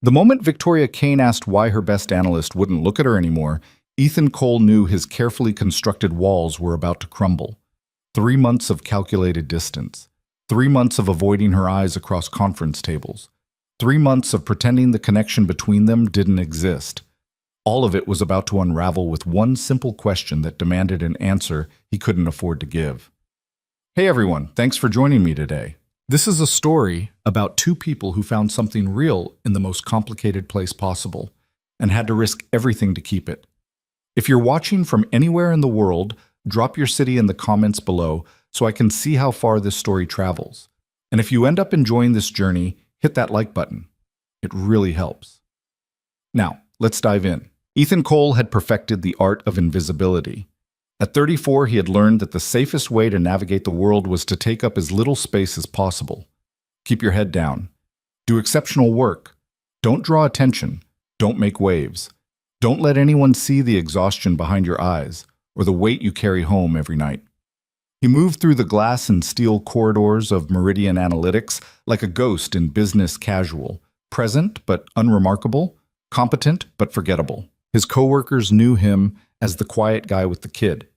The moment Victoria Kane asked why her best analyst wouldn't look at her anymore, Ethan Cole knew his carefully constructed walls were about to crumble. 3 months of calculated distance. 3 months of avoiding her eyes across conference tables. 3 months of pretending the connection between them didn't exist. All of it was about to unravel with one simple question that demanded an answer he couldn't afford to give. Hey everyone, thanks for joining me today. This is a story about two people who found something real in the most complicated place possible and had to risk everything to keep it. If you're watching from anywhere in the world, drop your city in the comments below so I can see how far this story travels. And if you end up enjoying this journey, hit that like button. It really helps. Now, let's dive in. Ethan Cole had perfected the art of invisibility. At 34, he had learned that the safest way to navigate the world was to take up as little space as possible. Keep your head down. Do exceptional work. Don't draw attention. Don't make waves. Don't let anyone see the exhaustion behind your eyes or the weight you carry home every night. He moved through the glass and steel corridors of Meridian Analytics like a ghost in business casual, present but unremarkable, competent but forgettable. His coworkers knew him as the quiet guy with the kid,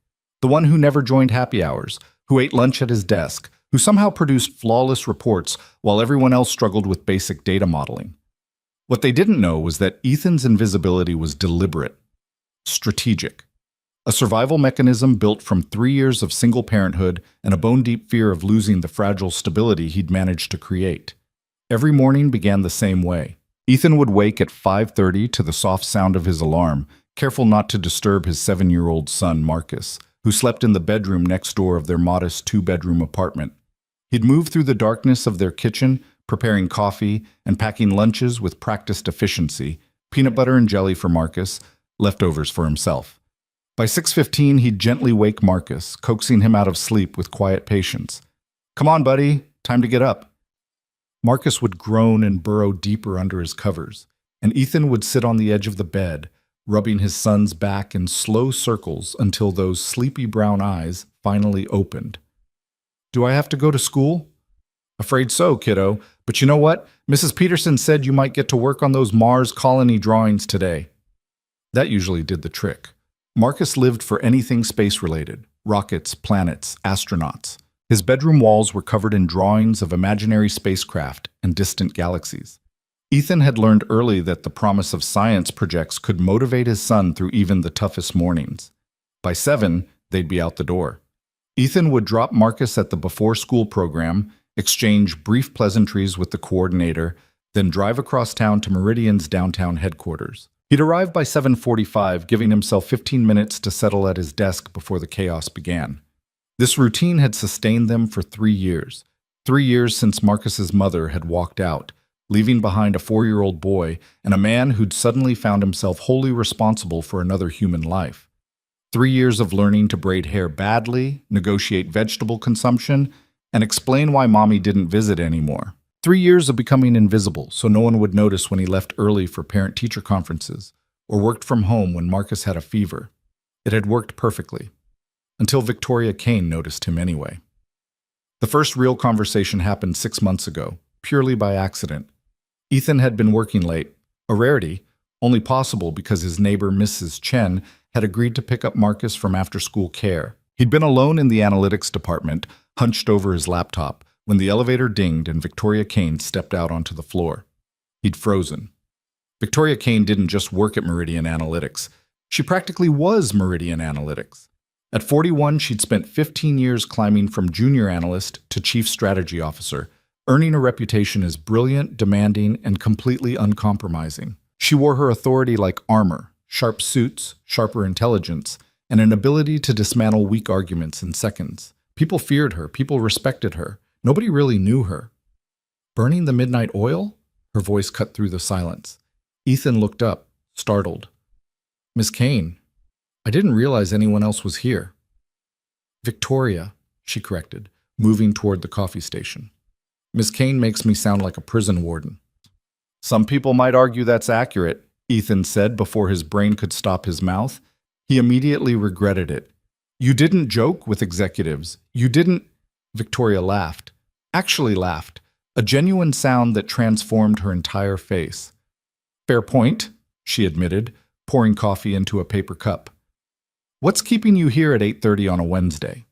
the one who never joined happy hours, who ate lunch at his desk, who somehow produced flawless reports while everyone else struggled with basic data modeling. What they didn't know was that Ethan's invisibility was deliberate, strategic, a survival mechanism built from 3 years of single parenthood and a bone-deep fear of losing the fragile stability he'd managed to create. Every morning began the same way. Ethan would wake at 5:30 to the soft sound of his alarm, careful not to disturb his 7-year-old son, Marcus, who slept in the bedroom next door of their modest 2-bedroom apartment. He'd move through the darkness of their kitchen, preparing coffee and packing lunches with practiced efficiency, peanut butter and jelly for Marcus, leftovers for himself. By 6:15, he'd gently wake Marcus, coaxing him out of sleep with quiet patience. "Come on, buddy, time to get up." Marcus would groan and burrow deeper under his covers, and Ethan would sit on the edge of the bed, rubbing his son's back in slow circles until those sleepy brown eyes finally opened. "Do I have to go to school?" "Afraid so, kiddo. But you know what? Mrs. Peterson said you might get to work on those Mars colony drawings today." That usually did the trick. Marcus lived for anything space-related: rockets, planets, astronauts. His bedroom walls were covered in drawings of imaginary spacecraft and distant galaxies. Ethan had learned early that the promise of science projects could motivate his son through even the toughest mornings. By 7, they'd be out the door. Ethan would drop Marcus at the before-school program, exchange brief pleasantries with the coordinator, then drive across town to Meridian's downtown headquarters. He'd arrive by 7:45, giving himself 15 minutes to settle at his desk before the chaos began. This routine had sustained them for 3 years. 3 years since Marcus's mother had walked out, leaving behind a 4-year-old boy and a man who'd suddenly found himself wholly responsible for another human life. 3 years of learning to braid hair badly, negotiate vegetable consumption, and explain why mommy didn't visit anymore. 3 years of becoming invisible so no one would notice when he left early for parent-teacher conferences or worked from home when Marcus had a fever. It had worked perfectly. Until Victoria Kane noticed him anyway. The first real conversation happened 6 months ago, purely by accident. Ethan had been working late, a rarity, only possible because his neighbor Mrs. Chen had agreed to pick up Marcus from after-school care. He'd been alone in the analytics department, hunched over his laptop, when the elevator dinged and Victoria Kane stepped out onto the floor. He'd frozen. Victoria Kane didn't just work at Meridian Analytics. She practically was Meridian Analytics. At 41, she'd spent 15 years climbing from junior analyst to chief strategy officer, earning a reputation as brilliant, demanding, and completely uncompromising. She wore her authority like armor, sharp suits, sharper intelligence, and an ability to dismantle weak arguments in seconds. People feared her, people respected her. Nobody really knew her. "Burning the midnight oil?" Her voice cut through the silence. Ethan looked up, startled. "Miss Kane, I didn't realize anyone else was here." "Victoria," she corrected, moving toward the coffee station. "Miss Kane makes me sound like a prison warden." "Some people might argue that's accurate," Ethan said before his brain could stop his mouth. He immediately regretted it. "You didn't joke with executives. You didn't—" Victoria laughed. Actually laughed, a genuine sound that transformed her entire face. Fair point, she admitted, pouring coffee into a paper cup. What's keeping you here at 8:30 on a Wednesday?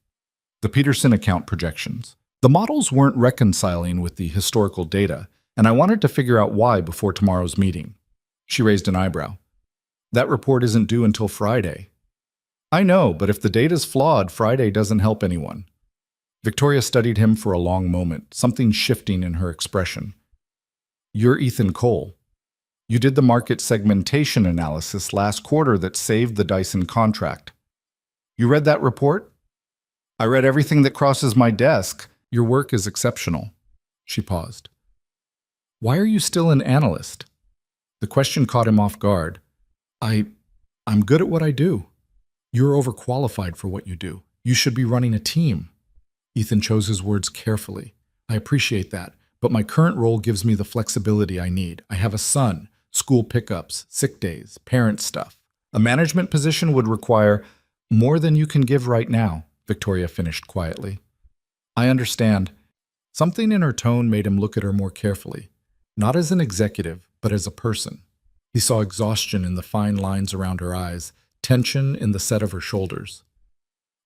The Peterson account projections. The models weren't reconciling with the historical data, and I wanted to figure out why before tomorrow's meeting. She raised an eyebrow. That report isn't due until Friday. I know, but if the data's flawed, Friday doesn't help anyone. Victoria studied him for a long moment, something shifting in her expression. You're Ethan Cole. You did the market segmentation analysis last quarter that saved the Dyson contract. You read that report? I read everything that crosses my desk. Your work is exceptional. She paused. Why are you still an analyst? The question caught him off guard. I'm good at what I do. You're overqualified for what you do. You should be running a team. Ethan chose his words carefully. I appreciate that, but my current role gives me the flexibility I need. I have a son, school pickups, sick days, parent stuff. A management position would require more than you can give right now, Victoria finished quietly. I understand. Something in her tone made him look at her more carefully, not as an executive, but as a person. He saw exhaustion in the fine lines around her eyes, tension in the set of her shoulders.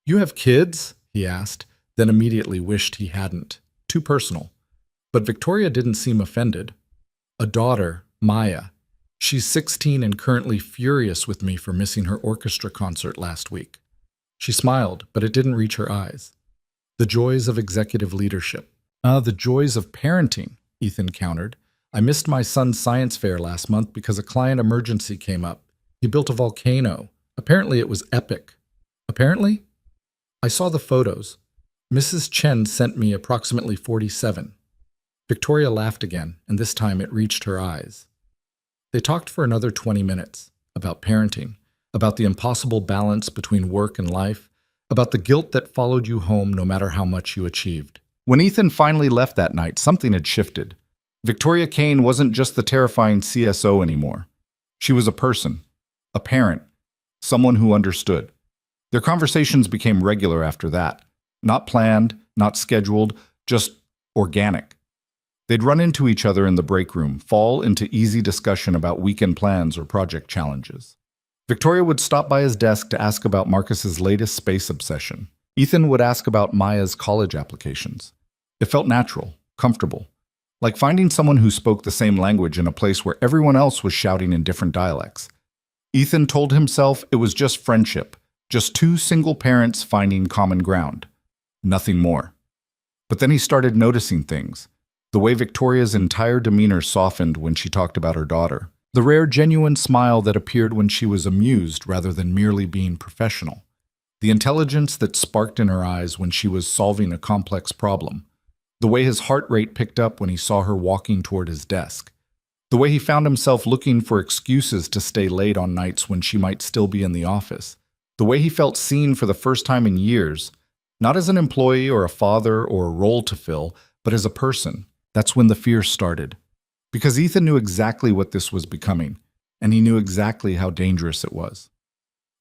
You have kids? He asked, then immediately wished he hadn't. Too personal. But Victoria didn't seem offended. A daughter, Maya. She's 16 and currently furious with me for missing her orchestra concert last week. She smiled, but it didn't reach her eyes. The joys of executive leadership. The joys of parenting, Ethan countered. I missed my son's science fair last month because a client emergency came up. He built a volcano. Apparently it was epic. Apparently? I saw the photos. Mrs. Chen sent me approximately 47. Victoria laughed again, and this time it reached her eyes. They talked for another 20 minutes, about parenting, about the impossible balance between work and life, about the guilt that followed you home no matter how much you achieved. When Ethan finally left that night, something had shifted. Victoria Kane wasn't just the terrifying CSO anymore. She was a person, a parent, someone who understood. Their conversations became regular after that. Not planned, not scheduled, just organic. They'd run into each other in the break room, fall into easy discussion about weekend plans or project challenges. Victoria would stop by his desk to ask about Marcus's latest space obsession. Ethan would ask about Maya's college applications. It felt natural, comfortable, like finding someone who spoke the same language in a place where everyone else was shouting in different dialects. Ethan told himself it was just friendship, just two single parents finding common ground. Nothing more. But then he started noticing things. The way Victoria's entire demeanor softened when she talked about her daughter. The rare, genuine smile that appeared when she was amused rather than merely being professional. The intelligence that sparked in her eyes when she was solving a complex problem. The way his heart rate picked up when he saw her walking toward his desk. The way he found himself looking for excuses to stay late on nights when she might still be in the office. The way he felt seen for the first time in years, not as an employee or a father or a role to fill, but as a person. That's when the fear started. Because Ethan knew exactly what this was becoming, and he knew exactly how dangerous it was.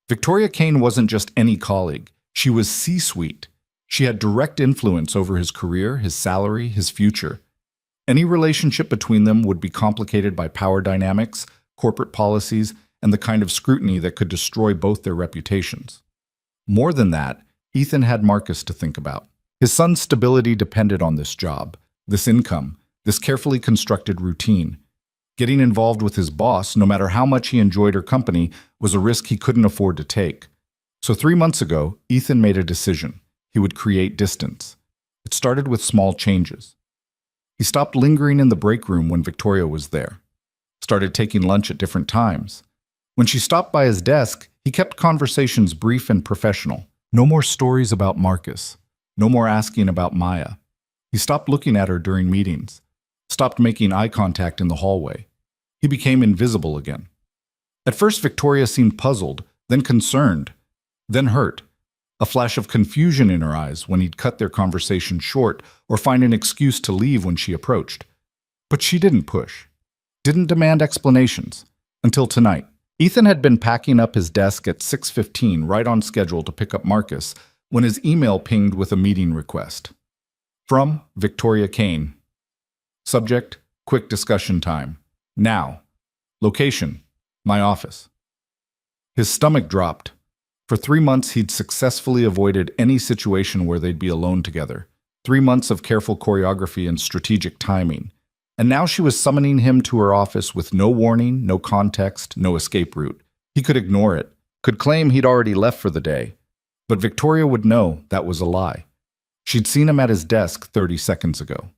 Victoria Kane wasn't just any colleague. She was C-suite. She had direct influence over his career, his salary, his future. Any relationship between them would be complicated by power dynamics, corporate policies, and the kind of scrutiny that could destroy both their reputations. More than that, Ethan had Marcus to think about. His son's stability depended on this job, this income, this carefully constructed routine. Getting involved with his boss, no matter how much he enjoyed her company, was a risk he couldn't afford to take. So 3 months ago, Ethan made a decision. He would create distance. It started with small changes. He stopped lingering in the break room when Victoria was there. Started taking lunch at different times. When she stopped by his desk, he kept conversations brief and professional. No more stories about Marcus. No more asking about Maya. He stopped looking at her during meetings. Stopped making eye contact in the hallway. He became invisible again. At first, Victoria seemed puzzled, then concerned, then hurt. A flash of confusion in her eyes when he'd cut their conversation short or find an excuse to leave when she approached. But she didn't push. Didn't demand explanations. Until tonight. Ethan had been packing up his desk at 6:15, right on schedule to pick up Marcus, when his email pinged with a meeting request. From Victoria Kane. Subject, quick discussion time. Now. Location: my office. His stomach dropped. For 3 months, he'd successfully avoided any situation where they'd be alone together. 3 months of careful choreography and strategic timing. And now she was summoning him to her office with no warning, no context, no escape route. He could ignore it, could claim he'd already left for the day. But Victoria would know that was a lie. She'd seen him at his desk 30 seconds ago.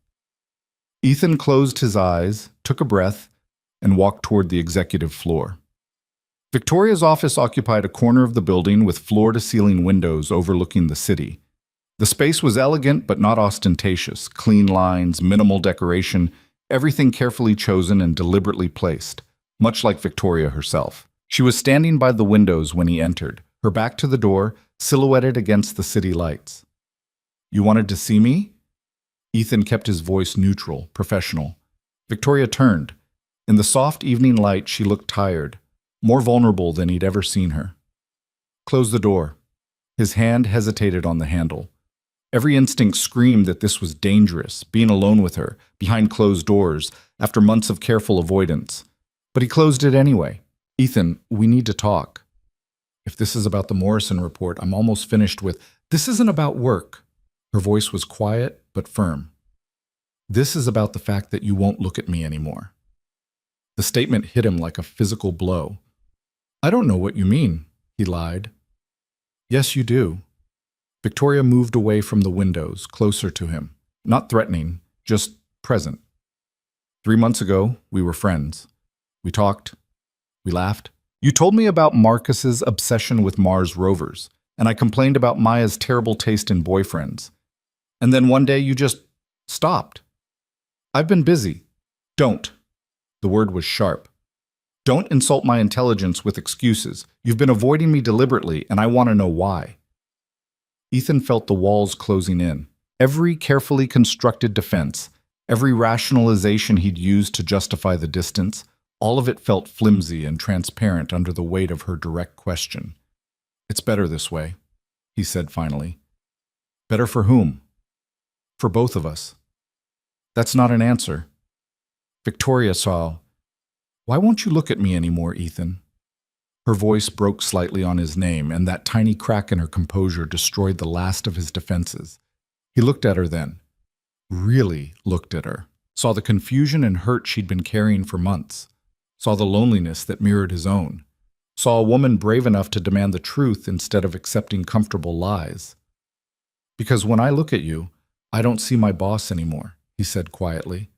Ethan closed his eyes, took a breath, and walked toward the executive floor. Victoria's office occupied a corner of the building with floor-to-ceiling windows overlooking the city. The space was elegant but not ostentatious, clean lines, minimal decoration, everything carefully chosen and deliberately placed, much like Victoria herself. She was standing by the windows when he entered, her back to the door, silhouetted against the city lights. "You wanted to see me?" Ethan kept his voice neutral, professional. Victoria turned. In the soft evening light, she looked tired, more vulnerable than he'd ever seen her. "Close the door." His hand hesitated on the handle. Every instinct screamed that this was dangerous, being alone with her, behind closed doors, after months of careful avoidance. But he closed it anyway. "Ethan, we need to talk. If this is about the Morrison report, I'm almost finished with, this isn't about work." Her voice was quiet but firm. "This is about the fact that you won't look at me anymore." The statement hit him like a physical blow. "I don't know what you mean," he lied. "Yes, you do." Victoria moved away from the windows, closer to him. Not threatening, just present. 3 months ago, we were friends. We talked. We laughed. You told me about Marcus's obsession with Mars rovers, and I complained about Maya's terrible taste in boyfriends. And then one day you just stopped. "I've been busy." "Don't." The word was sharp. "Don't insult my intelligence with excuses. You've been avoiding me deliberately, and I want to know why." Ethan felt the walls closing in. Every carefully constructed defense, every rationalization he'd used to justify the distance, all of it felt flimsy and transparent under the weight of her direct question. "It's better this way," he said finally. "Better for whom?" "For both of us." "That's not an answer." Victoria saw. "Why won't you look at me anymore, Ethan?" Her voice broke slightly on his name, and that tiny crack in her composure destroyed the last of his defenses. He looked at her then. Really looked at her. Saw the confusion and hurt she'd been carrying for months. Saw the loneliness that mirrored his own. Saw a woman brave enough to demand the truth instead of accepting comfortable lies. "Because when I look at you, I don't see my boss anymore," he said quietly.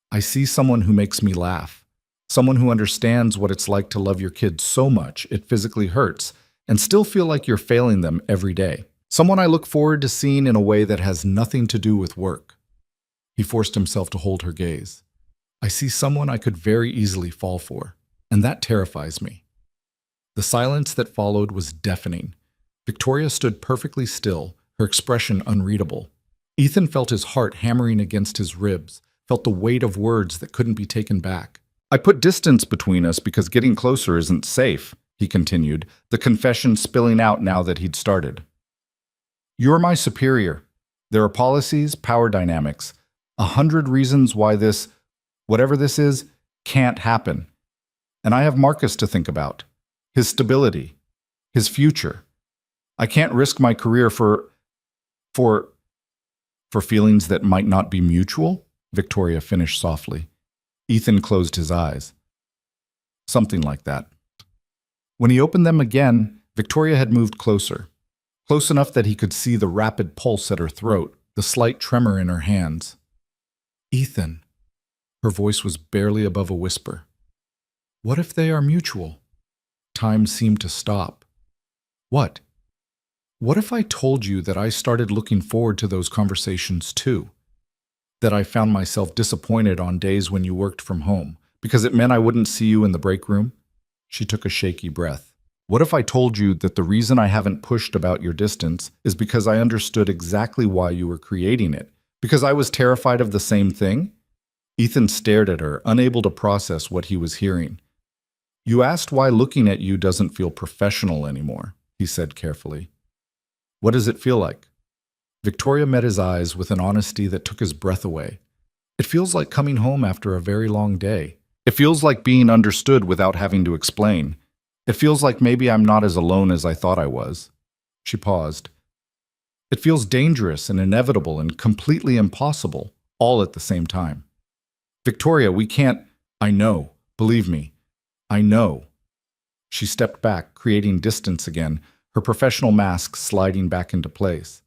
"I see someone who makes me laugh. Someone who understands what it's like to love your kids so much it physically hurts and still feel like you're failing them every day. Someone I look forward to seeing in a way that has nothing to do with work." He forced himself to hold her gaze. "I see someone I could very easily fall for, and that terrifies me." The silence that followed was deafening. Victoria stood perfectly still, her expression unreadable. Ethan felt his heart hammering against his ribs, felt the weight of words that couldn't be taken back. "I put distance between us because getting closer isn't safe," he continued, the confession spilling out now that he'd started. "You're my superior. There are policies, power dynamics, 100 reasons why this, whatever this is, can't happen. And I have Marcus to think about. His stability. His future. I can't risk my career for feelings that might not be mutual," Victoria finished softly. Ethan closed his eyes. "Something like that." When he opened them again, Victoria had moved closer. Close enough that he could see the rapid pulse at her throat, the slight tremor in her hands. "Ethan." Her voice was barely above a whisper. "What if they are mutual?" Time seemed to stop. "What?" "What if I told you that I started looking forward to those conversations too? That I found myself disappointed on days when you worked from home, because it meant I wouldn't see you in the break room?" She took a shaky breath. "What if I told you that the reason I haven't pushed about your distance is because I understood exactly why you were creating it? Because I was terrified of the same thing?" Ethan stared at her, unable to process what he was hearing. "You asked why looking at you doesn't feel professional anymore," he said carefully. "What does it feel like?" Victoria met his eyes with an honesty that took his breath away. "It feels like coming home after a very long day. It feels like being understood without having to explain. It feels like maybe I'm not as alone as I thought I was. She paused. It feels dangerous and inevitable and completely impossible, all at the same time. Victoria, we can't. I know. Believe me. I know. She stepped back, creating distance again, her professional mask sliding back into place.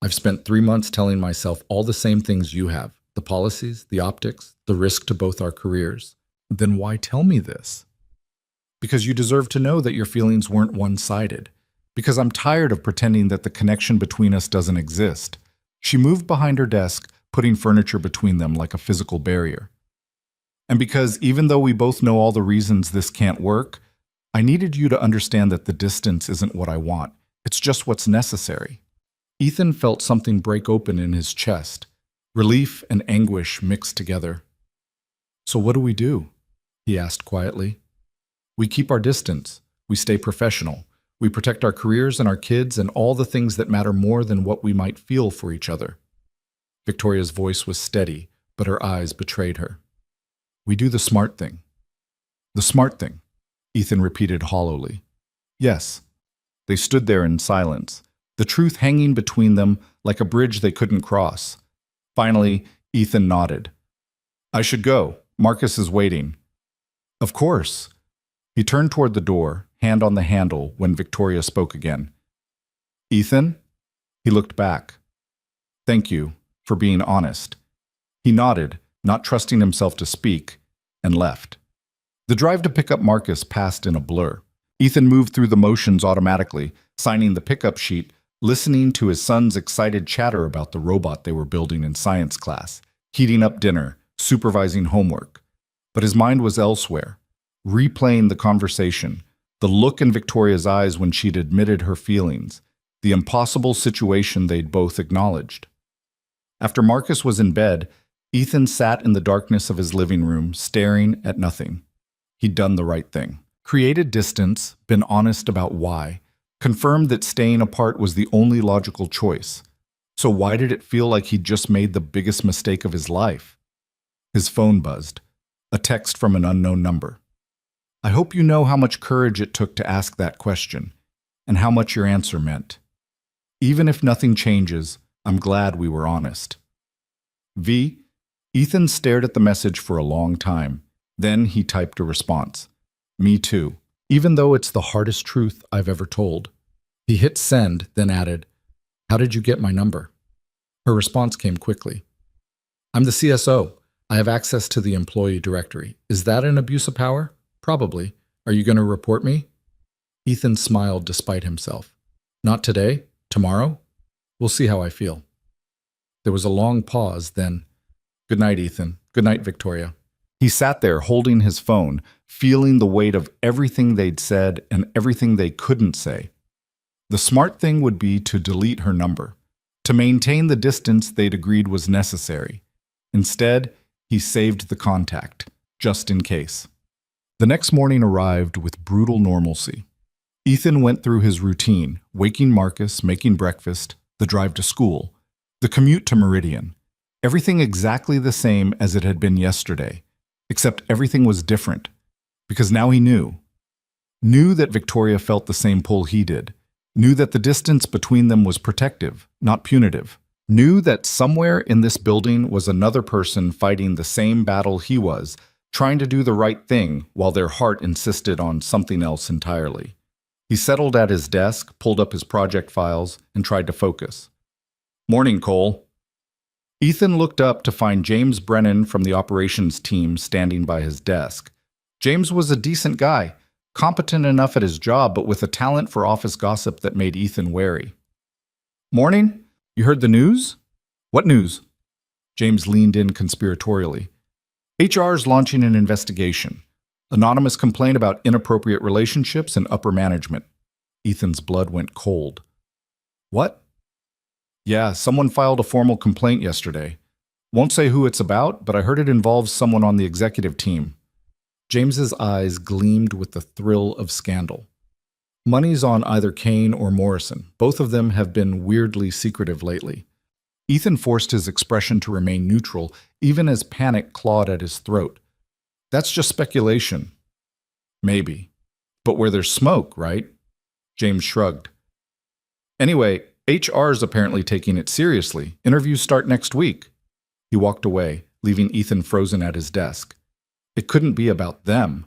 I've spent 3 months telling myself all the same things you have. The policies, the optics, the risk to both our careers. Then why tell me this? Because you deserve to know that your feelings weren't one-sided. Because I'm tired of pretending that the connection between us doesn't exist. She moved behind her desk, putting furniture between them like a physical barrier. And because even though we both know all the reasons this can't work, I needed you to understand that the distance isn't what I want. It's just what's necessary. Ethan felt something break open in his chest. Relief and anguish mixed together. So what do? He asked quietly. We keep our distance. We stay professional. We protect our careers and our kids and all the things that matter more than what we might feel for each other. Victoria's voice was steady, but her eyes betrayed her. We do the smart thing. The smart thing, Ethan repeated hollowly. Yes. They stood there in silence, the truth hanging between them like a bridge they couldn't cross. Finally, Ethan nodded. I should go. Marcus is waiting. Of course. He turned toward the door, hand on the handle, when Victoria spoke again. Ethan? He looked back. Thank you for being honest. He nodded, not trusting himself to speak, and left. The drive to pick up Marcus passed in a blur. Ethan moved through the motions automatically, signing the pickup sheet, listening to his son's excited chatter about the robot they were building in science class, heating up dinner, supervising homework. But his mind was elsewhere, replaying the conversation, the look in Victoria's eyes when she'd admitted her feelings, the impossible situation they'd both acknowledged. After Marcus was in bed, Ethan sat in the darkness of his living room, staring at nothing. He'd done the right thing. Created distance, been honest about why, confirmed that staying apart was the only logical choice. So why did it feel like he'd just made the biggest mistake of his life? His phone buzzed, a text from an unknown number. I hope you know how much courage it took to ask that question, and how much your answer meant. Even if nothing changes, I'm glad we were honest. V. Ethan stared at the message for a long time. Then he typed a response. Me too. Even though it's the hardest truth I've ever told. He hit send, then added, How did you get my number? Her response came quickly. I'm the CSO. I have access to the employee directory. Is that an abuse of power? Probably. Are you going to report me? Ethan smiled despite himself. Not today. Tomorrow? We'll see how I feel. There was a long pause, then, Good night, Ethan. Good night, Victoria. He sat there holding his phone, feeling the weight of everything they'd said and everything they couldn't say. The smart thing would be to delete her number, to maintain the distance they'd agreed was necessary. Instead, he saved the contact, just in case. The next morning arrived with brutal normalcy. Ethan went through his routine, waking Marcus, making breakfast, the drive to school, the commute to Meridian. Everything exactly the same as it had been yesterday, except everything was different, because now he knew that Victoria felt the same pull he did, knew that the distance between them was protective, not punitive, knew that somewhere in this building was another person fighting the same battle he was, trying to do the right thing while their heart insisted on something else entirely. He settled at his desk, pulled up his project files, and tried to focus. Morning, Cole. Ethan looked up to find James Brennan from the operations team standing by his desk. James was a decent guy, competent enough at his job, but with a talent for office gossip that made Ethan wary. Morning? You heard the news? What news? James leaned in conspiratorially. HR's launching an investigation. Anonymous complaint about inappropriate relationships and upper management. Ethan's blood went cold. What? Yeah, someone filed a formal complaint yesterday. Won't say who it's about, but I heard it involves someone on the executive team. James's eyes gleamed with the thrill of scandal. Money's on either Kane or Morrison. Both of them have been weirdly secretive lately. Ethan forced his expression to remain neutral, even as panic clawed at his throat. That's just speculation. Maybe. But where there's smoke, right? James shrugged. Anyway, HR's apparently taking it seriously. Interviews start next week. He walked away, leaving Ethan frozen at his desk. It couldn't be about them.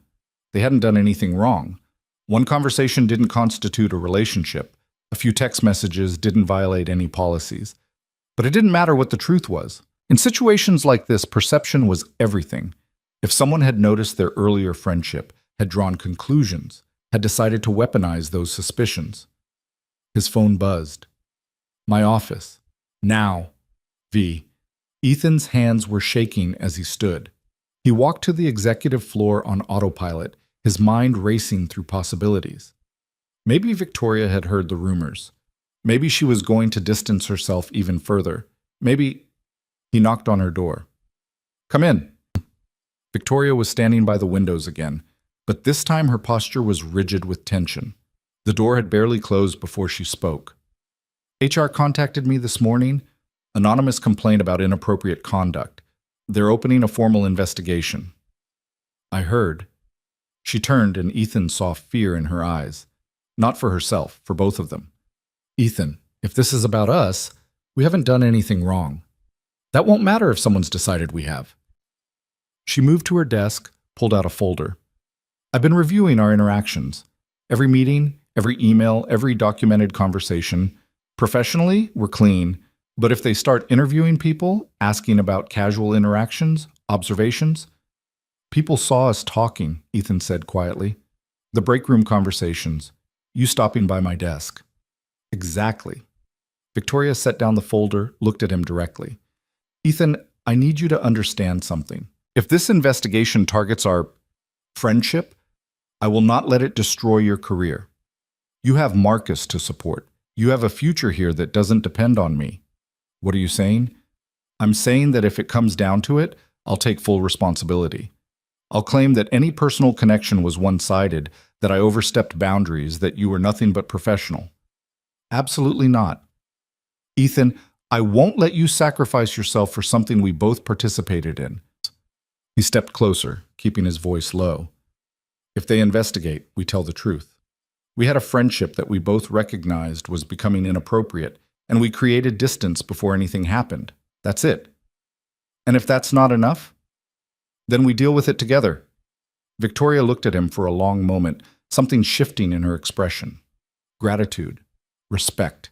They hadn't done anything wrong. One conversation didn't constitute a relationship. A few text messages didn't violate any policies. But it didn't matter what the truth was. In situations like this, perception was everything. If someone had noticed their earlier friendship, had drawn conclusions, had decided to weaponize those suspicions. His phone buzzed. My office. Now. V. Ethan's hands were shaking as he stood. He walked to the executive floor on autopilot, his mind racing through possibilities. Maybe Victoria had heard the rumors. Maybe she was going to distance herself even further. Maybe... He knocked on her door. Come in. Victoria was standing by the windows again, but this time her posture was rigid with tension. The door had barely closed before she spoke. HR contacted me this morning. Anonymous complaint about inappropriate conduct. They're opening a formal investigation. I heard. She turned and Ethan saw fear in her eyes. Not for herself, for both of them. Ethan, if this is about us, we haven't done anything wrong. That won't matter if someone's decided we have. She moved to her desk, pulled out a folder. I've been reviewing our interactions. Every meeting, every email, every documented conversation. Professionally, we're clean. But if they start interviewing people, asking about casual interactions, observations... People saw us talking, Ethan said quietly. The break room conversations. You stopping by my desk. Exactly. Victoria set down the folder, looked at him directly. Ethan, I need you to understand something. If this investigation targets our friendship, I will not let it destroy your career. You have Marcus to support. You have a future here that doesn't depend on me. What are you saying? I'm saying that if it comes down to it, I'll take full responsibility. I'll claim that any personal connection was one-sided, that I overstepped boundaries, that you were nothing but professional. Absolutely not. Ethan, I won't let you sacrifice yourself for something we both participated in. He stepped closer, keeping his voice low. If they investigate, we tell the truth. We had a friendship that we both recognized was becoming inappropriate, and we created distance before anything happened. That's it. And if that's not enough, then we deal with it together. Victoria looked at him for a long moment, something shifting in her expression. Gratitude, respect,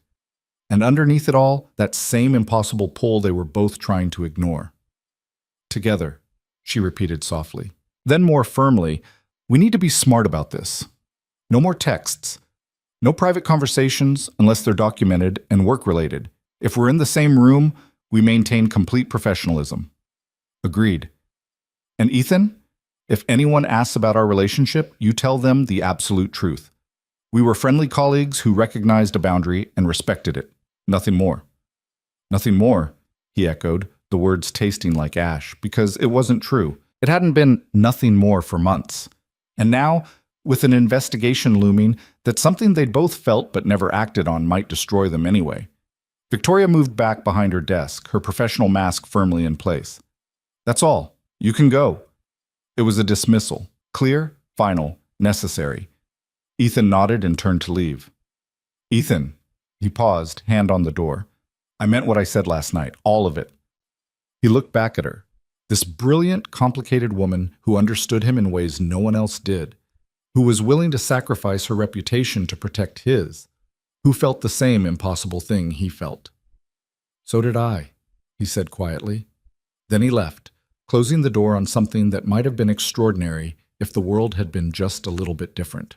and underneath it all, that same impossible pull they were both trying to ignore. Together, she repeated softly. Then more firmly, we need to be smart about this. No more texts. No private conversations unless they're documented and work-related. If we're in the same room, we maintain complete professionalism. Agreed. And Ethan, if anyone asks about our relationship, you tell them the absolute truth. We were friendly colleagues who recognized a boundary and respected it. Nothing more. Nothing more, he echoed, the words tasting like ash, because it wasn't true. It hadn't been nothing more for months. And now, with an investigation looming, that something they'd both felt but never acted on might destroy them anyway. Victoria moved back behind her desk, her professional mask firmly in place. That's all. You can go. It was a dismissal. Clear, final, necessary. Ethan nodded and turned to leave. Ethan. He paused, hand on the door. I meant what I said last night, all of it. He looked back at her. This brilliant, complicated woman who understood him in ways no one else did, who was willing to sacrifice her reputation to protect his, who felt the same impossible thing he felt. So did I, he said quietly. Then he left, closing the door on something that might have been extraordinary if the world had been just a little bit different.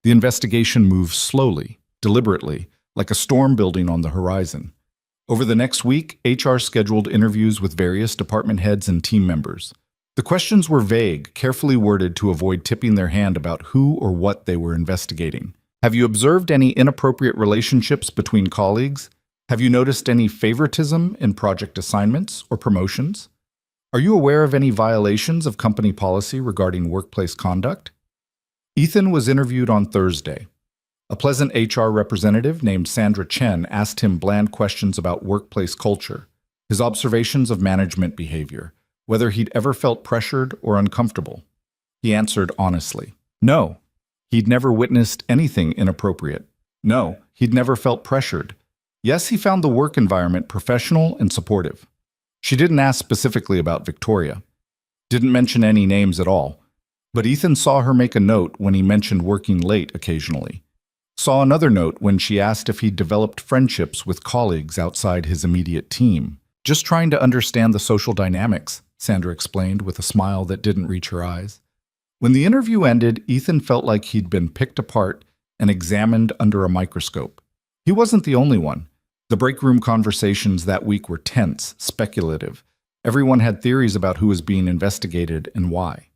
The investigation moved slowly, deliberately, like a storm building on the horizon. Over the next week, HR scheduled interviews with various department heads and team members. The questions were vague, carefully worded to avoid tipping their hand about who or what they were investigating. Have you observed any inappropriate relationships between colleagues? Have you noticed any favoritism in project assignments or promotions? Are you aware of any violations of company policy regarding workplace conduct? Ethan was interviewed on Thursday. A pleasant HR representative named Sandra Chen asked him bland questions about workplace culture, his observations of management behavior, whether he'd ever felt pressured or uncomfortable. He answered honestly. No, he'd never witnessed anything inappropriate. No, he'd never felt pressured. Yes, he found the work environment professional and supportive. She didn't ask specifically about Victoria. Didn't mention any names at all. But Ethan saw her make a note when he mentioned working late occasionally. Saw another note when she asked if he'd developed friendships with colleagues outside his immediate team. Just trying to understand the social dynamics, Sandra explained with a smile that didn't reach her eyes. When the interview ended, Ethan felt like he'd been picked apart and examined under a microscope. He wasn't the only one. The break room conversations that week were tense, speculative. Everyone had theories about who was being investigated and why.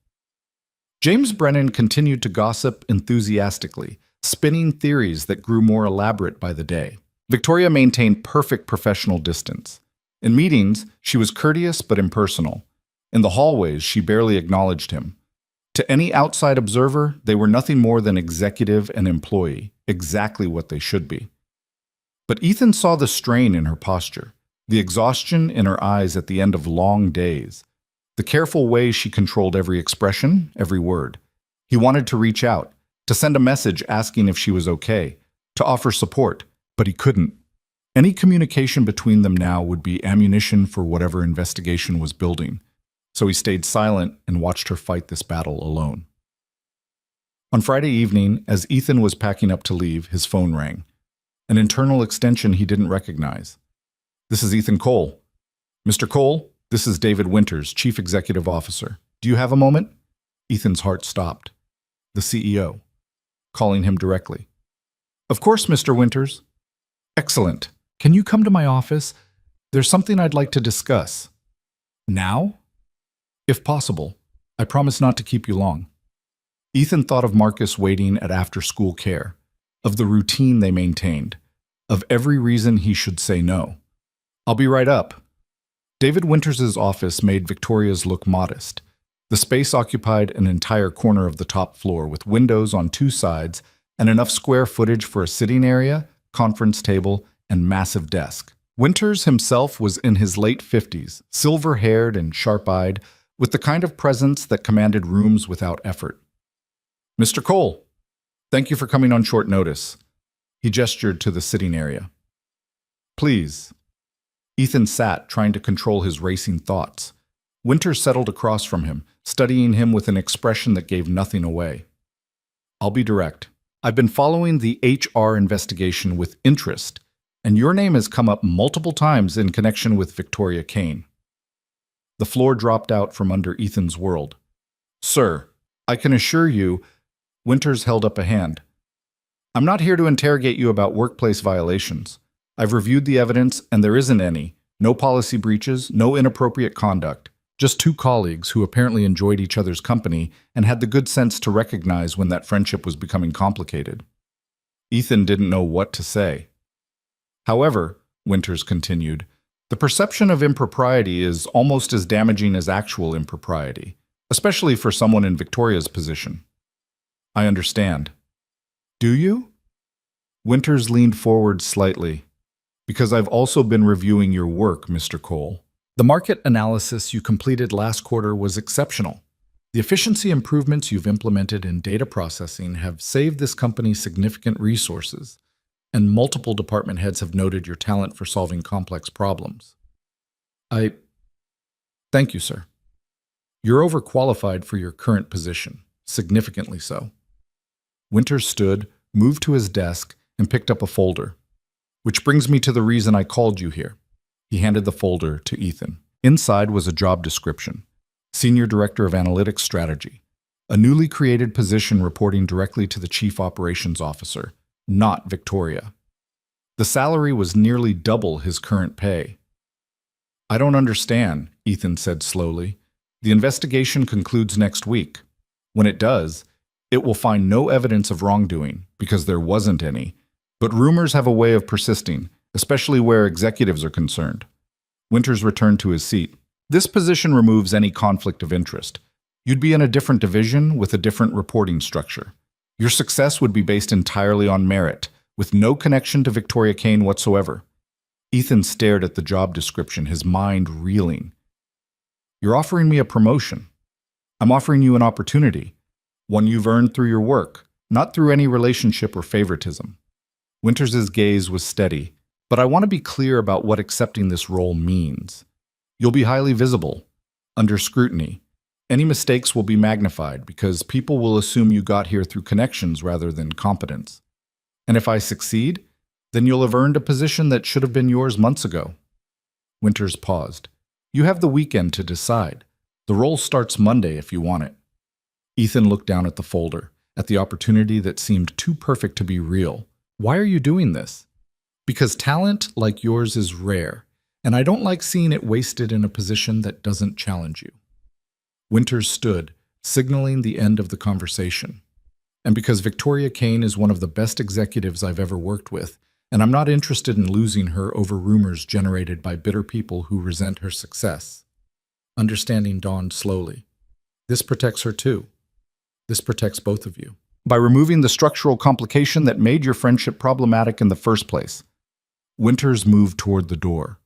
James Brennan continued to gossip enthusiastically, spinning theories that grew more elaborate by the day. Victoria maintained perfect professional distance. In meetings, she was courteous but impersonal. In the hallways, she barely acknowledged him. To any outside observer, they were nothing more than executive and employee, exactly what they should be. But Ethan saw the strain in her posture, the exhaustion in her eyes at the end of long days, the careful way she controlled every expression, every word. He wanted to reach out, to send a message asking if she was okay, to offer support, but he couldn't. Any communication between them now would be ammunition for whatever investigation was building, so he stayed silent and watched her fight this battle alone. On Friday evening, as Ethan was packing up to leave, his phone rang. An internal extension he didn't recognize. "This is Ethan Cole." "Mr. Cole, this is David Winters, Chief Executive Officer. Do you have a moment?" Ethan's heart stopped. The CEO, calling him directly. "Of course, Mr. Winters." "Excellent. Can you come to my office? There's something I'd like to discuss." "Now?" "If possible. I promise not to keep you long." Ethan thought of Marcus waiting at after-school care, of the routine they maintained, of every reason he should say no. "I'll be right up." David Winters' office made Victoria's look modest. The space occupied an entire corner of the top floor with windows on two sides and enough square footage for a sitting area, conference table, and massive desk. Winters himself was in his late 50s, silver-haired and sharp-eyed, with the kind of presence that commanded rooms without effort. "Mr. Cole, thank you for coming on short notice." He gestured to the sitting area. "Please." Ethan sat, trying to control his racing thoughts. Winters settled across from him, studying him with an expression that gave nothing away. "I'll be direct. I've been following the HR investigation with interest, and your name has come up multiple times in connection with Victoria Kane." The floor dropped out from under Ethan's world. "Sir, I can assure you," Winters held up a hand, "I'm not here to interrogate you about workplace violations. I've reviewed the evidence, and there isn't any. No policy breaches, no inappropriate conduct. Just two colleagues who apparently enjoyed each other's company and had the good sense to recognize when that friendship was becoming complicated." Ethan didn't know what to say. "However," Winters continued, "the perception of impropriety is almost as damaging as actual impropriety, especially for someone in Victoria's position." "I understand." "Do you?" Winters leaned forward slightly. "Because I've also been reviewing your work, Mr. Cole. The market analysis you completed last quarter was exceptional. The efficiency improvements you've implemented in data processing have saved this company significant resources, and multiple department heads have noted your talent for solving complex problems." Thank you, sir. "You're overqualified for your current position, significantly so." Winters stood, moved to his desk, and picked up a folder. "Which brings me to the reason I called you here." He handed the folder to Ethan. Inside was a job description. Senior Director of Analytics Strategy. A newly created position reporting directly to the Chief Operations Officer, not Victoria. The salary was nearly double his current pay. "I don't understand," Ethan said slowly. "The investigation concludes next week. When it does, it will find no evidence of wrongdoing, because there wasn't any. But rumors have a way of persisting, especially where executives are concerned." Winters returned to his seat. "This position removes any conflict of interest. You'd be in a different division with a different reporting structure. Your success would be based entirely on merit, with no connection to Victoria Kane whatsoever." Ethan stared at the job description, his mind reeling. You're offering me a promotion. I'm offering you an opportunity, one you've earned through your work, not through any relationship or favoritism. Winters's gaze was steady, but I want to be clear about what accepting this role means. You'll be highly visible, under scrutiny. Any mistakes will be magnified because people will assume you got here through connections rather than competence. And if I succeed, then you'll have earned a position that should have been yours months ago. Winters paused. You have the weekend to decide. The role starts Monday if you want it. Ethan looked down at the folder, at the opportunity that seemed too perfect to be real. Why are you doing this? Because talent like yours is rare, and I don't like seeing it wasted in a position that doesn't challenge you. Winters stood, signaling the end of the conversation. And because Victoria Kane is one of the best executives I've ever worked with, and I'm not interested in losing her over rumors generated by bitter people who resent her success. Understanding dawned slowly. This protects her too. This protects both of you. By removing the structural complication that made your friendship problematic in the first place. Winters moved toward the door.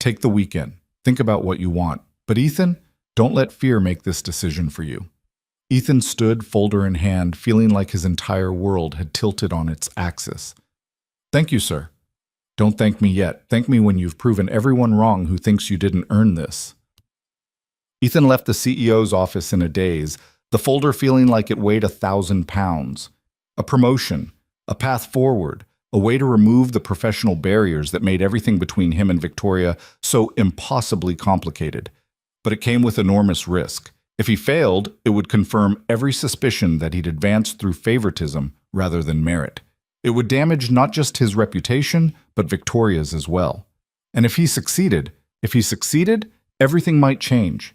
Take the weekend. Think about what you want. But Ethan, don't let fear make this decision for you. Ethan stood, folder in hand, feeling like his entire world had tilted on its axis. Thank you, sir. Don't thank me yet. Thank me when you've proven everyone wrong who thinks you didn't earn this. Ethan left the CEO's office in a daze, the folder feeling like it weighed 1,000 pounds. A promotion, a path forward, a way to remove the professional barriers that made everything between him and Victoria so impossibly complicated. But it came with enormous risk. If he failed, it would confirm every suspicion that he'd advanced through favoritism rather than merit. It would damage not just his reputation, but Victoria's as well. And if he succeeded, everything might change.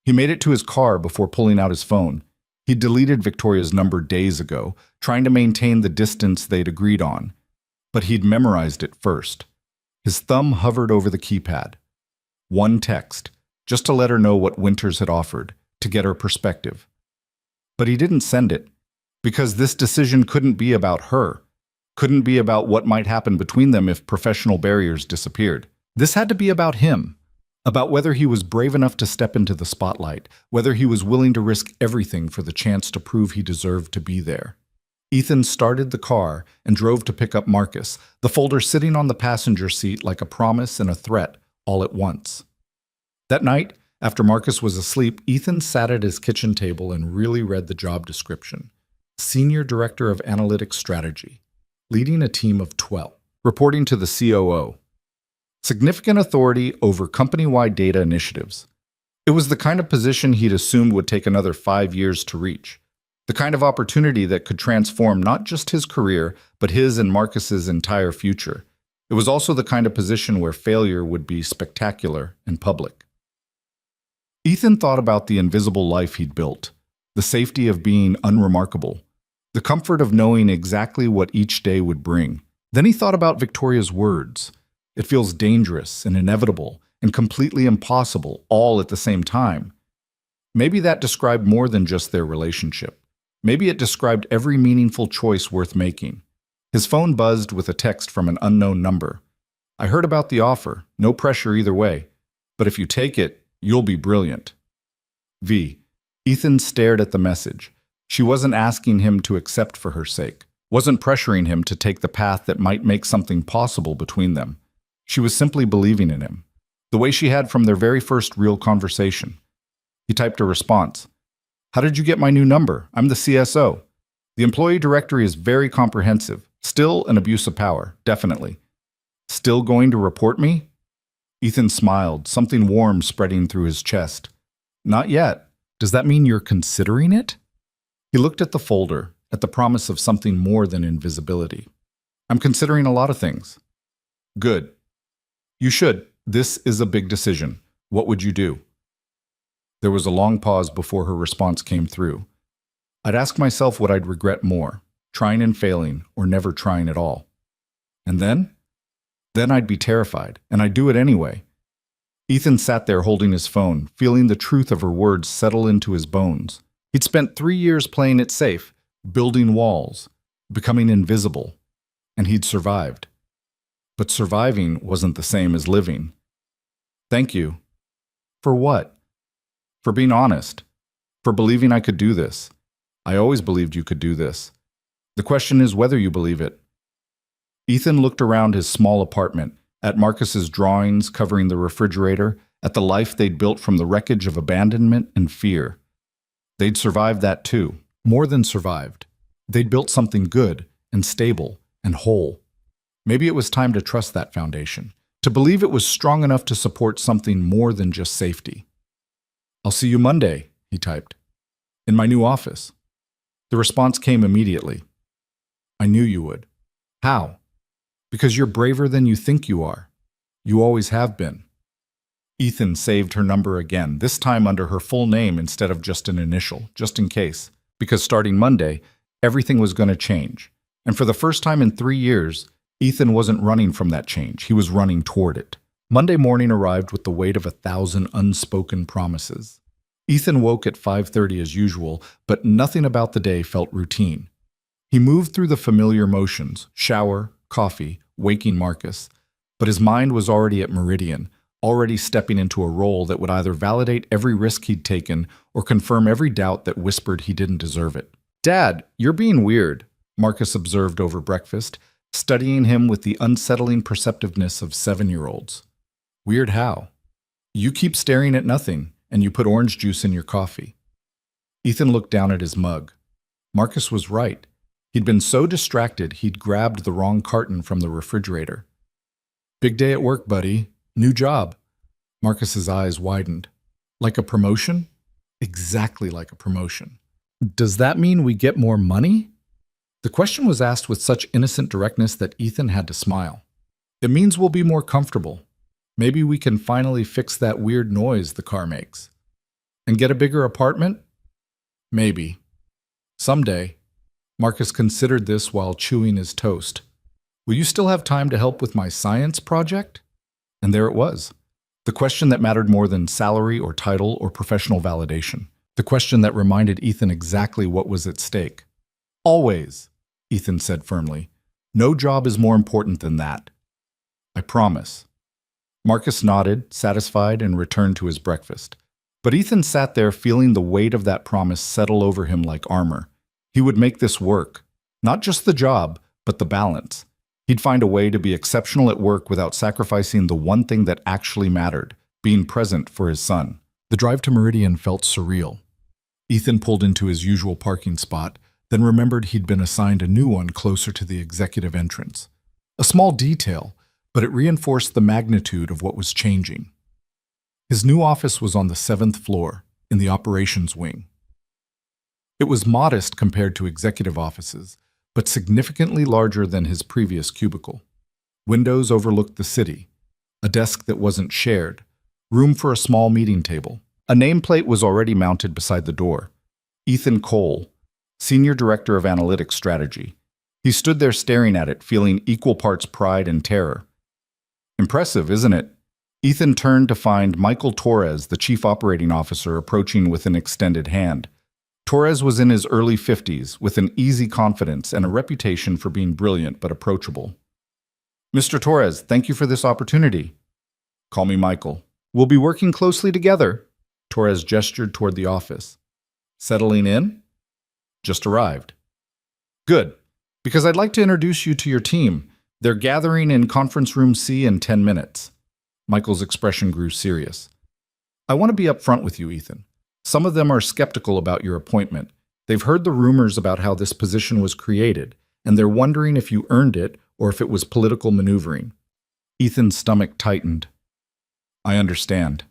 He made it to his car before pulling out his phone. He'd deleted Victoria's number days ago, trying to maintain the distance they'd agreed on. But he'd memorized it first. His thumb hovered over the keypad. One text, just to let her know what Winters had offered, to get her perspective. But he didn't send it, because this decision couldn't be about her. Couldn't be about what might happen between them if professional barriers disappeared. This had to be about him, about whether he was brave enough to step into the spotlight, whether he was willing to risk everything for the chance to prove he deserved to be there. Ethan started the car and drove to pick up Marcus, the folder sitting on the passenger seat like a promise and a threat all at once. That night, after Marcus was asleep, Ethan sat at his kitchen table and really read the job description. Senior Director of Analytics Strategy. Leading a team of 12, reporting to the COO. Significant authority over company-wide data initiatives. It was the kind of position he'd assumed would take another 5 years to reach. The kind of opportunity that could transform not just his career, but his and Marcus's entire future. It was also the kind of position where failure would be spectacular and public. Ethan thought about the invisible life he'd built, the safety of being unremarkable, the comfort of knowing exactly what each day would bring. Then he thought about Victoria's words. It feels dangerous and inevitable and completely impossible all at the same time. Maybe that described more than just their relationship. Maybe it described every meaningful choice worth making. His phone buzzed with a text from an unknown number. I heard about the offer, no pressure either way. But if you take it, you'll be brilliant. V. Ethan stared at the message. She wasn't asking him to accept for her sake, wasn't pressuring him to take the path that might make something possible between them. She was simply believing in him, the way she had from their very first real conversation. He typed a response. How did you get my new number? I'm the CSO. The employee directory is very comprehensive. Still an abuse of power, definitely. Still going to report me? Ethan smiled, something warm spreading through his chest. Not yet. Does that mean you're considering it? He looked at the folder, at the promise of something more than invisibility. I'm considering a lot of things. Good. You should. This is a big decision. What would you do? There was a long pause before her response came through. I'd ask myself what I'd regret more, trying and failing, or never trying at all. And then? Then I'd be terrified, and I'd do it anyway. Ethan sat there holding his phone, feeling the truth of her words settle into his bones. He'd spent 3 years playing it safe, building walls, becoming invisible, and he'd survived. But surviving wasn't the same as living. Thank you. For what? For being honest. For believing I could do this. I always believed you could do this. The question is whether you believe it. Ethan looked around his small apartment, at Marcus's drawings covering the refrigerator, at the life they'd built from the wreckage of abandonment and fear. They'd survived that too. More than survived. They'd built something good and stable and whole. Maybe it was time to trust that foundation, to believe it was strong enough to support something more than just safety. "I'll see you Monday," he typed. "In my new office." The response came immediately. "I knew you would." "How?" "Because you're braver than you think you are. You always have been." Ethan saved her number again, this time under her full name instead of just an initial, just in case. Because starting Monday, everything was going to change. And for the first time in 3 years, Ethan wasn't running from that change. He was running toward it. Monday morning arrived with the weight of 1,000 unspoken promises. Ethan woke at 5:30 as usual, but nothing about the day felt routine. He moved through the familiar motions, shower, coffee, waking Marcus, but his mind was already at meridian, already stepping into a role that would either validate every risk he'd taken or confirm every doubt that whispered he didn't deserve it. "Dad, you're being weird," Marcus observed over breakfast, studying him with the unsettling perceptiveness of 7-year-olds. "Weird how?" "You keep staring at nothing, and you put orange juice in your coffee." Ethan looked down at his mug. Marcus was right. He'd been so distracted he'd grabbed the wrong carton from the refrigerator. "Big day at work, buddy. New job." Marcus's eyes widened. "Like a promotion?" "Exactly like a promotion." "Does that mean we get more money?" The question was asked with such innocent directness that Ethan had to smile. "It means we'll be more comfortable. Maybe we can finally fix that weird noise the car makes." "And get a bigger apartment?" "Maybe. Someday." Marcus considered this while chewing his toast. "Will you still have time to help with my science project?" And there it was. The question that mattered more than salary or title or professional validation. The question that reminded Ethan exactly what was at stake. "Always," Ethan said firmly. "No job is more important than that." "I promise." Marcus nodded, satisfied, and returned to his breakfast. But Ethan sat there feeling the weight of that promise settle over him like armor. He would make this work. Not just the job, but the balance. He'd find a way to be exceptional at work without sacrificing the one thing that actually mattered, being present for his son. The drive to Meridian felt surreal. Ethan pulled into his usual parking spot, then remembered he'd been assigned a new one closer to the executive entrance. A small detail, but it reinforced the magnitude of what was changing. His new office was on the 7th floor, in the operations wing. It was modest compared to executive offices, but significantly larger than his previous cubicle. Windows overlooked the city, a desk that wasn't shared, room for a small meeting table. A nameplate was already mounted beside the door. Ethan Cole, Senior Director of Analytics Strategy. He stood there staring at it, feeling equal parts pride and terror. "Impressive, isn't it?" Ethan turned to find Michael Torres, the Chief Operating Officer, approaching with an extended hand. Torres was in his early 50s, with an easy confidence and a reputation for being brilliant but approachable. "Mr. Torres, thank you for this opportunity." "Call me Michael. We'll be working closely together." Torres gestured toward the office. "Settling in?" "Just arrived." "Good, because I'd like to introduce you to your team. They're gathering in Conference Room C in 10 minutes. Michael's expression grew serious. "I want to be upfront with you, Ethan. Some of them are skeptical about your appointment. They've heard the rumors about how this position was created, and they're wondering if you earned it or if it was political maneuvering." Ethan's stomach tightened. "I understand.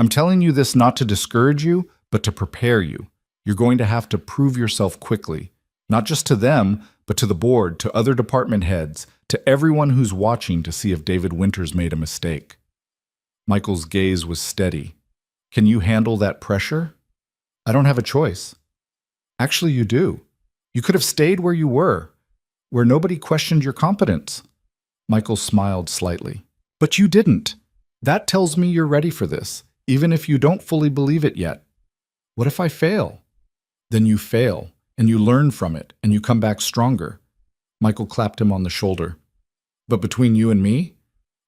I'm telling you this not to discourage you, but to prepare you. You're going to have to prove yourself quickly, not just to them, but to the board, to other department heads, to everyone who's watching to see if David Winters made a mistake." Michael's gaze was steady. "Can you handle that pressure?" "I don't have a choice." "Actually, you do. You could have stayed where you were, where nobody questioned your competence." Michael smiled slightly. "But you didn't. That tells me you're ready for this, even if you don't fully believe it yet." "What if I fail?" "Then you fail, and you learn from it, and you come back stronger." Michael clapped him on the shoulder. "But between you and me,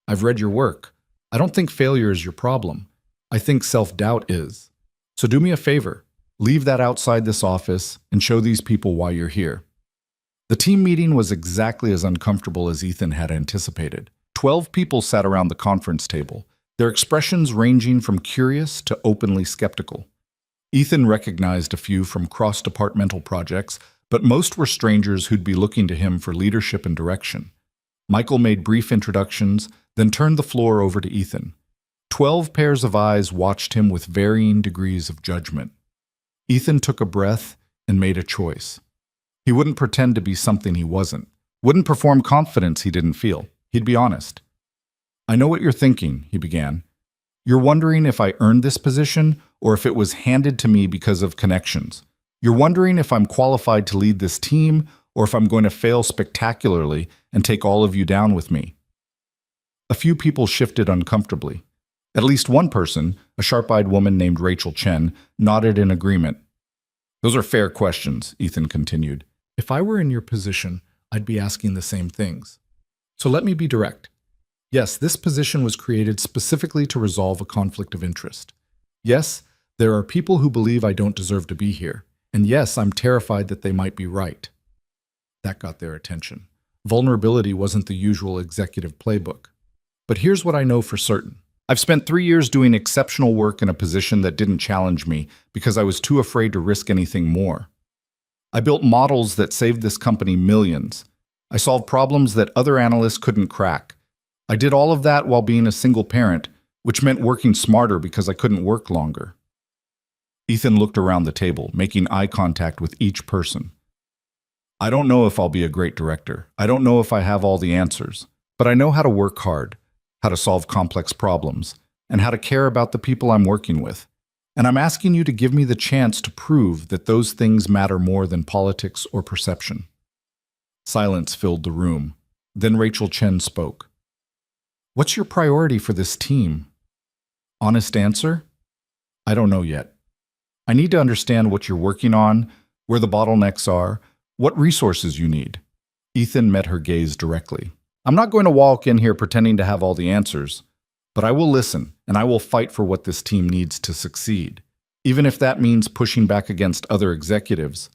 I've read your work. I don't think failure is your problem. I think self-doubt is. So do me a favor. Leave that outside this office and show these people why you're here. The team meeting was exactly as uncomfortable as Ethan had anticipated. 12 people sat around the conference table, their expressions ranging from curious to openly skeptical. Ethan recognized a few from cross-departmental projects, but most were strangers who'd be looking to him for leadership and direction. Michael made brief introductions, then turned the floor over to Ethan. 12 pairs of eyes watched him with varying degrees of judgment. Ethan took a breath and made a choice. He wouldn't pretend to be something he wasn't, wouldn't perform confidence he didn't feel. He'd be honest. "I know what you're thinking," he began. "You're wondering if I earned this position or if it was handed to me because of connections. You're wondering if I'm qualified to lead this team or if I'm going to fail spectacularly and take all of you down with me." A few people shifted uncomfortably. At least one person, a sharp-eyed woman named Rachel Chen, nodded in agreement. "Those are fair questions," Ethan continued. "If I were in your position, I'd be asking the same things. So let me be direct. Yes, this position was created specifically to resolve a conflict of interest. Yes, there are people who believe I don't deserve to be here. And yes, I'm terrified that they might be right." That got their attention. Vulnerability wasn't the usual executive playbook. "But here's what I know for certain. I've spent 3 years doing exceptional work in a position that didn't challenge me because I was too afraid to risk anything more. I built models that saved this company millions. I solved problems that other analysts couldn't crack. I did all of that while being a single parent, which meant working smarter because I couldn't work longer." Ethan looked around the table, making eye contact with each person. "I don't know if I'll be a great director. I don't know if I have all the answers. But I know how to work hard, how to solve complex problems, and how to care about the people I'm working with. And I'm asking you to give me the chance to prove that those things matter more than politics or perception." Silence filled the room. Then Rachel Chen spoke. "What's your priority for this team?" Honest answer? I don't know yet. I need to understand what you're working on, where the bottlenecks are, what resources you need. Ethan met her gaze directly. "I'm not going to walk in here pretending to have all the answers, but I will listen, and I will fight for what this team needs to succeed, even if that means pushing back against other executives."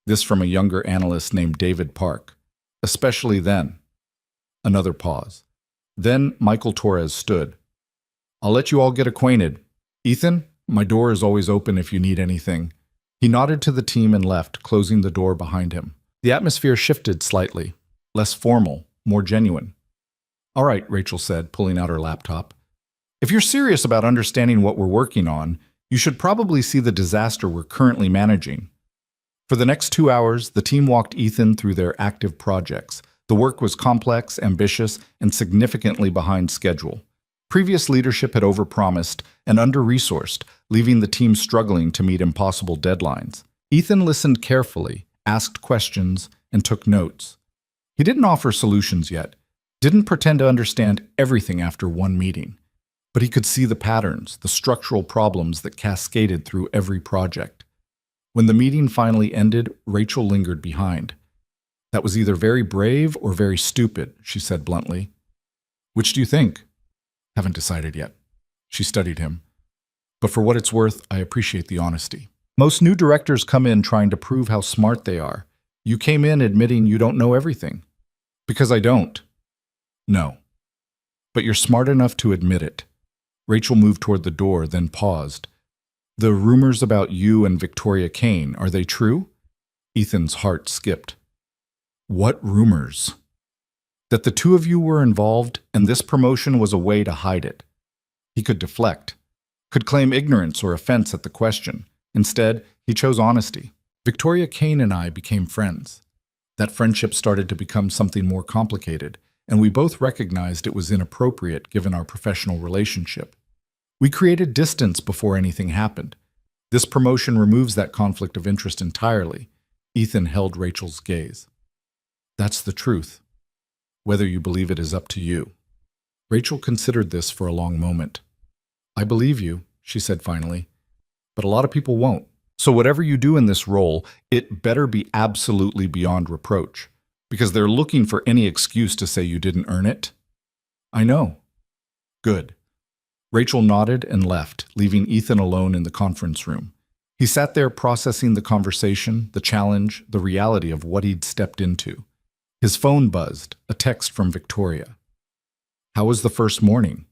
This from a younger analyst named David Park. "Especially then." Another pause. Then Michael Torres stood. "I'll let you all get acquainted. Ethan, my door is always open if you need anything." He nodded to the team and left, closing the door behind him. The atmosphere shifted slightly, less formal, more genuine. "All right," Rachel said, pulling out her laptop. "If you're serious about understanding what we're working on, you should probably see the disaster we're currently managing." For the next 2 hours, the team walked Ethan through their active projects. The work was complex, ambitious, and significantly behind schedule. Previous leadership had overpromised and under-resourced, leaving the team struggling to meet impossible deadlines. Ethan listened carefully, asked questions, and took notes. He didn't offer solutions yet, didn't pretend to understand everything after one meeting, but he could see the patterns, the structural problems that cascaded through every project. When the meeting finally ended, Rachel lingered behind. "That was either very brave or very stupid," she said bluntly. "Which do you think?" "Haven't decided yet." She studied him. "But for what it's worth, I appreciate the honesty. Most new directors come in trying to prove how smart they are. You came in admitting you don't know everything." "Because I don't." "No. But you're smart enough to admit it." Rachel moved toward the door, then paused. "The rumors about you and Victoria Kane, are they true?" Ethan's heart skipped. "What rumors?" "That the two of you were involved, and this promotion was a way to hide it." He could deflect, could claim ignorance or offense at the question. Instead, he chose honesty. "Victoria Kane and I became friends. That friendship started to become something more complicated, and we both recognized it was inappropriate given our professional relationship. We created distance before anything happened. This promotion removes that conflict of interest entirely." Ethan held Rachel's gaze. "That's the truth. Whether you believe it is up to you." Rachel considered this for a long moment. "I believe you," she said finally, "but a lot of people won't. So whatever you do in this role, it better be absolutely beyond reproach, because they're looking for any excuse to say you didn't earn it." "I know." "Good. Rachel nodded and left, leaving Ethan alone in the conference room. He sat there processing the conversation, the challenge, the reality of what he'd stepped into. His phone buzzed, a text from Victoria. How was the first morning?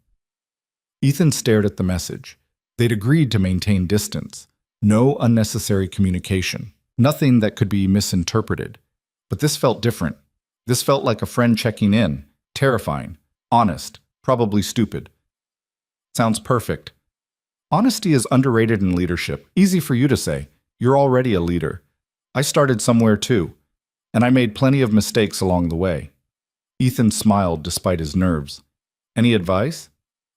Ethan stared at the message. They'd agreed to maintain distance. No unnecessary communication. Nothing that could be misinterpreted. But this felt different. This felt like a friend checking in. Terrifying. Honest. Probably stupid. Sounds perfect. Honesty is underrated in leadership. Easy for you to say. You're already a leader. I started somewhere too. And I made plenty of mistakes along the way. Ethan smiled despite his nerves. Any advice?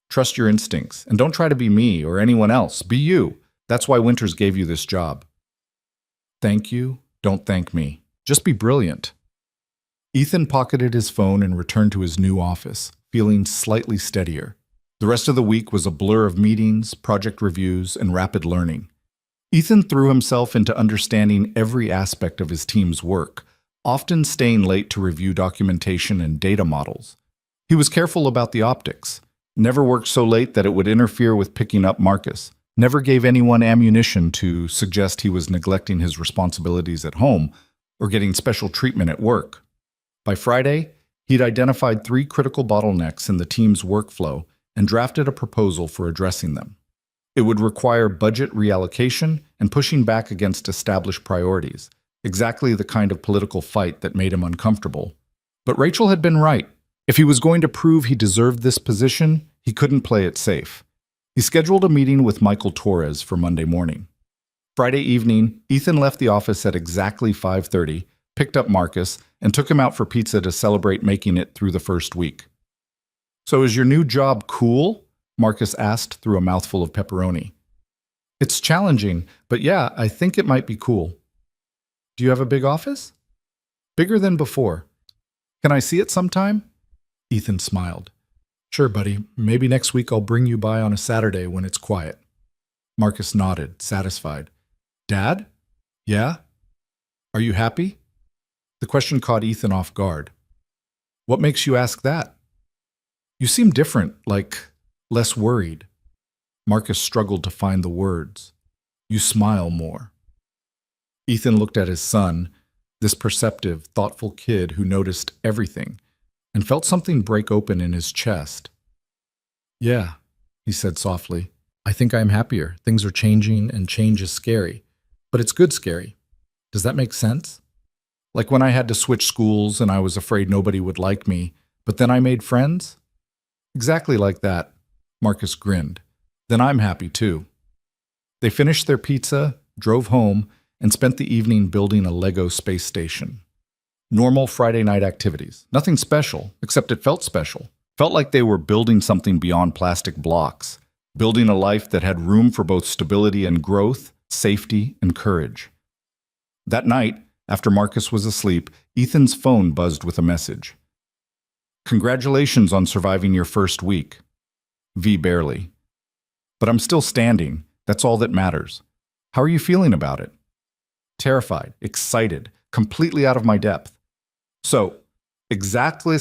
Trust your instincts, and don't try to be me or anyone else. Be you. That's why Winters gave you this job. Thank you. Don't thank me. Just be brilliant. Ethan pocketed his phone and returned to his new office, feeling slightly steadier. The rest of the week was a blur of meetings, project reviews, and rapid learning. Ethan threw himself into understanding every aspect of his team's work, often staying late to review documentation and data models. He was careful about the optics, never worked so late that it would interfere with picking up Marcus, never gave anyone ammunition to suggest he was neglecting his responsibilities at home or getting special treatment at work. By Friday, he'd identified 3 critical bottlenecks in the team's workflow and drafted a proposal for addressing them. It would require budget reallocation and pushing back against established priorities, exactly the kind of political fight that made him uncomfortable. But Rachel had been right. If he was going to prove he deserved this position, he couldn't play it safe. He scheduled a meeting with Michael Torres for Monday morning. Friday evening, Ethan left the office at exactly 5:30, picked up Marcus, and took him out for pizza to celebrate making it through the first week. So is your new job cool? Marcus asked through a mouthful of pepperoni. It's challenging, but yeah, I think it might be cool. Do you have a big office? Bigger than before. Can I see it sometime? Ethan smiled. Sure, buddy. Maybe next week I'll bring you by on a Saturday when it's quiet. Marcus nodded, satisfied. Dad? Yeah? Are you happy? The question caught Ethan off guard. What makes you ask that? You seem different, like less worried. Marcus struggled to find the words. You smile more. Ethan looked at his son, this perceptive, thoughtful kid who noticed everything, and felt something break open in his chest. Yeah, he said softly. I think I'm happier. Things are changing, and change is scary. But it's good scary. Does that make sense? Like when I had to switch schools and I was afraid nobody would like me, but then I made friends? Exactly like that. Marcus grinned. Then I'm happy too. They finished their pizza, drove home, and spent the evening building a Lego space station. Normal Friday night activities. Nothing special, except it felt special. Felt like they were building something beyond plastic blocks. Building a life that had room for both stability and growth, safety and courage. That night, after Marcus was asleep, Ethan's phone buzzed with a message. Congratulations on surviving your first week. V barely. But I'm still standing. That's all that matters. How are you feeling about it? Terrified, excited, completely out of my depth. So, exactly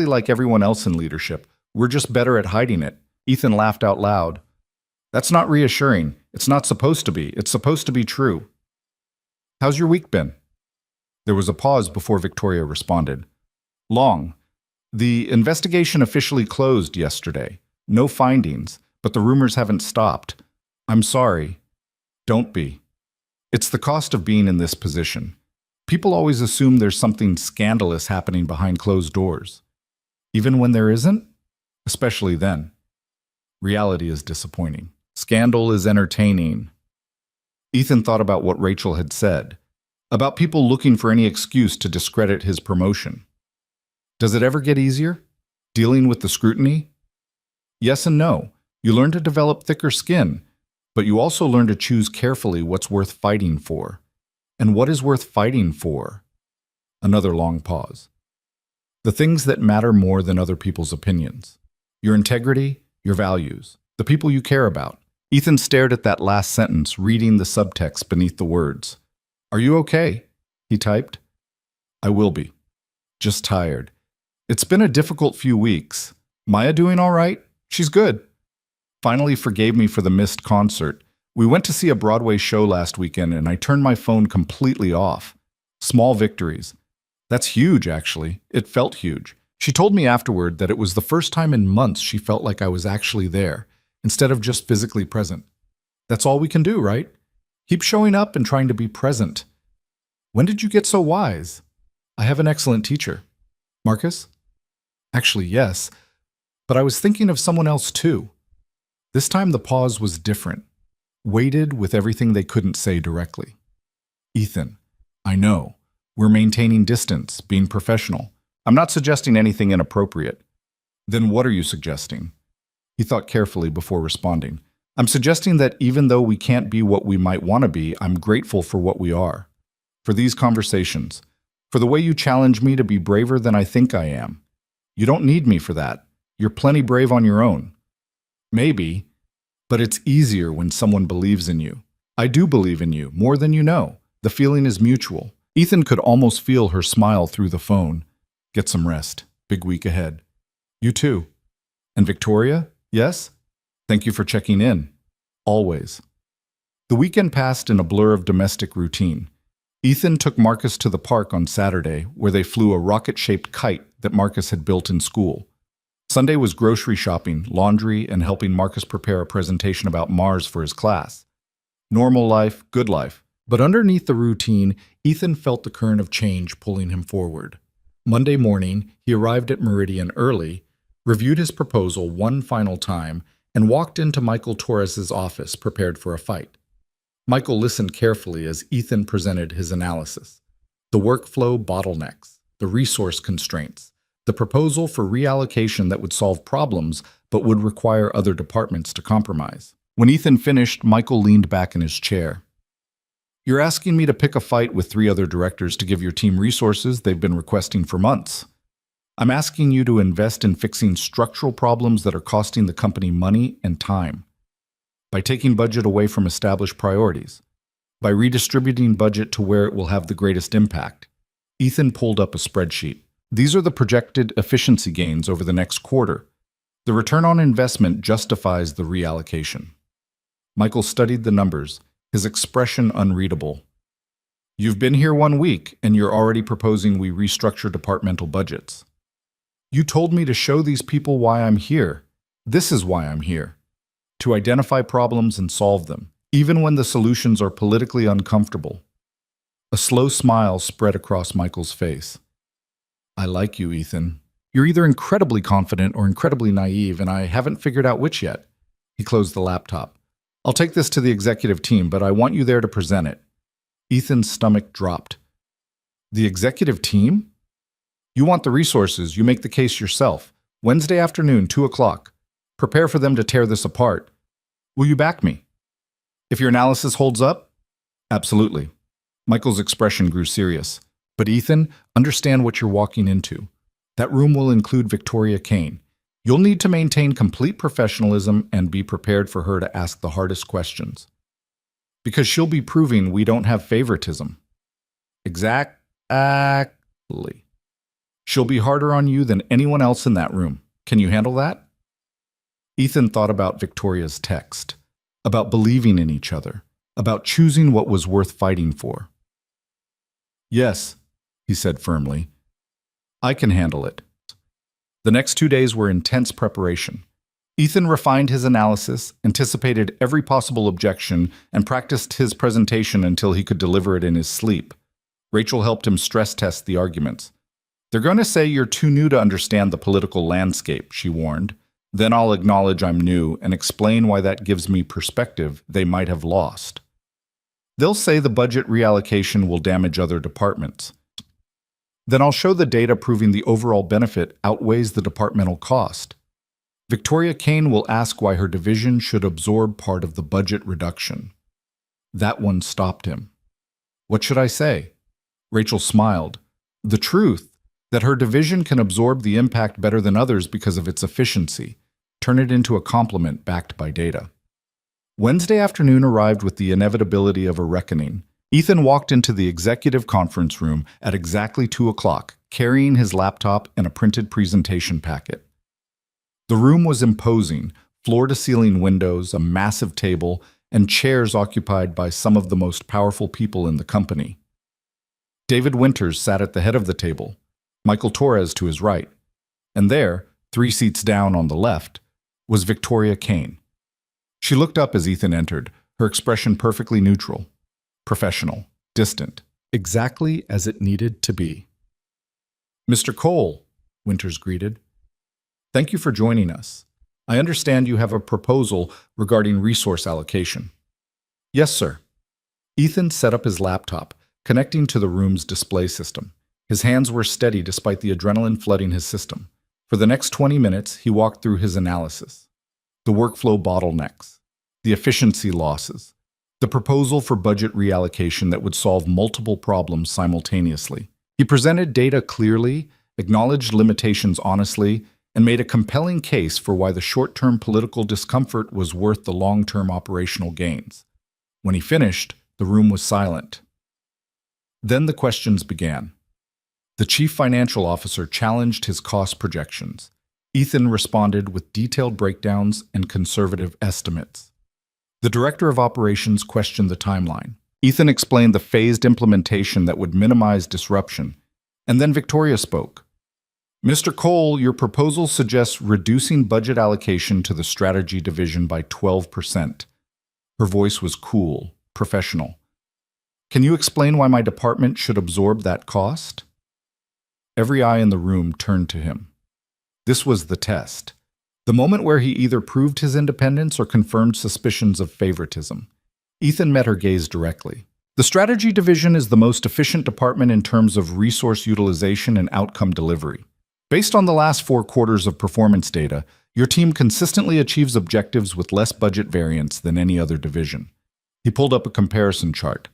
like everyone else in leadership, we're just better at hiding it. Ethan laughed out loud. That's not reassuring. It's not supposed to be. It's supposed to be true. How's your week been? There was a pause before Victoria responded. Long. The investigation officially closed yesterday. No findings, but the rumors haven't stopped. I'm sorry. Don't be. It's the cost of being in this position. People always assume there's something scandalous happening behind closed doors. Even when there isn't? Especially then. Reality is disappointing. Scandal is entertaining. Ethan thought about what Rachel had said, about people looking for any excuse to discredit his promotion. Does it ever get easier? Dealing with the scrutiny? Yes and no. You learn to develop thicker skin, but you also learn to choose carefully what's worth fighting for. And what is worth fighting for? Another long pause. The things that matter more than other people's opinions. Your integrity, your values, the people you care about. Ethan stared at that last sentence, reading the subtext beneath the words. Are you okay? He typed. I will be. Just tired. It's been a difficult few weeks. Maya doing all right? She's good. finally forgave me for the missed concert. We went to see a Broadway show last weekend and I turned my phone completely off. Small victories. That's huge, actually. It felt huge. She told me afterward that it was the first time in months she felt like I was actually there, instead of just physically present. That's all we can do, right? Keep showing up and trying to be present. When did you get so wise? I have an excellent teacher. Marcus? Actually, yes, but I was thinking of someone else too. This time the pause was different, weighted with everything they couldn't say directly. Ethan, I know. We're maintaining distance, being professional. I'm not suggesting anything inappropriate. Then what are you suggesting? He thought carefully before responding. I'm suggesting that even though we can't be what we might want to be, I'm grateful for what we are. For these conversations. For the way you challenge me to be braver than I think I am. You don't need me for that. You're plenty brave on your own. Maybe, but it's easier when someone believes in you. I do believe in you, more than you know. The feeling is mutual. Ethan could almost feel her smile through the phone. Get some rest. Big week ahead. You too. And Victoria? Yes? Thank you for checking in. Always. The weekend passed in a blur of domestic routine. Ethan took Marcus to the park on Saturday, where they flew a rocket-shaped kite that Marcus had built in school. Sunday was grocery shopping, laundry, and helping Marcus prepare a presentation about Mars for his class. Normal life, good life. But underneath the routine, Ethan felt the current of change pulling him forward. Monday morning, he arrived at Meridian early, reviewed his proposal one final time, and walked into Michael Torres's office prepared for a fight. Michael listened carefully as Ethan presented his analysis. The workflow bottlenecks, the resource constraints, the proposal for reallocation that would solve problems but would require other departments to compromise. When Ethan finished, Michael leaned back in his chair. You're asking me to pick a fight with 3 other directors to give your team resources they've been requesting for months. I'm asking you to invest in fixing structural problems that are costing the company money and time. By taking budget away from established priorities. By redistributing budget to where it will have the greatest impact. Ethan pulled up a spreadsheet. These are the projected efficiency gains over the next quarter. The return on investment justifies the reallocation. Michael studied the numbers, his expression unreadable. You've been here 1 week, and you're already proposing we restructure departmental budgets. You told me to show these people why I'm here. This is why I'm here. To identify problems and solve them, even when the solutions are politically uncomfortable. A slow smile spread across Michael's face. I like you, Ethan. You're either incredibly confident or incredibly naive, and I haven't figured out which yet. He closed the laptop. I'll take this to the executive team, but I want you there to present it. Ethan's stomach dropped. The executive team? You want the resources, you make the case yourself. Wednesday afternoon, 2 o'clock. Prepare for them to tear this apart. Will you back me? If your analysis holds up? Absolutely. Michael's expression grew serious. But Ethan, understand what you're walking into. That room will include Victoria Kane. You'll need to maintain complete professionalism and be prepared for her to ask the hardest questions. Because she'll be proving we don't have favoritism. Exactly. She'll be harder on you than anyone else in that room. Can you handle that? Ethan thought about Victoria's text, about believing in each other, about choosing what was worth fighting for. Yes, he said firmly. I can handle it. The next 2 days were intense preparation. Ethan refined his analysis, anticipated every possible objection, and practiced his presentation until he could deliver it in his sleep. Rachel helped him stress test the arguments. They're going to say you're too new to understand the political landscape, she warned. Then I'll acknowledge I'm new and explain why that gives me perspective they might have lost. They'll say the budget reallocation will damage other departments. Then I'll show the data proving the overall benefit outweighs the departmental cost. Victoria Kane will ask why her division should absorb part of the budget reduction. That one stopped him. What should I say? Rachel smiled. The truth, that her division can absorb the impact better than others because of its efficiency. Turn it into a compliment backed by data. Wednesday afternoon arrived with the inevitability of a reckoning. Ethan walked into the executive conference room at exactly 2 o'clock, carrying his laptop and a printed presentation packet. The room was imposing, Floor-to-ceiling windows, a massive table, and chairs occupied by some of the most powerful people in the company. David Winters sat at the head of the table, Michael Torres to his right, and there, 3 seats down on the left, was Victoria Kane. She looked up as Ethan entered, her expression perfectly neutral, professional, distant, exactly as it needed to be. "Mr. Cole," Winters greeted, "thank you for joining us. I understand you have a proposal regarding resource allocation." "Yes, sir." Ethan set up his laptop, connecting to the room's display system. His hands were steady despite the adrenaline flooding his system. For the next 20 minutes, he walked through his analysis. The workflow bottlenecks, the efficiency losses, the proposal for budget reallocation that would solve multiple problems simultaneously. He presented data clearly, acknowledged limitations honestly, and made a compelling case for why the short-term political discomfort was worth the long-term operational gains. When he finished, the room was silent. Then the questions began. The chief financial officer challenged his cost projections. Ethan responded with detailed breakdowns and conservative estimates. The director of operations questioned the timeline. Ethan explained the phased implementation that would minimize disruption. And then Victoria spoke. "Mr. Cole, your proposal suggests reducing budget allocation to the strategy division by 12%. Her voice was cool, professional. "Can you explain why my department should absorb that cost?" Every eye in the room turned to him. This was the test. The moment where he either proved his independence or confirmed suspicions of favoritism. Ethan met her gaze directly. "The strategy division is the most efficient department in terms of resource utilization and outcome delivery. Based on the last 4 quarters of performance data, your team consistently achieves objectives with less budget variance than any other division." He pulled up a comparison chart.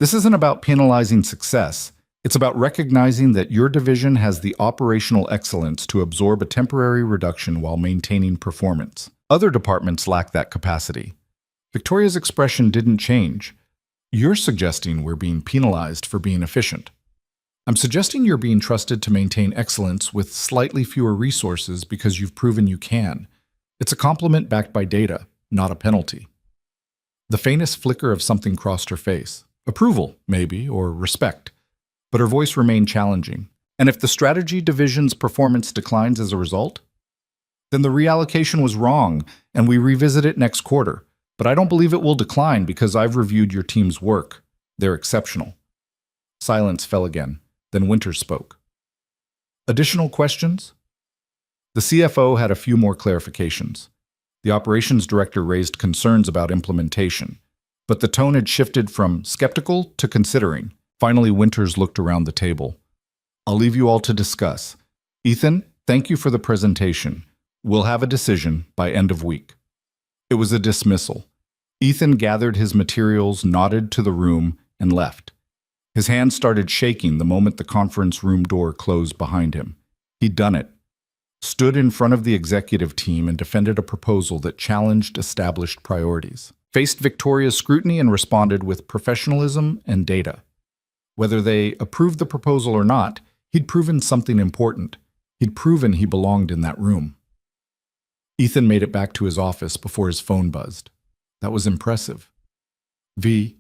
"This isn't about penalizing success. It's about recognizing that your division has the operational excellence to absorb a temporary reduction while maintaining performance. Other departments lack that capacity." Victoria's expression didn't change. "You're suggesting we're being penalized for being efficient. I'm suggesting you're being trusted to maintain excellence with slightly fewer resources because you've proven you can. It's a compliment backed by data, not a penalty." The faintest flicker of something crossed her face. Approval, maybe, or respect. But her voice remained challenging. "And if the strategy division's performance declines as a result? Then the reallocation was wrong, and we revisit it next quarter. But I don't believe it will decline because I've reviewed your team's work. They're exceptional." Silence fell again. Then Winters spoke. "Additional questions?" The CFO had a few more clarifications. The operations director raised concerns about implementation. But the tone had shifted from skeptical to considering. Finally, Winters looked around the table. "I'll leave you all to discuss. Ethan, thank you for the presentation. We'll have a decision by end of week." It was a dismissal. Ethan gathered his materials, nodded to the room, and left. His hand started shaking the moment the conference room door closed behind him. He'd done it. Stood in front of the executive team and defended a proposal that challenged established priorities. Faced Victoria's scrutiny and responded with professionalism and data. Whether they approved the proposal or not, he'd proven something important. He'd proven he belonged in that room. Ethan made it back to his office before his phone buzzed. That was impressive. "V,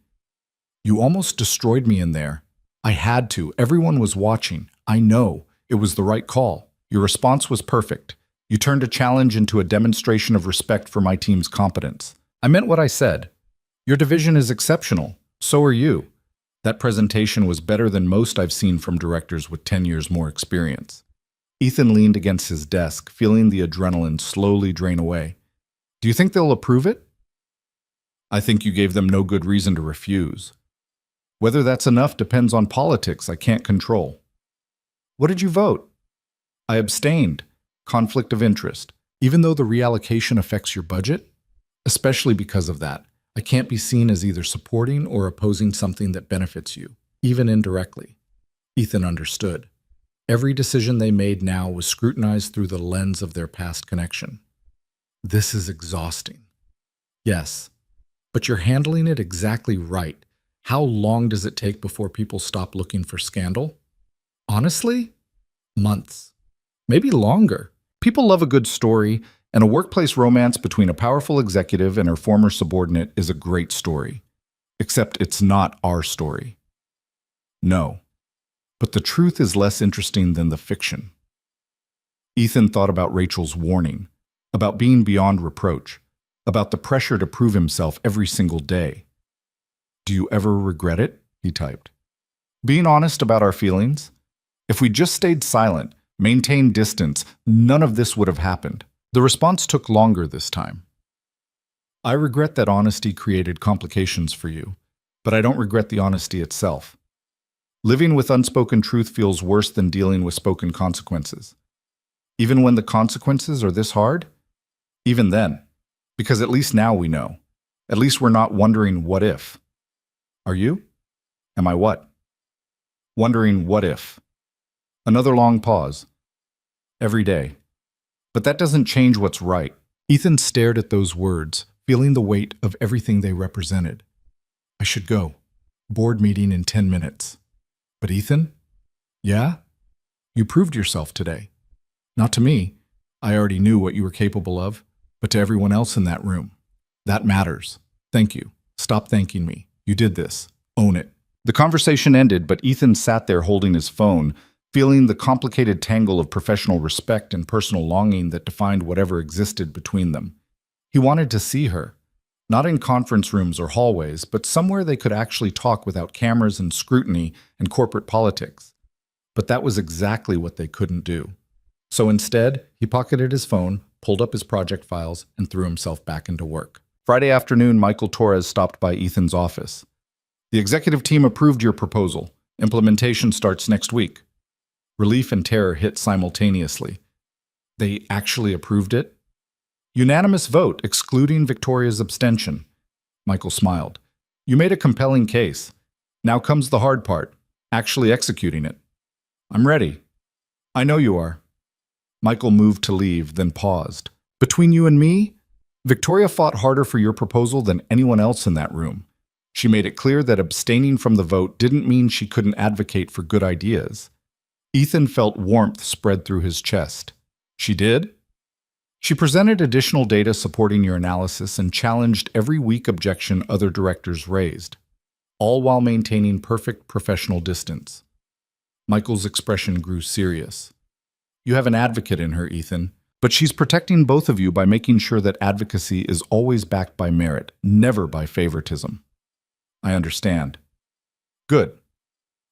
you almost destroyed me in there. I had to. Everyone was watching. I know. It was the right call. Your response was perfect. You turned a challenge into a demonstration of respect for my team's competence. I meant what I said. Your division is exceptional. So are you. That presentation was better than most I've seen from directors with 10 years more experience." Ethan leaned against his desk, feeling the adrenaline slowly drain away. "Do you think they'll approve it?" "I think you gave them no good reason to refuse. Whether that's enough depends on politics I can't control." "What did you vote?" "I abstained. Conflict of interest. Even though the reallocation affects your budget? Especially because of that. I can't be seen as either supporting or opposing something that benefits you, even indirectly." Ethan understood. Every decision they made now was scrutinized through the lens of their past connection. "This is exhausting." "Yes, but you're handling it exactly right. How long does it take before people stop looking for scandal?" "Honestly? Months. Maybe longer. People love a good story, And a workplace romance between a powerful executive and her former subordinate is a great story. Except it's not our story. No. But the truth is less interesting than the fiction. Ethan thought about Rachel's warning, about being beyond reproach, about the pressure to prove himself every single day. Do you ever regret it? He typed. Being honest about our feelings? If we just stayed silent, maintained distance, none of this would have happened. The response took longer this time. I regret that honesty created complications for you, but I don't regret the honesty itself. Living with unspoken truth feels worse than dealing with spoken consequences. Even when the consequences are this hard? Even then. Because at least now we know. At least we're not wondering what if. Are you? Am I what? Wondering what if. Another long pause. Every day. But that doesn't change what's right. Ethan stared at those words, feeling the weight of everything they represented. I should go. Board meeting in 10 minutes. But Ethan? Yeah? You proved yourself today. Not to me. I already knew what you were capable of, but to everyone else in that room. That matters. Thank you. Stop thanking me. You did this. Own it. The conversation ended, but Ethan sat there holding his phone, feeling the complicated tangle of professional respect and personal longing that defined whatever existed between them. He wanted to see her, not in conference rooms or hallways, but somewhere they could actually talk without cameras and scrutiny and corporate politics. But that was exactly what they couldn't do. So instead, he pocketed his phone, pulled up his project files, and threw himself back into work. Friday afternoon, Michael Torres stopped by Ethan's office. The executive team approved your proposal. Implementation starts next week. Relief and terror hit simultaneously. They actually approved it? Unanimous vote, excluding Victoria's abstention. Michael smiled. You made a compelling case. Now comes the hard part, actually executing it. I'm ready. I know you are. Michael moved to leave, then paused. Between you and me, Victoria fought harder for your proposal than anyone else in that room. She made it clear that abstaining from the vote didn't mean she couldn't advocate for good ideas. Ethan felt warmth spread through his chest. She did? She presented additional data supporting your analysis and challenged every weak objection other directors raised, all while maintaining perfect professional distance. Michael's expression grew serious. You have an advocate in her, Ethan, but she's protecting both of you by making sure that advocacy is always backed by merit, never by favoritism. I understand. Good.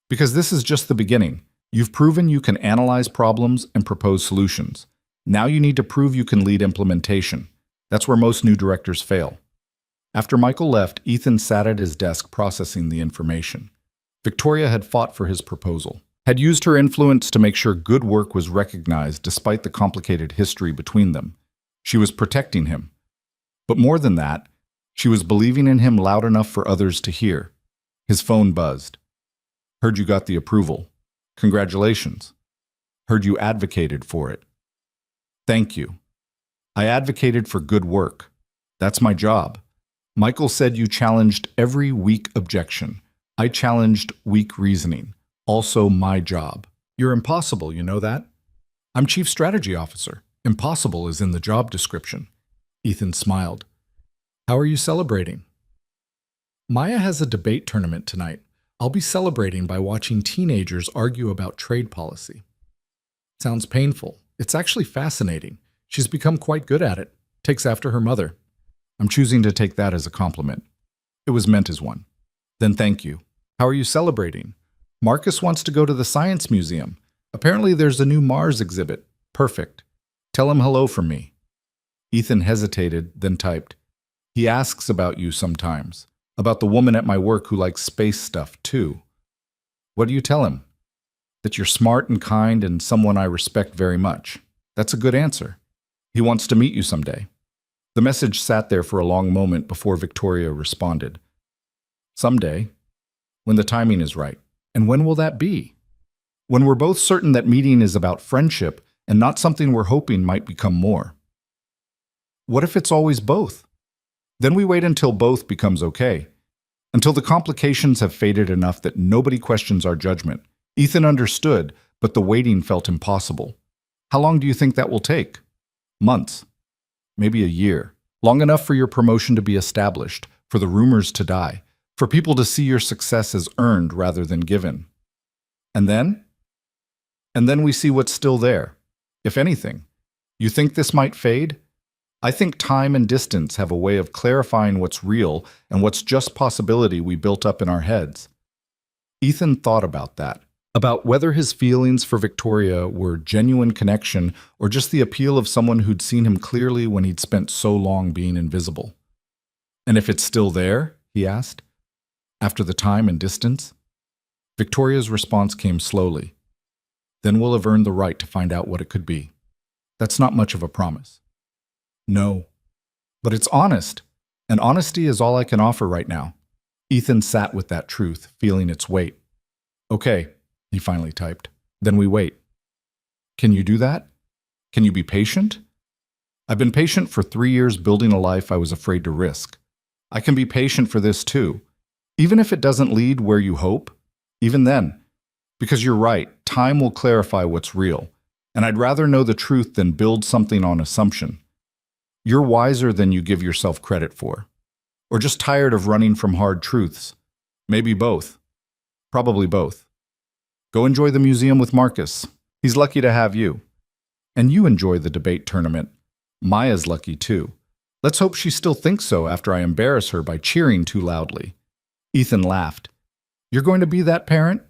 Because this is just the beginning. You've proven you can analyze problems and propose solutions. Now you need to prove you can lead implementation. That's where most new directors fail. After Michael left, Ethan sat at his desk processing the information. Victoria had fought for his proposal, had used her influence to make sure good work was recognized despite the complicated history between them. She was protecting him. But more than that, she was believing in him loud enough for others to hear. His phone buzzed. Heard you got the approval. Congratulations. Heard you advocated for it. Thank you. I advocated for good work. That's my job. Michael said you challenged every weak objection. I challenged weak reasoning. Also my job. You're impossible, you know that? I'm Chief Strategy Officer. Impossible is in the job description. Ethan smiled. How are you celebrating? Maya has a debate tournament tonight. I'll be celebrating by watching teenagers argue about trade policy. Sounds painful. It's actually fascinating. She's become quite good at it. Takes after her mother. I'm choosing to take that as a compliment. It was meant as one. Then thank you. How are you celebrating? Marcus wants to go to the Science Museum. Apparently there's a new Mars exhibit. Perfect. Tell him hello from me. Ethan hesitated, then typed. He asks about you sometimes. About the woman at my work who likes space stuff, too. What do you tell him? That you're smart and kind and someone I respect very much. That's a good answer. He wants to meet you someday. The message sat there for a long moment before Victoria responded. Someday. When the timing is right. And when will that be? When we're both certain that meeting is about friendship and not something we're hoping might become more. What if it's always both? Then we wait until both becomes okay. Until the complications have faded enough that nobody questions our judgment. Ethan understood, but the waiting felt impossible. How long do you think that will take? Months. maybe a year. Long enough for your promotion to be established, for the rumors to die, for people to see your success as earned rather than given. And then? And then we see what's still there, if anything. You think this might fade? I think time and distance have a way of clarifying what's real and what's just possibility we built up in our heads. Ethan thought about that, about whether his feelings for Victoria were genuine connection or just the appeal of someone who'd seen him clearly when he'd spent so long being invisible. And if it's still there, he asked, after the time and distance? Victoria's response came slowly. Then we'll have earned the right to find out what it could be. That's not much of a promise. No. But it's honest, and honesty is all I can offer right now. Ethan sat with that truth, feeling its weight. Okay, he finally typed. Then we wait. Can you do that? Can you be patient? I've been patient for 3 years building a life I was afraid to risk. I can be patient for this too, even if it doesn't lead where you hope, even then. Because you're right, time will clarify what's real, and I'd rather know the truth than build something on assumption. You're wiser than you give yourself credit for. Or just tired of running from hard truths. Maybe both. Probably both. Go enjoy the museum with Marcus. He's lucky to have you. And you enjoy the debate tournament. Maya's lucky too. Let's hope she still thinks so after I embarrass her by cheering too loudly. Ethan laughed. You're going to be that parent?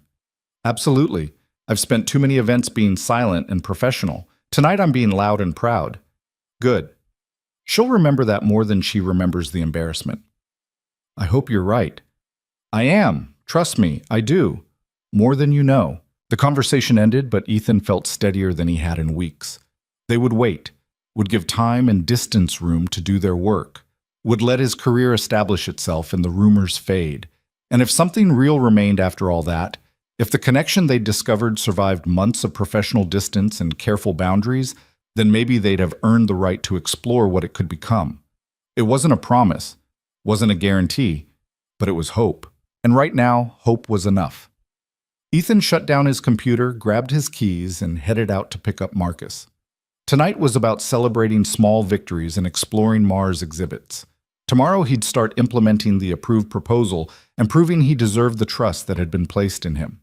Absolutely. I've spent too many events being silent and professional. Tonight I'm being loud and proud. Good. She'll remember that more than she remembers the embarrassment. I hope you're right. I am. Trust me, I do. More than you know. The conversation ended, but Ethan felt steadier than he had in weeks. They would wait, would give time and distance room to do their work, would let his career establish itself and the rumors fade. And if something real remained after all that, if the connection they'd discovered survived months of professional distance and careful boundaries, then maybe they'd have earned the right to explore what it could become. It wasn't a promise, wasn't a guarantee, but it was hope. And right now, hope was enough. Ethan shut down his computer, grabbed his keys, and headed out to pick up Marcus. Tonight was about celebrating small victories and exploring Mars exhibits. Tomorrow he'd start implementing the approved proposal and proving he deserved the trust that had been placed in him.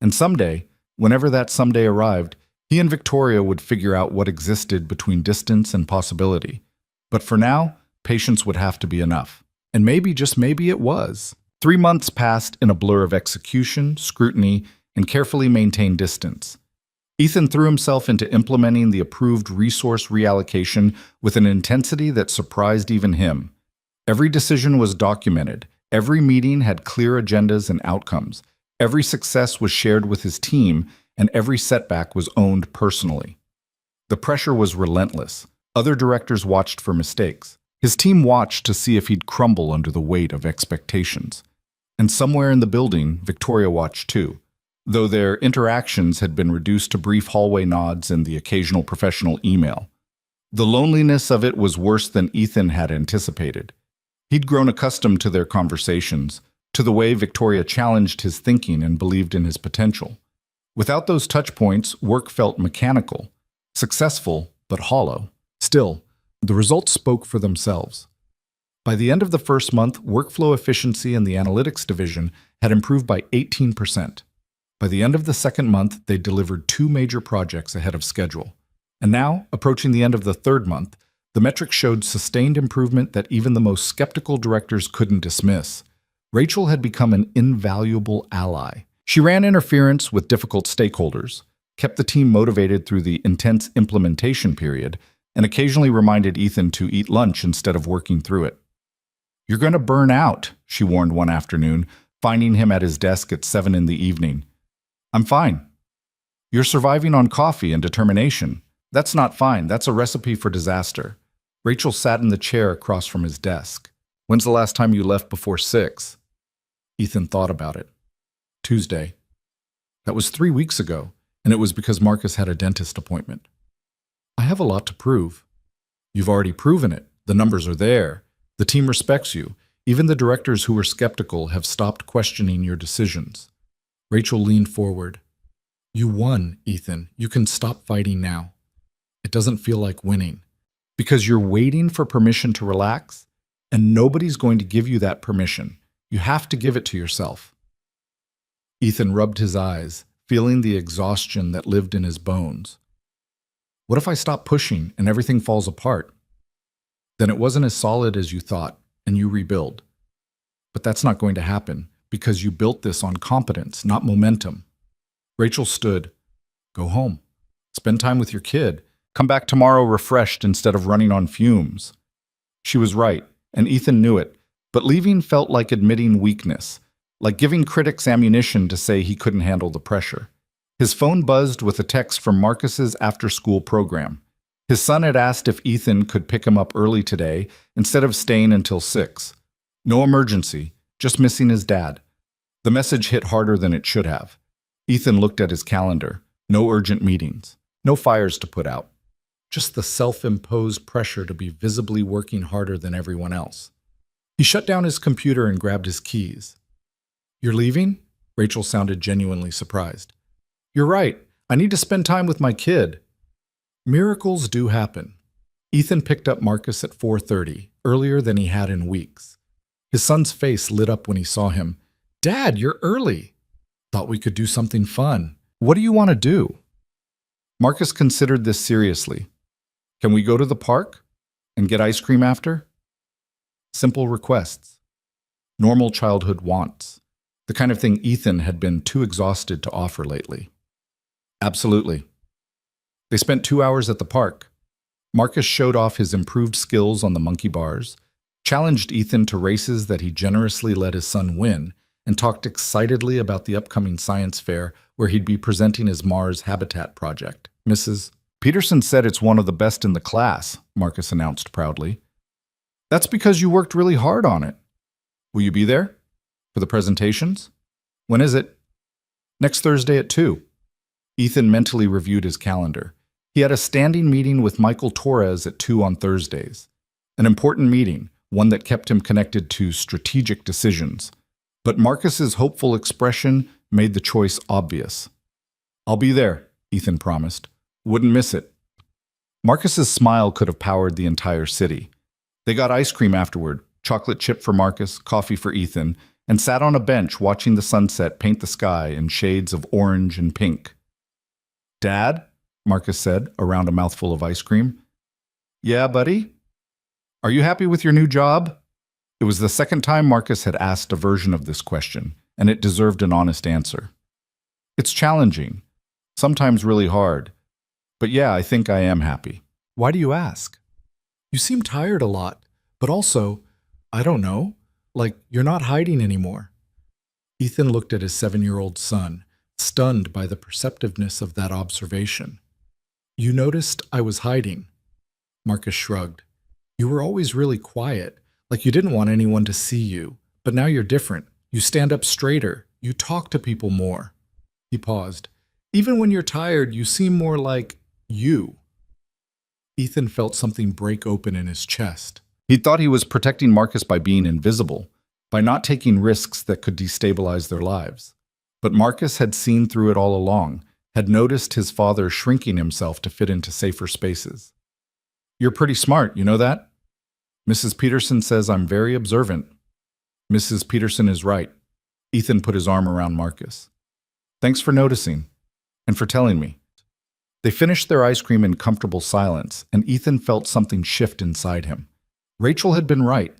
And someday, whenever that someday arrived, he and Victoria would figure out what existed between distance and possibility. But for now, patience would have to be enough. And maybe, just maybe, it was. 3 months passed in a blur of execution, scrutiny, and carefully maintained distance. Ethan threw himself into implementing the approved resource reallocation with an intensity that surprised even him. Every decision was documented. Every meeting had clear agendas and outcomes. Every success was shared with his team, and every setback was owned personally. The pressure was relentless. Other directors watched for mistakes. His team watched to see if he'd crumble under the weight of expectations. And somewhere in the building, Victoria watched too, though their interactions had been reduced to brief hallway nods and the occasional professional email. The loneliness of it was worse than Ethan had anticipated. He'd grown accustomed to their conversations, to the way Victoria challenged his thinking and believed in his potential. Without those touch points, work felt mechanical, successful, but hollow. Still, the results spoke for themselves. By the end of the first month, workflow efficiency in the analytics division had improved by 18%. By the end of the second month, they delivered 2 major projects ahead of schedule. And now, approaching the end of the third month, the metrics showed sustained improvement that even the most skeptical directors couldn't dismiss. Rachel had become an invaluable ally. She ran interference with difficult stakeholders, kept the team motivated through the intense implementation period, and occasionally reminded Ethan to eat lunch instead of working through it. "You're going to burn out," she warned one afternoon, finding him at his desk at 7 in the evening. "I'm fine." "You're surviving on coffee and determination." "That's not fine. That's a recipe for disaster." Rachel sat in the chair across from his desk. "When's the last time you left before 6? Ethan thought about it. "Tuesday." "That was 3 weeks ago, and it was because Marcus had a dentist appointment." "I have a lot to prove." "You've already proven it. The numbers are there. The team respects you. Even the directors who were skeptical have stopped questioning your decisions." Rachel leaned forward. "You won, Ethan. You can stop fighting now." "It doesn't feel like winning." Because you're waiting for permission to relax, and nobody's going to give you that permission. You have to give it to yourself. Ethan rubbed his eyes, feeling the exhaustion that lived in his bones. What if I stop pushing and everything falls apart? Then it wasn't as solid as you thought, and you rebuild. But that's not going to happen, because you built this on competence, not momentum. Rachel stood. Go home. Spend time with your kid. Come back tomorrow refreshed instead of running on fumes. She was right, and Ethan knew it, but leaving felt like admitting weakness, like giving critics ammunition to say he couldn't handle the pressure. His phone buzzed with a text from Marcus's after-school program. His son had asked if Ethan could pick him up early today instead of staying until 6. No emergency, just missing his dad. The message hit harder than it should have. Ethan looked at his calendar. No urgent meetings. No fires to put out. Just the self-imposed pressure to be visibly working harder than everyone else. He shut down his computer and grabbed his keys. You're leaving? Rachel sounded genuinely surprised. You're right. I need to spend time with my kid. Miracles do happen. Ethan picked up Marcus at 4:30, earlier than he had in weeks. His son's face lit up when he saw him. Dad, you're early. Thought we could do something fun. What do you want to do? Marcus considered this seriously. Can we go to the park and get ice cream after? Simple requests. Normal childhood wants. The kind of thing Ethan had been too exhausted to offer lately. Absolutely. They spent 2 hours at the park. Marcus showed off his improved skills on the monkey bars, challenged Ethan to races that he generously let his son win, and talked excitedly about the upcoming science fair where he'd be presenting his Mars habitat project. Mrs. Peterson said it's one of the best in the class, Marcus announced proudly. That's because you worked really hard on it. Will you be there? For the presentations? When is it? Next Thursday at 2. Ethan mentally reviewed his calendar. He had a standing meeting with Michael Torres at 2 on Thursdays. An important meeting, one that kept him connected to strategic decisions. But Marcus's hopeful expression made the choice obvious. I'll be there, Ethan promised. Wouldn't miss it. Marcus's smile could have powered the entire city. They got ice cream afterward, chocolate chip for Marcus, coffee for Ethan, and sat on a bench watching the sunset paint the sky in shades of orange and pink. Dad? Marcus said, around a mouthful of ice cream. Yeah, buddy? Are you happy with your new job? It was the second time Marcus had asked a version of this question, and it deserved an honest answer. It's challenging, sometimes really hard, but yeah, I think I am happy. Why do you ask? You seem tired a lot, but also, I don't know, like you're not hiding anymore. Ethan looked at his 7-year-old son, stunned by the perceptiveness of that observation. You noticed I was hiding. Marcus shrugged. You were always really quiet, like you didn't want anyone to see you, but now you're different. You stand up straighter. You talk to people more. He paused. Even when you're tired, you seem more like you. Ethan felt something break open in his chest. He thought he was protecting Marcus by being invisible, by not taking risks that could destabilize their lives. But Marcus had seen through it all along, had noticed his father shrinking himself to fit into safer spaces. You're pretty smart, you know that? Mrs. Peterson says I'm very observant. Mrs. Peterson is right. Ethan put his arm around Marcus. Thanks for noticing, and for telling me. They finished their ice cream in comfortable silence, and Ethan felt something shift inside him. Rachel had been right.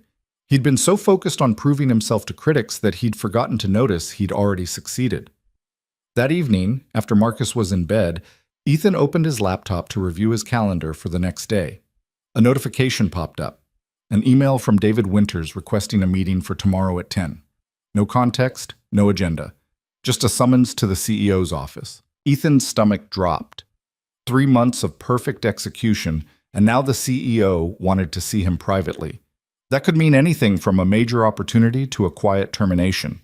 He'd been so focused on proving himself to critics that he'd forgotten to notice he'd already succeeded. That evening, after Marcus was in bed, Ethan opened his laptop to review his calendar for the next day. A notification popped up. An email from David Winters requesting a meeting for tomorrow at 10. No context, no agenda. Just a summons to the CEO's office. Ethan's stomach dropped. 3 months of perfect execution, and now the CEO wanted to see him privately. That could mean anything from a major opportunity to a quiet termination.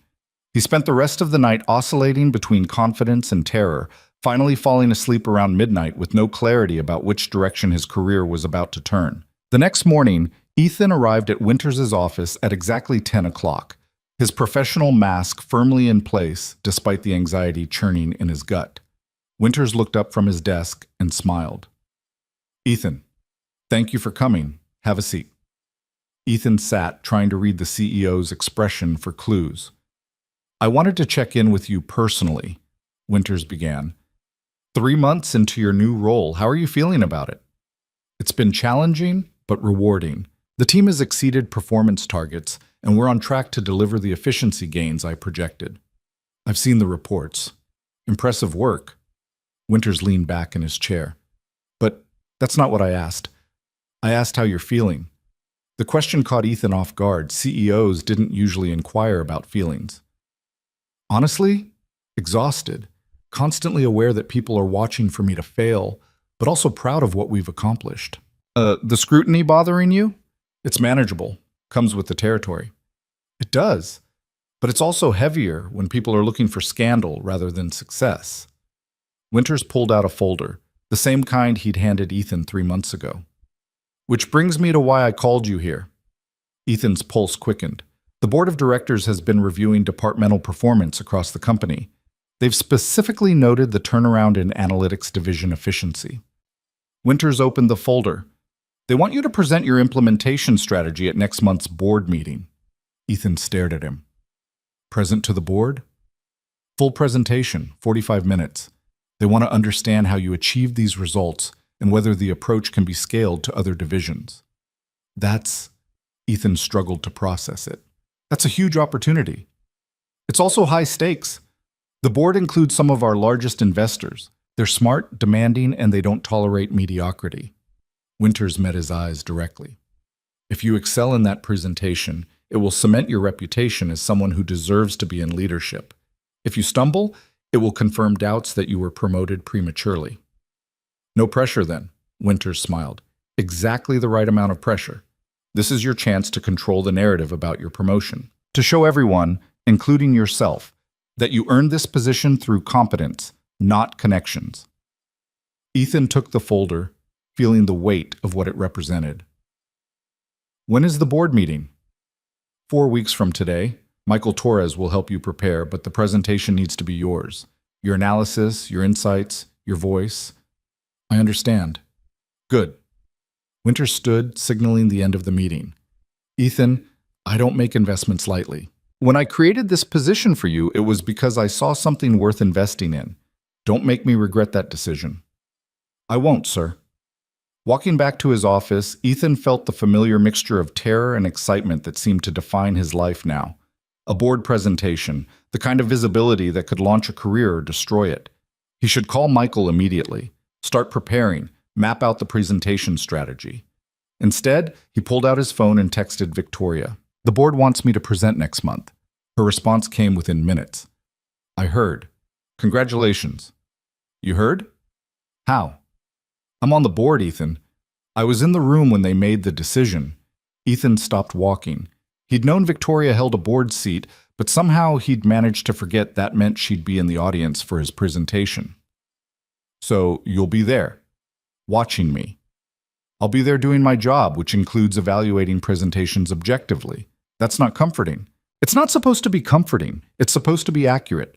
He spent the rest of the night oscillating between confidence and terror, finally falling asleep around midnight with no clarity about which direction his career was about to turn. The next morning, Ethan arrived at Winters' office at exactly 10 o'clock, his professional mask firmly in place despite the anxiety churning in his gut. Winters looked up from his desk and smiled. Ethan, Thank you for coming. Have a seat. Ethan sat, trying to read the CEO's expression for clues. I wanted to check in with you personally, Winters began. 3 months into your new role, how are you feeling about it? It's been challenging, but rewarding. The team has exceeded performance targets, and we're on track to deliver the efficiency gains I projected. I've seen the reports. Impressive work. Winters leaned back in his chair. But that's not what I asked. I asked how you're feeling. The question caught Ethan off guard. CEOs didn't usually inquire about feelings. Honestly, exhausted, constantly aware that people are watching for me to fail, but also proud of what we've accomplished. The scrutiny bothering you? It's manageable. Comes with the territory. It does. But it's also heavier when people are looking for scandal rather than success. Winters pulled out a folder, the same kind he'd handed Ethan 3 months ago. Which brings me to why I called you here. Ethan's pulse quickened. The board of directors has been reviewing departmental performance across the company. They've specifically noted the turnaround in analytics division efficiency. Winters opened the folder. They want you to present your implementation strategy at next month's board meeting. Ethan stared at him. Present to the board? Full presentation, 45 minutes. They want to understand how you achieved these results and whether the approach can be scaled to other divisions. Ethan struggled to process it. That's a huge opportunity. It's also high stakes. The board includes some of our largest investors. They're smart, demanding, and they don't tolerate mediocrity. Winters met his eyes directly. If you excel in that presentation, it will cement your reputation as someone who deserves to be in leadership. If you stumble, it will confirm doubts that you were promoted prematurely. No pressure then, Winters smiled. Exactly the right amount of pressure. This is your chance to control the narrative about your promotion. To show everyone, including yourself, that you earned this position through competence, not connections. Ethan took the folder, feeling the weight of what it represented. When is the board meeting? 4 weeks from today. Michael Torres will help you prepare, but the presentation needs to be yours. Your analysis, your insights, your voice. I understand. Good. Winters stood, signaling the end of the meeting. Ethan, I don't make investments lightly. When I created this position for you, it was because I saw something worth investing in. Don't make me regret that decision. I won't, sir. Walking back to his office, Ethan felt the familiar mixture of terror and excitement that seemed to define his life now. A board presentation, the kind of visibility that could launch a career or destroy it. He should call Michael immediately, start preparing, map out the presentation strategy. Instead, he pulled out his phone and texted Victoria. The board wants me to present next month. Her response came within minutes. I heard. Congratulations. You heard? How? I'm on the board, Ethan. I was in the room when they made the decision. Ethan stopped walking. He'd known Victoria held a board seat, but somehow he'd managed to forget that meant she'd be in the audience for his presentation. So you'll be there, watching me. I'll be there doing my job, which includes evaluating presentations objectively. That's not comforting. It's not supposed to be comforting. It's supposed to be accurate.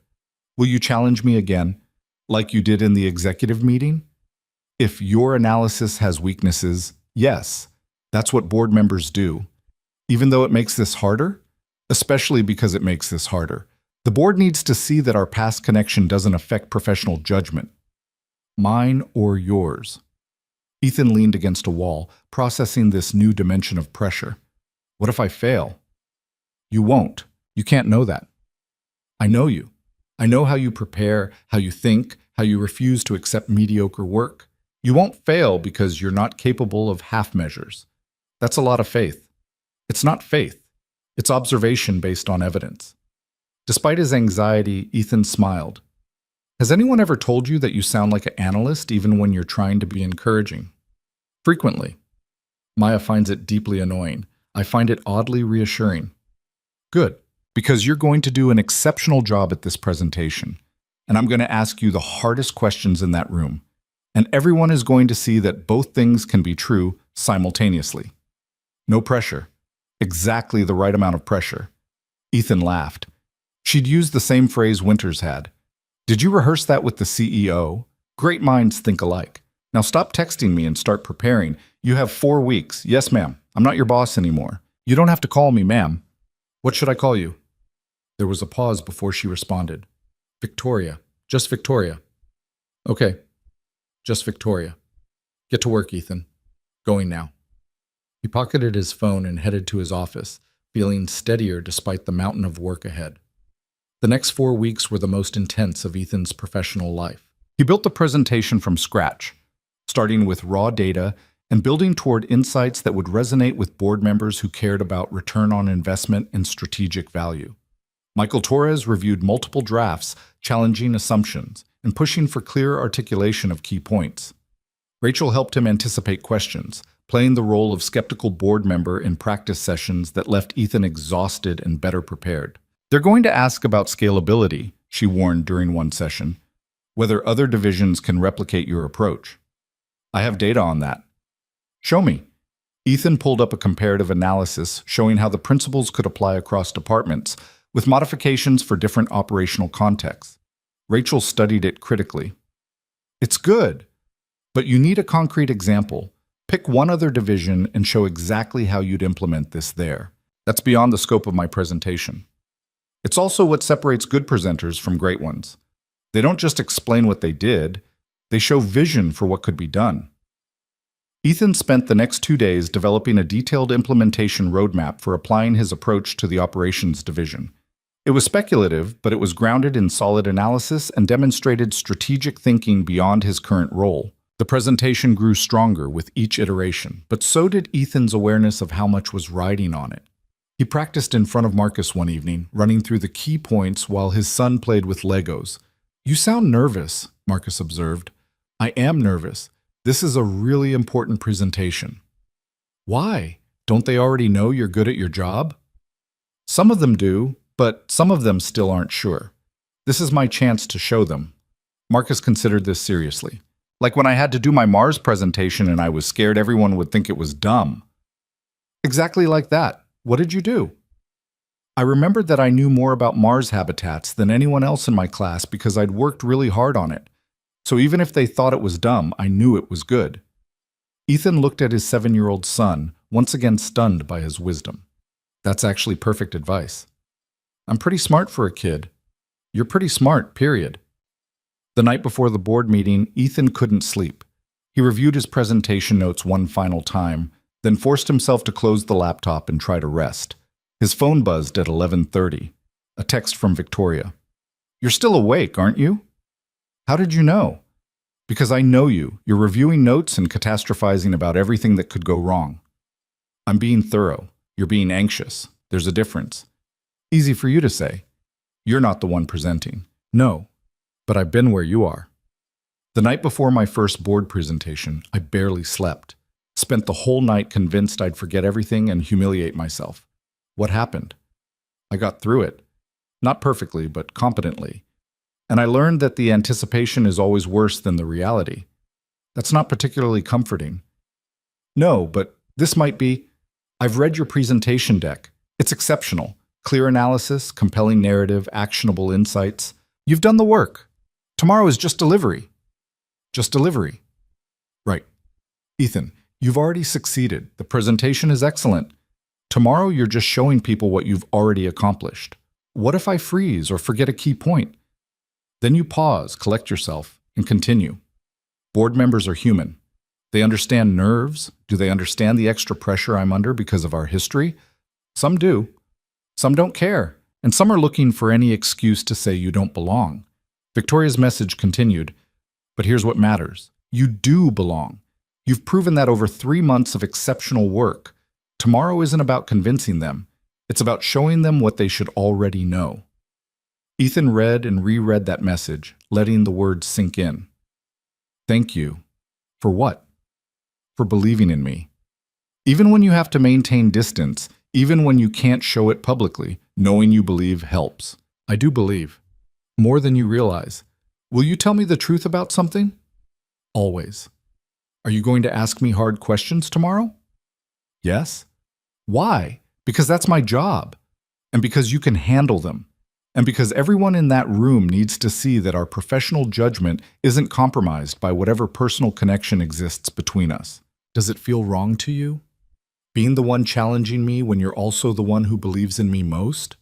Will you challenge me again, like you did in the executive meeting? If your analysis has weaknesses, yes, that's what board members do. Even though it makes this harder, especially because it makes this harder, the board needs to see that our past connection doesn't affect professional judgment. Mine or yours. Ethan leaned against a wall, processing this new dimension of pressure. What if I fail? You won't. You can't know that. I know you. I know how you prepare, how you think, how you refuse to accept mediocre work. You won't fail because you're not capable of half measures. That's a lot of faith. It's not faith. It's observation based on evidence. Despite his anxiety, Ethan smiled. Has anyone ever told you that you sound like an analyst even when you're trying to be encouraging? Frequently. Maya finds it deeply annoying. I find it oddly reassuring. Good, because you're going to do an exceptional job at this presentation, and I'm going to ask you the hardest questions in that room. And everyone is going to see that both things can be true simultaneously. No pressure. Exactly the right amount of pressure. Ethan laughed. She'd used the same phrase Winters had. Did you rehearse that with the CEO? Great minds think alike. Now stop texting me and start preparing. You have 4 weeks. Yes, ma'am. I'm not your boss anymore. You don't have to call me ma'am. What should I call you? There was a pause before she responded. Victoria. Just Victoria. Okay. Just Victoria. Get to work, Ethan. Going now. He pocketed his phone and headed to his office, feeling steadier despite the mountain of work ahead. The next 4 weeks were the most intense of Ethan's professional life. He built the presentation from scratch, starting with raw data and building toward insights that would resonate with board members who cared about return on investment and strategic value. Michael Torres reviewed multiple drafts, challenging assumptions, and pushing for clear articulation of key points. Rachel helped him anticipate questions, playing the role of skeptical board member in practice sessions that left Ethan exhausted and better prepared. They're going to ask about scalability, she warned during one session, whether other divisions can replicate your approach. I have data on that. Show me. Ethan pulled up a comparative analysis showing how the principles could apply across departments, with modifications for different operational contexts. Rachel studied it critically. It's good, but you need a concrete example. Pick one other division and show exactly how you'd implement this there. That's beyond the scope of my presentation. It's also what separates good presenters from great ones. They don't just explain what they did, they show vision for what could be done. Ethan spent the next 2 days developing a detailed implementation roadmap for applying his approach to the operations division. It was speculative, but it was grounded in solid analysis and demonstrated strategic thinking beyond his current role. The presentation grew stronger with each iteration, but so did Ethan's awareness of how much was riding on it. He practiced in front of Marcus one evening, running through the key points while his son played with Legos. "You sound nervous," Marcus observed. "I am nervous. This is a really important presentation." "Why? Don't they already know you're good at your job?" "Some of them do, but some of them still aren't sure. This is my chance to show them." Marcus considered this seriously. "Like when I had to do my Mars presentation and I was scared everyone would think it was dumb." "Exactly like that. What did you do?" "I remembered that I knew more about Mars habitats than anyone else in my class because I'd worked really hard on it. So even if they thought it was dumb, I knew it was good." Ethan looked at his 7-year-old son, once again stunned by his wisdom. "That's actually perfect advice. I'm pretty smart for a kid. You're pretty smart, period." The night before the board meeting, Ethan couldn't sleep. He reviewed his presentation notes one final time, then forced himself to close the laptop and try to rest. His phone buzzed at 11:30. A text from Victoria. "You're still awake, aren't you?" "How did you know?" "Because I know you. You're reviewing notes and catastrophizing about everything that could go wrong." "I'm being thorough. You're being anxious. There's a difference." "Easy for you to say. You're not the one presenting." "No, but I've been where you are." The night before my first board presentation, I barely slept. Spent the whole night convinced I'd forget everything and humiliate myself. What happened? I got through it. Not perfectly, but competently. And I learned that the anticipation is always worse than the reality. That's not particularly comforting. "No, but this might be..." "I've read your presentation deck. It's exceptional. Clear analysis, compelling narrative, actionable insights. You've done the work. Tomorrow is just delivery." "Just delivery." "Right. Ethan, you've already succeeded. The presentation is excellent. Tomorrow you're just showing people what you've already accomplished. What if I freeze or forget a key point?" Then you pause, collect yourself, and continue. Board members are human. They understand nerves. Do they understand the extra pressure I'm under because of our history? Some do. Some don't care. And some are looking for any excuse to say you don't belong. Victoria's message continued, "But here's what matters. You do belong. You've proven that over 3 months of exceptional work. Tomorrow isn't about convincing them. It's about showing them what they should already know." Ethan read and reread that message, letting the words sink in. "Thank you." For what? For believing in me. Even when you have to maintain distance, even when you can't show it publicly, knowing you believe helps. I do believe. More than you realize. Will you tell me the truth about something? Always. Are you going to ask me hard questions tomorrow? Yes. Why? Because that's my job. And because you can handle them. And because everyone in that room needs to see that our professional judgment isn't compromised by whatever personal connection exists between us. Does it feel wrong to you? Being the one challenging me when you're also the one who believes in me most?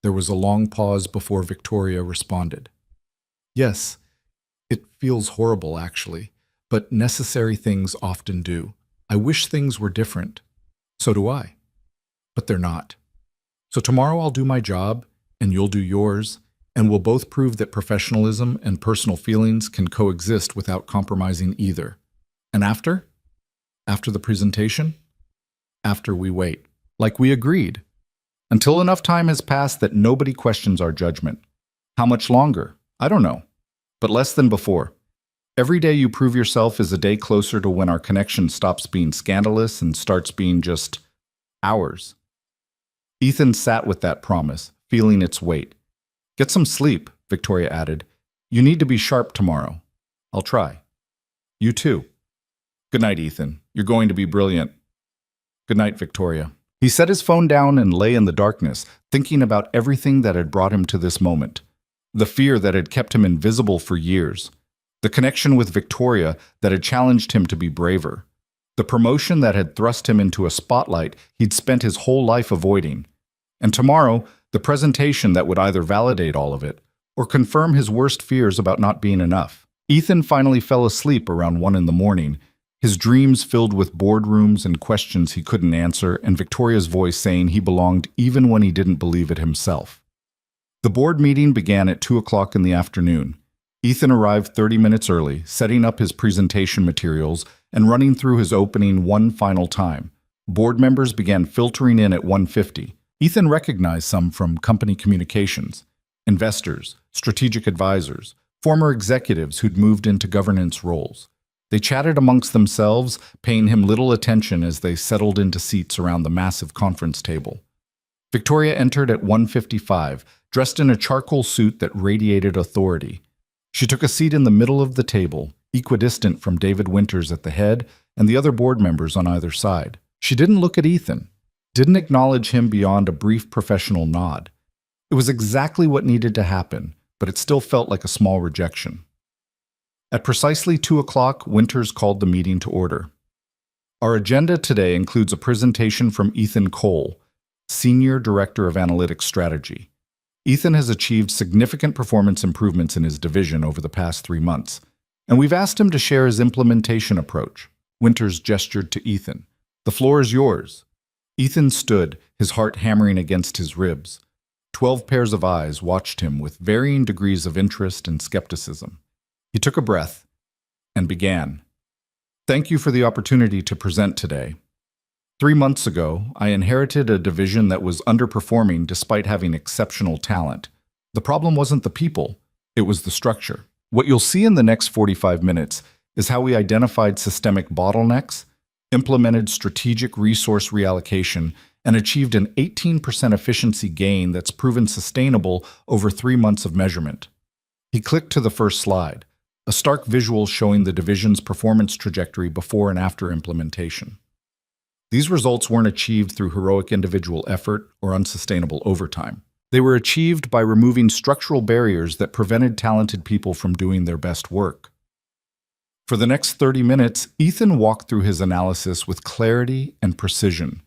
There was a long pause before Victoria responded. Yes, it feels horrible, actually, but necessary things often do. I wish things were different. So do I. But they're not. So tomorrow I'll do my job, and you'll do yours, and we'll both prove that professionalism and personal feelings can coexist without compromising either. And after? After the presentation? After we wait. Like we agreed. Until enough time has passed that nobody questions our judgment. How much longer? I don't know. But less than before. Every day you prove yourself is a day closer to when our connection stops being scandalous and starts being just ours. Ethan sat with that promise, feeling its weight. Get some sleep, Victoria added. You need to be sharp tomorrow. I'll try. You too. Good night, Ethan. You're going to be brilliant. Good night, Victoria. He set his phone down and lay in the darkness, thinking about everything that had brought him to this moment. The fear that had kept him invisible for years. The connection with Victoria that had challenged him to be braver. The promotion that had thrust him into a spotlight he'd spent his whole life avoiding. And tomorrow, the presentation that would either validate all of it or confirm his worst fears about not being enough. Ethan finally fell asleep around 1 a.m, his dreams filled with boardrooms and questions he couldn't answer, and Victoria's voice saying he belonged even when he didn't believe it himself. The board meeting began at 2 o'clock in the afternoon. Ethan arrived 30 minutes early, setting up his presentation materials and running through his opening one final time. Board members began filtering in at 1:50. Ethan recognized some from company communications, investors, strategic advisors, former executives who'd moved into governance roles. They chatted amongst themselves, paying him little attention as they settled into seats around the massive conference table. Victoria entered at 1:55, dressed in a charcoal suit that radiated authority. She took a seat in the middle of the table, equidistant from David Winters at the head and the other board members on either side. She didn't look at Ethan, didn't acknowledge him beyond a brief professional nod. It was exactly what needed to happen, but it still felt like a small rejection. At precisely 2 o'clock, Winters called the meeting to order. Our agenda today includes a presentation from Ethan Cole, Senior Director of Analytics Strategy. Ethan has achieved significant performance improvements in his division over the past 3 months, and we've asked him to share his implementation approach. Winters gestured to Ethan. The floor is yours. Ethan stood, his heart hammering against his ribs. 12 pairs of eyes watched him with varying degrees of interest and skepticism. He took a breath and began. Thank you for the opportunity to present today. 3 months ago, I inherited a division that was underperforming despite having exceptional talent. The problem wasn't the people, it was the structure. What you'll see in the next 45 minutes is how we identified systemic bottlenecks, implemented strategic resource reallocation, and achieved an 18% efficiency gain that's proven sustainable over 3 months of measurement. He clicked to the first slide, a stark visual showing the division's performance trajectory before and after implementation. These results weren't achieved through heroic individual effort or unsustainable overtime. They were achieved by removing structural barriers that prevented talented people from doing their best work. For the next 30 minutes, Ethan walked through his analysis with clarity and precision.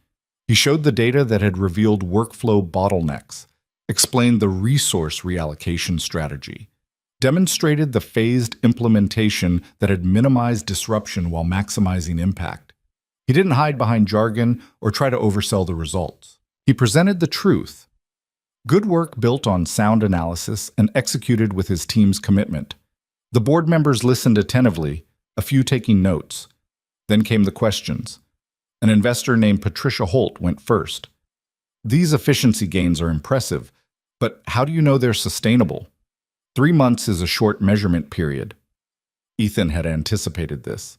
He showed the data that had revealed workflow bottlenecks, explained the resource reallocation strategy, demonstrated the phased implementation that had minimized disruption while maximizing impact. He didn't hide behind jargon or try to oversell the results. He presented the truth. Good work built on sound analysis and executed with his team's commitment. The board members listened attentively, a few taking notes. Then came the questions. An investor named Patricia Holt went first. These efficiency gains are impressive, but how do you know they're sustainable? 3 months is a short measurement period. Ethan had anticipated this.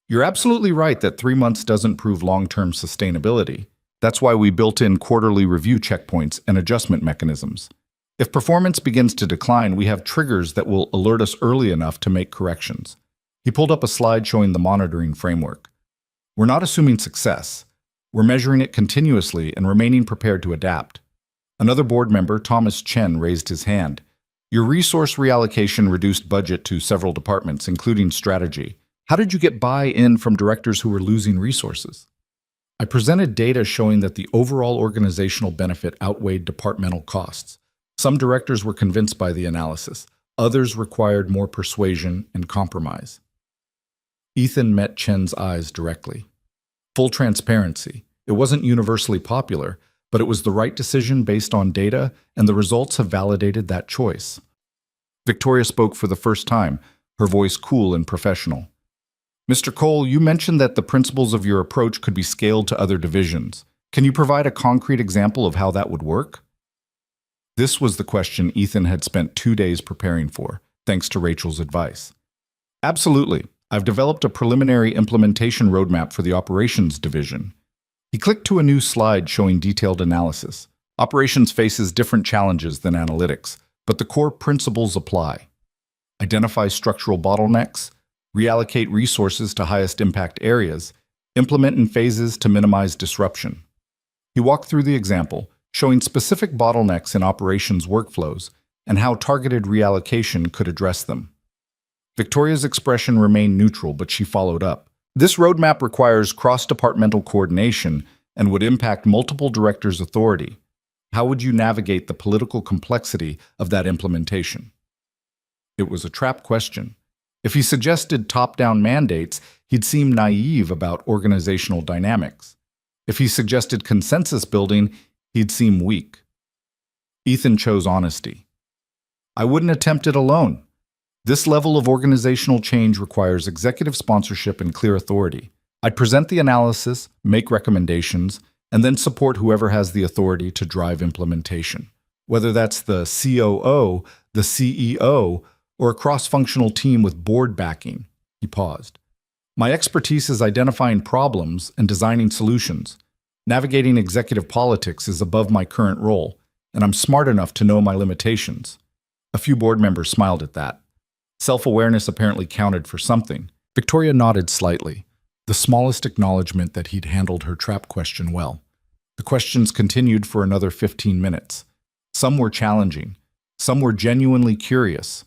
You're absolutely right that 3 months doesn't prove long-term sustainability. That's why we built in quarterly review checkpoints and adjustment mechanisms. If performance begins to decline, we have triggers that will alert us early enough to make corrections. He pulled up a slide showing the monitoring framework. We're not assuming success. We're measuring it continuously and remaining prepared to adapt. Another board member, Thomas Chen, raised his hand. Your resource reallocation reduced budget to several departments, including strategy. How did you get buy-in from directors who were losing resources? I presented data showing that the overall organizational benefit outweighed departmental costs. Some directors were convinced by the analysis. Others required more persuasion and compromise. Ethan met Chen's eyes directly. Full transparency. It wasn't universally popular, but it was the right decision based on data, and the results have validated that choice. Victoria spoke for the first time, her voice cool and professional. Mr. Cole, you mentioned that the principles of your approach could be scaled to other divisions. Can you provide a concrete example of how that would work? This was the question Ethan had spent 2 days preparing for, thanks to Rachel's advice. Absolutely. I've developed a preliminary implementation roadmap for the operations division. He clicked to a new slide showing detailed analysis. Operations faces different challenges than analytics, but the core principles apply. Identify structural bottlenecks, reallocate resources to highest impact areas, implement in phases to minimize disruption. He walked through the example, showing specific bottlenecks in operations workflows and how targeted reallocation could address them. Victoria's expression remained neutral, but she followed up. This roadmap requires cross-departmental coordination and would impact multiple directors' authority. How would you navigate the political complexity of that implementation? It was a trap question. If he suggested top-down mandates, he'd seem naive about organizational dynamics. If he suggested consensus building, he'd seem weak. Ethan chose honesty. I wouldn't attempt it alone. This level of organizational change requires executive sponsorship and clear authority. I'd present the analysis, make recommendations, and then support whoever has the authority to drive implementation. Whether that's the COO, the CEO, or a cross-functional team with board backing. He paused. My expertise is identifying problems and designing solutions. Navigating executive politics is above my current role, and I'm smart enough to know my limitations. A few board members smiled at that. Self-awareness apparently counted for something. Victoria nodded slightly, the smallest acknowledgement that he'd handled her trap question well. The questions continued for another 15 minutes. Some were challenging. Some were genuinely curious.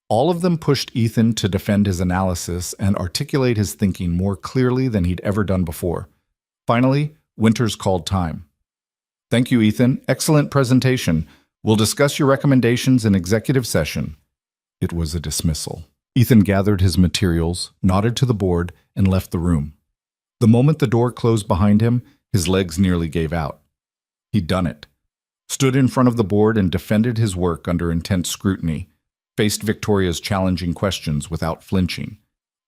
All of them pushed Ethan to defend his analysis and articulate his thinking more clearly than he'd ever done before. Finally, Winters called time. Thank you, Ethan. Excellent presentation. We'll discuss your recommendations in executive session. It was a dismissal. Ethan gathered his materials, nodded to the board, and left the room. The moment the door closed behind him, his legs nearly gave out. He'd done it. Stood in front of the board and defended his work under intense scrutiny, faced Victoria's challenging questions without flinching,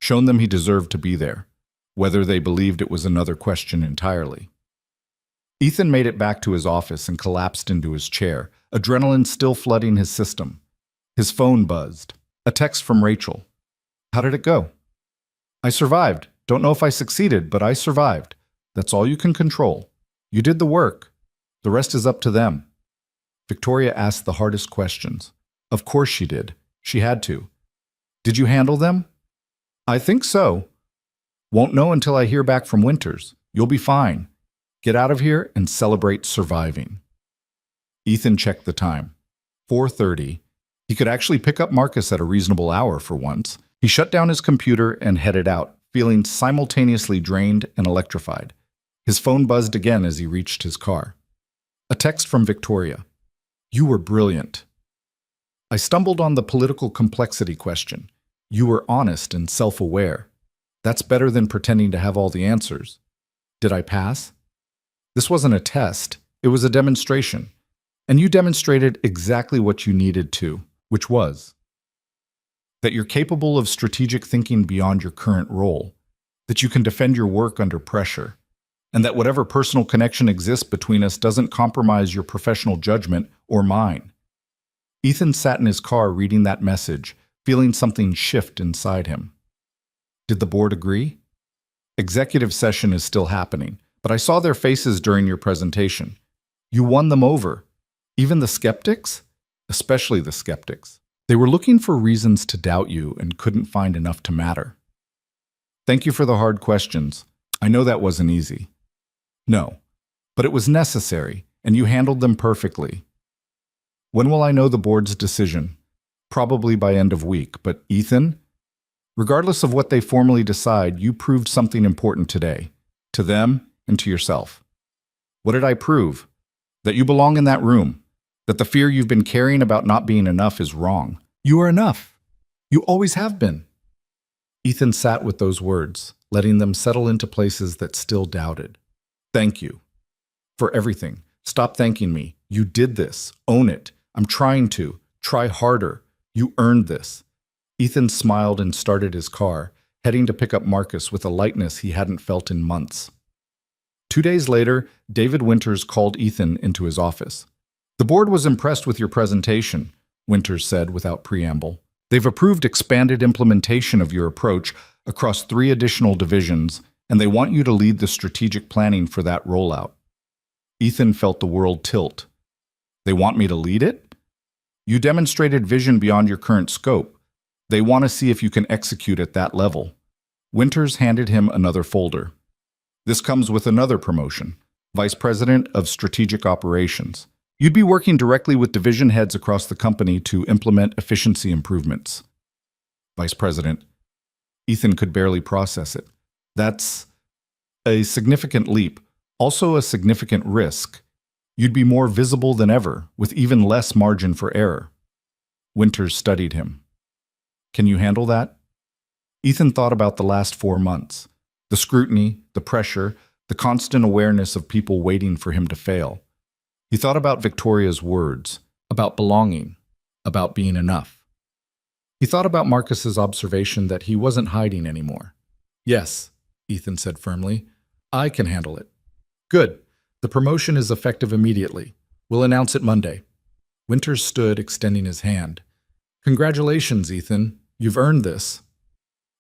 shown them he deserved to be there, whether they believed it was another question entirely. Ethan made it back to his office and collapsed into his chair, adrenaline still flooding his system. His phone buzzed. A text from Rachel. How did it go? I survived. Don't know if I succeeded, but I survived. That's all you can control. You did the work. The rest is up to them. Victoria asked the hardest questions. Of course she did. She had to. Did you handle them? I think so. Won't know until I hear back from Winters. You'll be fine. Get out of here and celebrate surviving. Ethan checked the time. 4:30. He could actually pick up Marcus at a reasonable hour for once. He shut down his computer and headed out, feeling simultaneously drained and electrified. His phone buzzed again as he reached his car. A text from Victoria. You were brilliant. I stumbled on the political complexity question. You were honest and self-aware. That's better than pretending to have all the answers. Did I pass? This wasn't a test. It was a demonstration. And you demonstrated exactly what you needed to, which was that you're capable of strategic thinking beyond your current role, that you can defend your work under pressure, and that whatever personal connection exists between us doesn't compromise your professional judgment or mine. Ethan sat in his car reading that message, feeling something shift inside him. Did the board agree? Executive session is still happening, but I saw their faces during your presentation. You won them over. Even the skeptics? Especially the skeptics. They were looking for reasons to doubt you and couldn't find enough to matter. Thank you for the hard questions. I know that wasn't easy. No, but it was necessary, and you handled them perfectly. When will I know the board's decision? Probably by end of week, but Ethan? Regardless of what they formally decide, you proved something important today. To them and to yourself. What did I prove? That you belong in that room. That the fear you've been carrying about not being enough is wrong. You are enough. You always have been. Ethan sat with those words, letting them settle into places that still doubted. Thank you. For everything. Stop thanking me. You did this. Own it. I'm trying to. Try harder. You earned this. Ethan smiled and started his car, heading to pick up Marcus with a lightness he hadn't felt in months. 2 days later, David Winters called Ethan into his office. The board was impressed with your presentation, Winters said without preamble. They've approved expanded implementation of your approach across 3 additional divisions, and they want you to lead the strategic planning for that rollout. Ethan felt the world tilt. They want me to lead it? You demonstrated vision beyond your current scope. They want to see if you can execute at that level. Winters handed him another folder. This comes with another promotion, Vice President of Strategic Operations. You'd be working directly with division heads across the company to implement efficiency improvements. Vice President. Ethan could barely process it. That's a significant leap, also a significant risk. You'd be more visible than ever, with even less margin for error. Winters studied him. Can you handle that? Ethan thought about the last 4 months. The scrutiny, the pressure, the constant awareness of people waiting for him to fail. He thought about Victoria's words, about belonging, about being enough. He thought about Marcus's observation that he wasn't hiding anymore. Yes, Ethan said firmly. I can handle it. Good. The promotion is effective immediately. We'll announce it Monday. Winters stood, extending his hand. Congratulations, Ethan. You've earned this.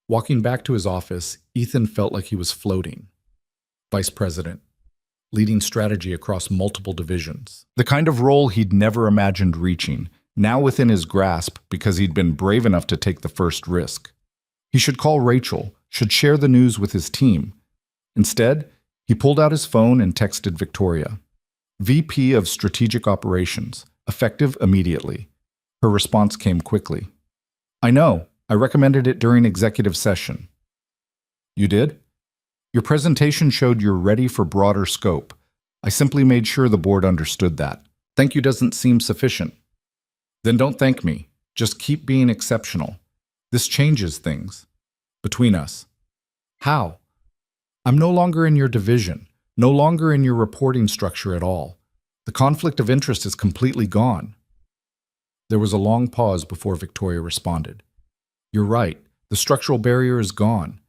Walking back to his office, Ethan felt like he was floating. Vice President, leading strategy across multiple divisions. The kind of role he'd never imagined reaching, now within his grasp because he'd been brave enough to take the first risk. He should call Rachel, should share the news with his team. Instead, he pulled out his phone and texted Victoria. VP of Strategic Operations, effective immediately. Her response came quickly. I know. I recommended it during executive session. You did? Your presentation showed you're ready for broader scope. I simply made sure the board understood that. Thank you doesn't seem sufficient. Then don't thank me. Just keep being exceptional. This changes things. Between us. How? I'm no longer in your division, no longer in your reporting structure at all. The conflict of interest is completely gone. There was a long pause before Victoria responded. You're right. The structural barrier is gone.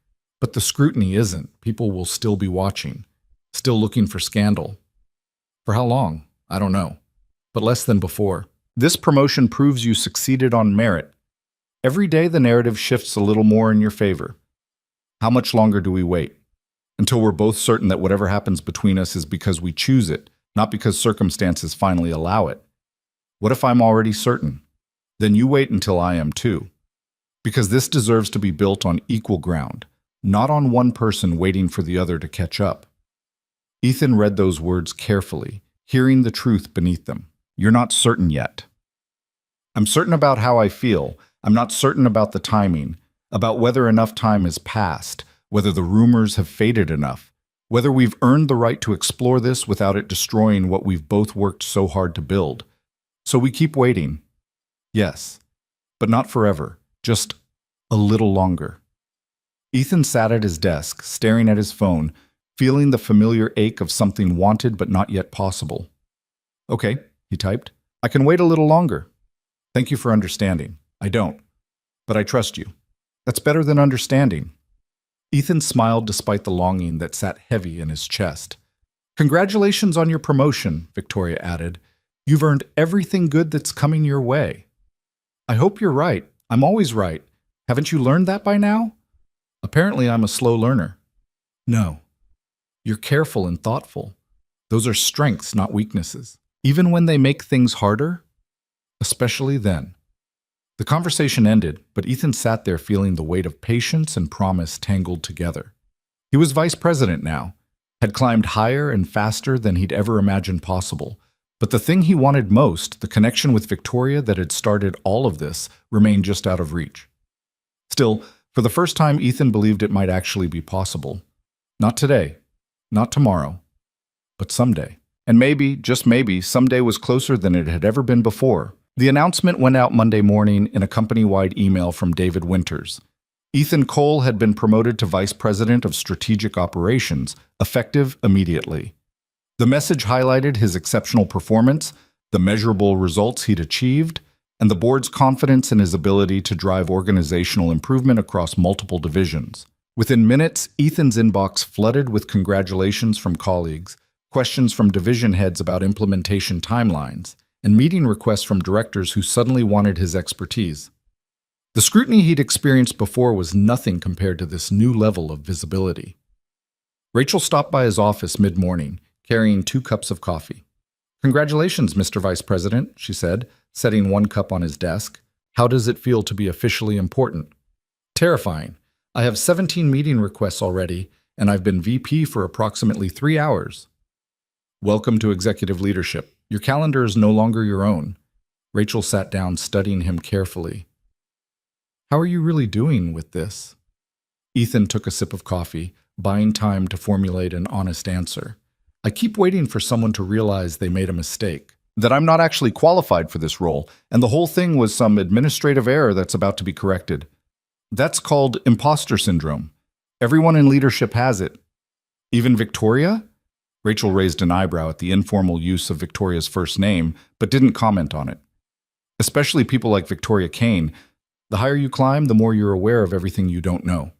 But the scrutiny isn't. People will still be watching, still looking for scandal. For how long? I don't know. But less than before. This promotion proves you succeeded on merit. Every day the narrative shifts a little more in your favor. How much longer do we wait? Until we're both certain that whatever happens between us is because we choose it, not because circumstances finally allow it. What if I'm already certain? Then you wait until I am too. Because this deserves to be built on equal ground, not on one person waiting for the other to catch up. Ethan read those words carefully, hearing the truth beneath them. You're not certain yet. I'm certain about how I feel. I'm not certain about the timing, about whether enough time has passed, whether the rumors have faded enough, whether we've earned the right to explore this without it destroying what we've both worked so hard to build. So we keep waiting. Yes, but not forever. Just a little longer. Ethan sat at his desk, staring at his phone, feeling the familiar ache of something wanted but not yet possible. Okay, he typed. I can wait a little longer. Thank you for understanding. I don't. But I trust you. That's better than understanding. Ethan smiled despite the longing that sat heavy in his chest. Congratulations on your promotion, Victoria added. You've earned everything good that's coming your way. I hope you're right. I'm always right. Haven't you learned that by now? Apparently I'm a slow learner. No. You're careful and thoughtful. Those are strengths, not weaknesses. Even when they make things harder, especially then. The conversation ended, but Ethan sat there feeling the weight of patience and promise tangled together. He was vice president now, had climbed higher and faster than he'd ever imagined possible, But the thing he wanted most, the connection with Victoria that had started all of this, remained just out of reach. Still, for the first time, Ethan believed it might actually be possible. Not today, not tomorrow, but someday. And maybe, just maybe, someday was closer than it had ever been before. The announcement went out Monday morning in a company-wide email from David Winters. Ethan Cole had been promoted to Vice President of Strategic Operations, effective immediately. The message highlighted his exceptional performance, the measurable results he'd achieved, and the board's confidence in his ability to drive organizational improvement across multiple divisions. Within minutes, Ethan's inbox flooded with congratulations from colleagues, questions from division heads about implementation timelines, and meeting requests from directors who suddenly wanted his expertise. The scrutiny he'd experienced before was nothing compared to this new level of visibility. Rachel stopped by his office mid-morning, carrying 2 cups of coffee. "Congratulations, Mr. Vice President," she said, setting 1 cup on his desk. "How does it feel to be officially important?" "Terrifying. I have 17 meeting requests already, and I've been VP for approximately 3 hours." "Welcome to executive leadership. Your calendar is no longer your own." Rachel sat down, studying him carefully. "How are you really doing with this?" Ethan took a sip of coffee, buying time to formulate an honest answer. "I keep waiting for someone to realize they made a mistake, that I'm not actually qualified for this role, and the whole thing was some administrative error that's about to be corrected. That's called imposter syndrome. Everyone in leadership has it." "Even Victoria?" Rachel raised an eyebrow at the informal use of Victoria's first name, but didn't comment on it. "Especially people like Victoria Kane. The higher you climb, the more you're aware of everything you don't know."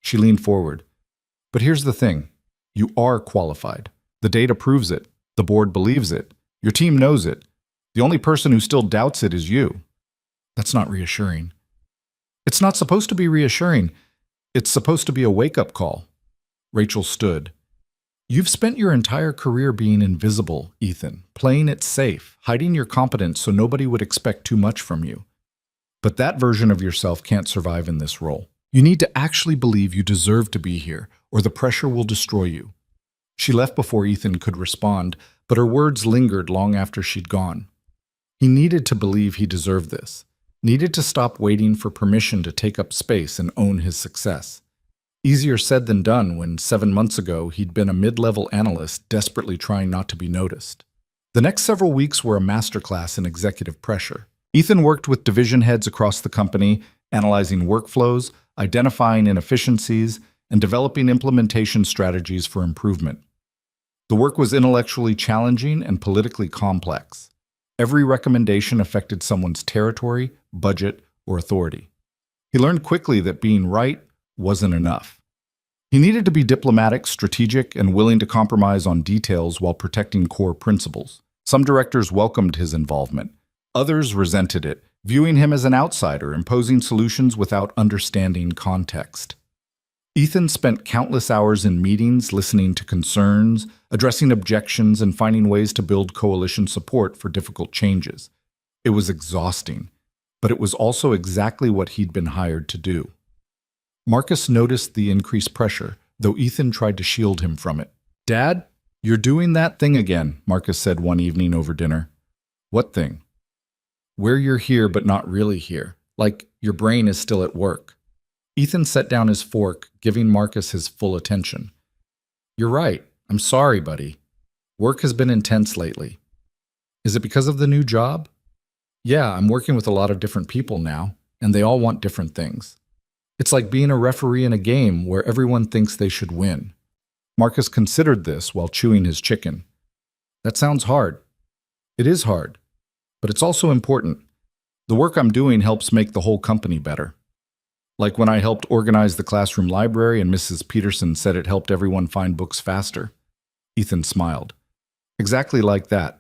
She leaned forward. "But here's the thing. You are qualified. The data proves it. The board believes it. Your team knows it. The only person who still doubts it is you." "That's not reassuring." "It's not supposed to be reassuring. It's supposed to be a wake-up call." Rachel stood. "You've spent your entire career being invisible, Ethan, playing it safe, hiding your competence so nobody would expect too much from you. But that version of yourself can't survive in this role. You need to actually believe you deserve to be here, or the pressure will destroy you." She left before Ethan could respond, but her words lingered long after she'd gone. He needed to believe he deserved this, needed to stop waiting for permission to take up space and own his success. Easier said than done when 7 months ago he'd been a mid-level analyst desperately trying not to be noticed. The next several weeks were a masterclass in executive pressure. Ethan worked with division heads across the company, analyzing workflows, identifying inefficiencies, and developing implementation strategies for improvement. The work was intellectually challenging and politically complex. Every recommendation affected someone's territory, budget, or authority. He learned quickly that being right wasn't enough. He needed to be diplomatic, strategic, and willing to compromise on details while protecting core principles. Some directors welcomed his involvement. Others resented it, viewing him as an outsider, imposing solutions without understanding context. Ethan spent countless hours in meetings, listening to concerns, addressing objections, and finding ways to build coalition support for difficult changes. It was exhausting, but it was also exactly what he'd been hired to do. Marcus noticed the increased pressure, though Ethan tried to shield him from it. "Dad, you're doing that thing again," Marcus said one evening over dinner. "What thing?" "Where you're here but not really here, like your brain is still at work." Ethan set down his fork, giving Marcus his full attention. "You're right. I'm sorry, buddy. Work has been intense lately." "Is it because of the new job?" "Yeah, I'm working with a lot of different people now, and they all want different things. It's like being a referee in a game where everyone thinks they should win." Marcus considered this while chewing his chicken. "That sounds hard." "It is hard, but it's also important. The work I'm doing helps make the whole company better. Like when I helped organize the classroom library and Mrs. Peterson said it helped everyone find books faster." Ethan smiled. "Exactly like that.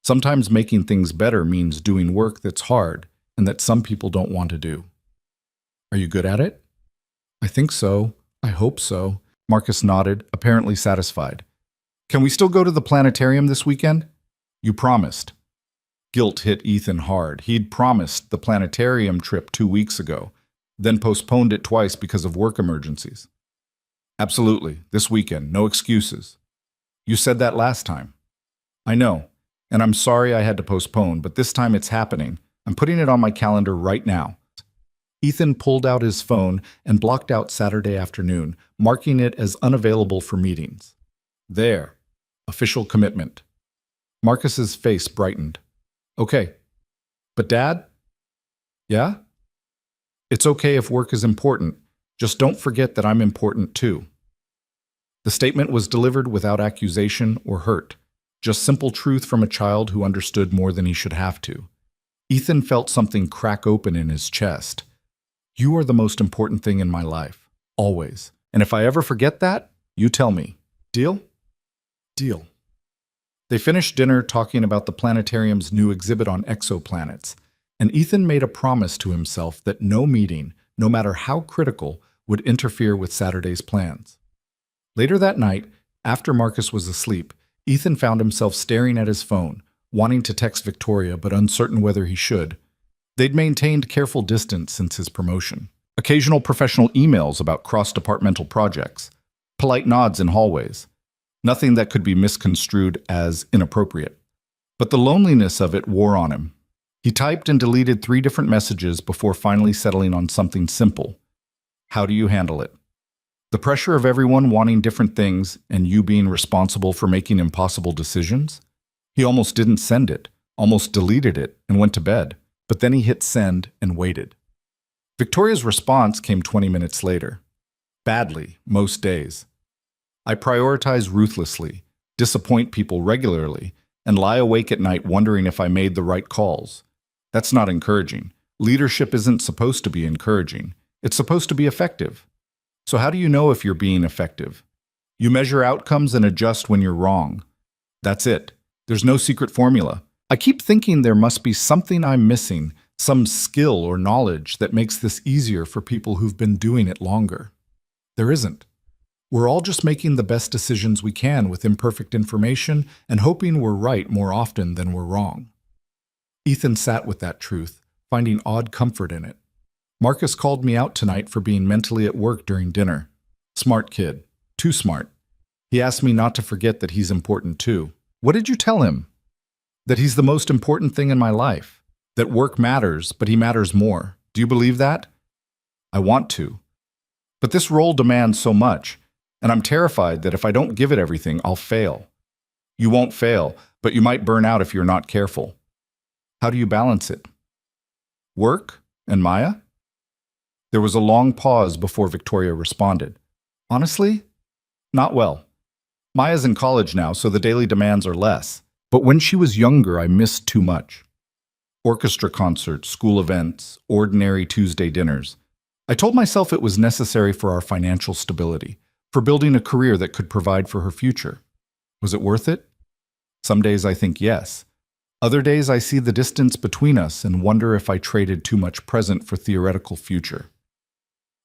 Sometimes making things better means doing work that's hard and that some people don't want to do." "Are you good at it?" "I think so. I hope so." Marcus nodded, apparently satisfied. "Can we still go to the planetarium this weekend?" "You promised." Guilt hit Ethan hard. He'd promised the planetarium trip 2 weeks ago, then postponed it twice because of work emergencies. "Absolutely, this weekend, no excuses." "You said that last time." "I know. And I'm sorry I had to postpone, but this time it's happening. I'm putting it on my calendar right now. Ethan pulled out his phone and blocked out Saturday afternoon, marking it as unavailable for meetings. There. Official commitment. Marcus's face brightened. Okay. But Dad? Yeah? It's okay if work is important. Just don't forget that I'm important too. The statement was delivered without accusation or hurt, just simple truth from a child who understood more than he should have to. Ethan felt something crack open in his chest. You are the most important thing in my life, always. And if I ever forget that, you tell me. Deal? Deal. They finished dinner talking about the planetarium's new exhibit on exoplanets, and Ethan made a promise to himself that no meeting, no matter how critical, would interfere with Saturday's plans. Later that night, after Marcus was asleep, Ethan found himself staring at his phone, wanting to text Victoria but uncertain whether he should. They'd maintained careful distance since his promotion. Occasional professional emails about cross-departmental projects. Polite nods in hallways. Nothing that could be misconstrued as inappropriate. But the loneliness of it wore on him. He typed and deleted 3 different messages before finally settling on something simple. How do you handle it? The pressure of everyone wanting different things and you being responsible for making impossible decisions? He almost didn't send it, almost deleted it, and went to bed. But then he hit send and waited. Victoria's response came 20 minutes later. Badly, most days. I prioritize ruthlessly, disappoint people regularly, and lie awake at night wondering if I made the right calls. That's not encouraging. Leadership isn't supposed to be encouraging. It's supposed to be effective. So how do you know if you're being effective? You measure outcomes and adjust when you're wrong. That's it. There's no secret formula. I keep thinking there must be something I'm missing, some skill or knowledge that makes this easier for people who've been doing it longer. There isn't. We're all just making the best decisions we can with imperfect information and hoping we're right more often than we're wrong. Ethan sat with that truth, finding odd comfort in it. Marcus called me out tonight for being mentally at work during dinner. Smart kid. Too smart. He asked me not to forget that he's important too. What did you tell him? That he's the most important thing in my life. That work matters, but he matters more. Do you believe that? I want to. But this role demands so much. And I'm terrified that if I don't give it everything, I'll fail. You won't fail, but you might burn out if you're not careful. How do you balance it? Work and Maya? There was a long pause before Victoria responded. Honestly, not well. Maya's in college now, so the daily demands are less. But when she was younger, I missed too much. Orchestra concerts, school events, ordinary Tuesday dinners. I told myself it was necessary for our financial stability, for building a career that could provide for her future. Was it worth it? Some days I think yes. Other days I see the distance between us and wonder if I traded too much present for theoretical future.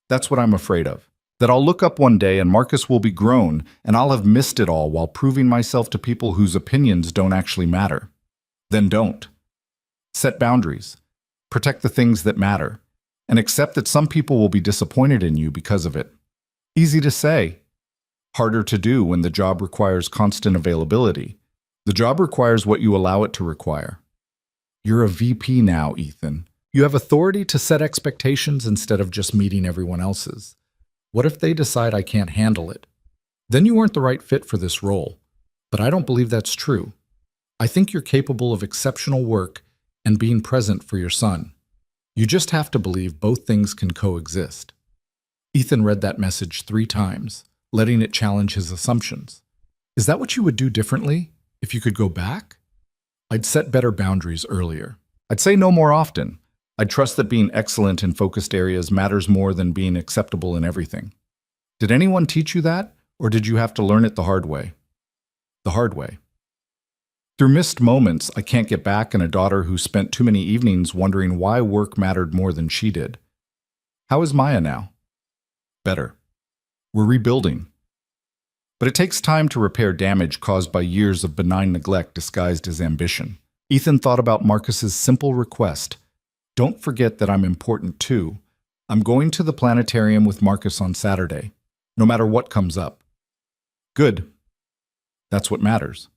That's what I'm afraid of. That I'll look up one day and Marcus will be grown and I'll have missed it all while proving myself to people whose opinions don't actually matter. Then don't. Set boundaries. Protect the things that matter. And accept that some people will be disappointed in you because of it. Easy to say. Harder to do when the job requires constant availability. The job requires what you allow it to require. You're a VP now, Ethan. You have authority to set expectations instead of just meeting everyone else's. What if they decide I can't handle it? Then you weren't the right fit for this role. But I don't believe that's true. I think you're capable of exceptional work and being present for your son. You just have to believe both things can coexist. Ethan read that message 3 times, letting it challenge his assumptions. Is that what you would do differently if you could go back? I'd set better boundaries earlier. I'd say no more often. I'd trust that being excellent in focused areas matters more than being acceptable in everything. Did anyone teach you that, or did you have to learn it the hard way? The hard way. Through missed moments, I can't get back, and a daughter who spent too many evenings wondering why work mattered more than she did. How is Maya now? Better. We're rebuilding. But it takes time to repair damage caused by years of benign neglect disguised as ambition. Ethan thought about Marcus's simple request. Don't forget that I'm important too. I'm going to the planetarium with Marcus on Saturday, no matter what comes up. Good. That's what matters.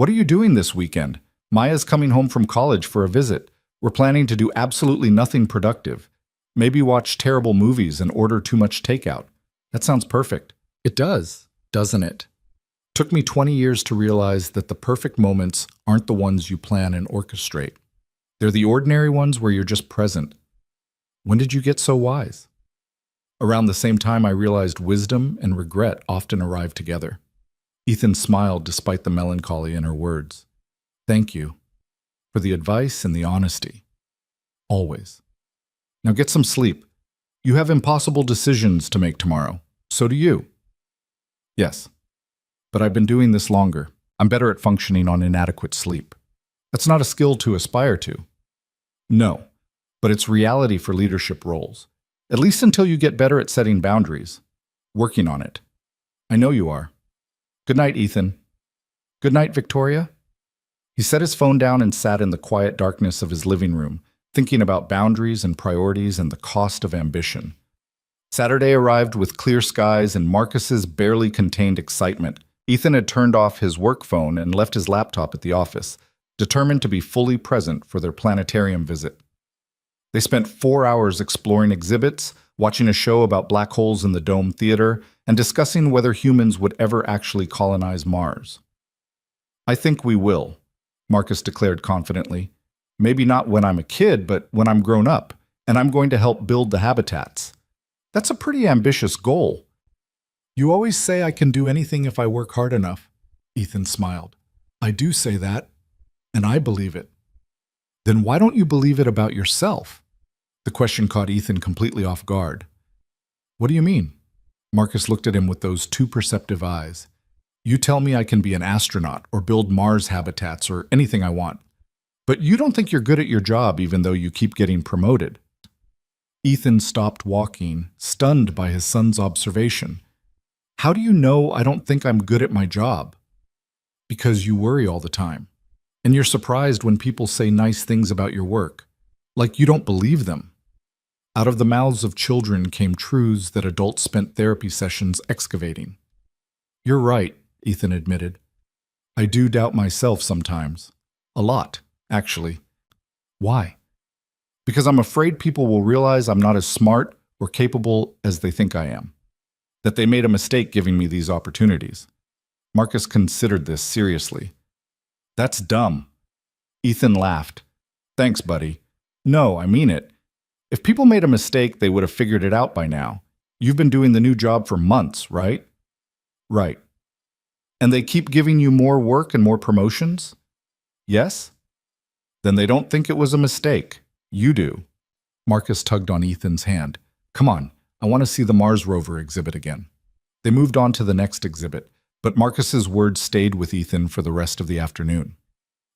What are you doing this weekend? Maya's coming home from college for a visit. We're planning to do absolutely nothing productive. Maybe watch terrible movies and order too much takeout. That sounds perfect. It does, doesn't it? Took me 20 years to realize that the perfect moments aren't the ones you plan and orchestrate. They're the ordinary ones where you're just present. When did you get so wise? Around the same time I realized wisdom and regret often arrive together. Ethan smiled despite the melancholy in her words. Thank you for the advice and the honesty. Always. Now get some sleep. You have impossible decisions to make tomorrow. So do you. Yes. But I've been doing this longer. I'm better at functioning on inadequate sleep. That's not a skill to aspire to. No, but it's reality for leadership roles. At least until you get better at setting boundaries. Working on it. I know you are. Good night, Ethan. Good night, Victoria. He set his phone down and sat in the quiet darkness of his living room, thinking about boundaries and priorities and the cost of ambition. Saturday arrived with clear skies and Marcus's barely contained excitement. Ethan had turned off his work phone and left his laptop at the office, determined to be fully present for their planetarium visit. They spent 4 hours exploring exhibits, watching a show about black holes in the Dome Theater, and discussing whether humans would ever actually colonize Mars. I think we will, Marcus declared confidently. Maybe not when I'm a kid, but when I'm grown up, and I'm going to help build the habitats. That's a pretty ambitious goal. You always say I can do anything if I work hard enough, Ethan smiled. I do say that, and I believe it. Then why don't you believe it about yourself? The question caught Ethan completely off guard. What do you mean? Marcus looked at him with those too perceptive eyes. You tell me I can be an astronaut or build Mars habitats or anything I want. But you don't think you're good at your job even though you keep getting promoted. Ethan stopped walking, stunned by his son's observation. How do you know I don't think I'm good at my job? Because you worry all the time. And you're surprised when people say nice things about your work, like you don't believe them. Out of the mouths of children came truths that adults spent therapy sessions excavating. You're right, Ethan admitted. I do doubt myself sometimes. A lot, actually. Why? Because I'm afraid people will realize I'm not as smart or capable as they think I am. That they made a mistake giving me these opportunities. Marcus considered this seriously. That's dumb. Ethan laughed. Thanks, buddy. No, I mean it. If people made a mistake, they would have figured it out by now. You've been doing the new job for months, right? Right. And they keep giving you more work and more promotions? Yes? Then they don't think it was a mistake. You do. Marcus tugged on Ethan's hand. Come on, I want to see the Mars rover exhibit again. They moved on to the next exhibit, but Marcus's words stayed with Ethan for the rest of the afternoon.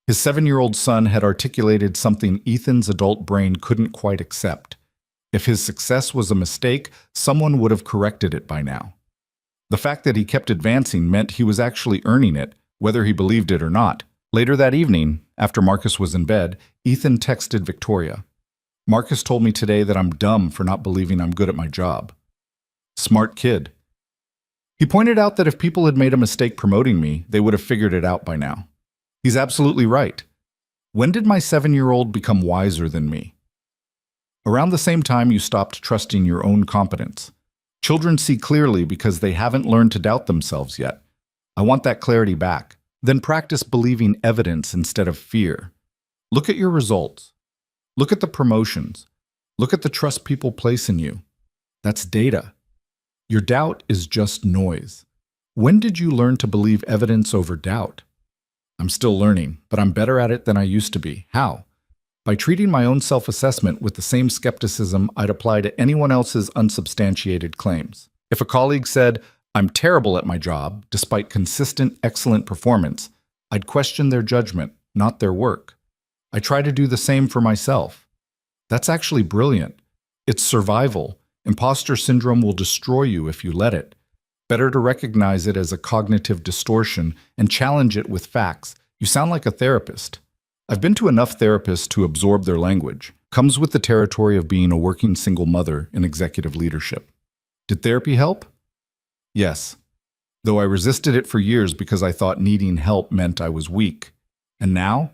His 7-year-old son had articulated something Ethan's adult brain couldn't quite accept. If his success was a mistake, someone would have corrected it by now. The fact that he kept advancing meant he was actually earning it, whether he believed it or not. Later that evening, after Marcus was in bed, Ethan texted Victoria. Marcus told me today that I'm dumb for not believing I'm good at my job. Smart kid. He pointed out that if people had made a mistake promoting me, they would have figured it out by now. He's absolutely right. When did my 7-year-old become wiser than me? Around the same time you stopped trusting your own competence. Children see clearly because they haven't learned to doubt themselves yet. I want that clarity back. Then practice believing evidence instead of fear. Look at your results. Look at the promotions. Look at the trust people place in you. That's data. Your doubt is just noise. When did you learn to believe evidence over doubt? I'm still learning, but I'm better at it than I used to be. How? By treating my own self-assessment with the same skepticism I'd apply to anyone else's unsubstantiated claims. If a colleague said, I'm terrible at my job, despite consistent, excellent performance, I'd question their judgment, not their work. I try to do the same for myself. That's actually brilliant. It's survival. Imposter syndrome will destroy you if you let it. Better to recognize it as a cognitive distortion and challenge it with facts. You sound like a therapist. I've been to enough therapists to absorb their language. Comes with the territory of being a working single mother in executive leadership. Did therapy help? Yes. though I resisted it for years because I thought needing help meant I was weak. And now?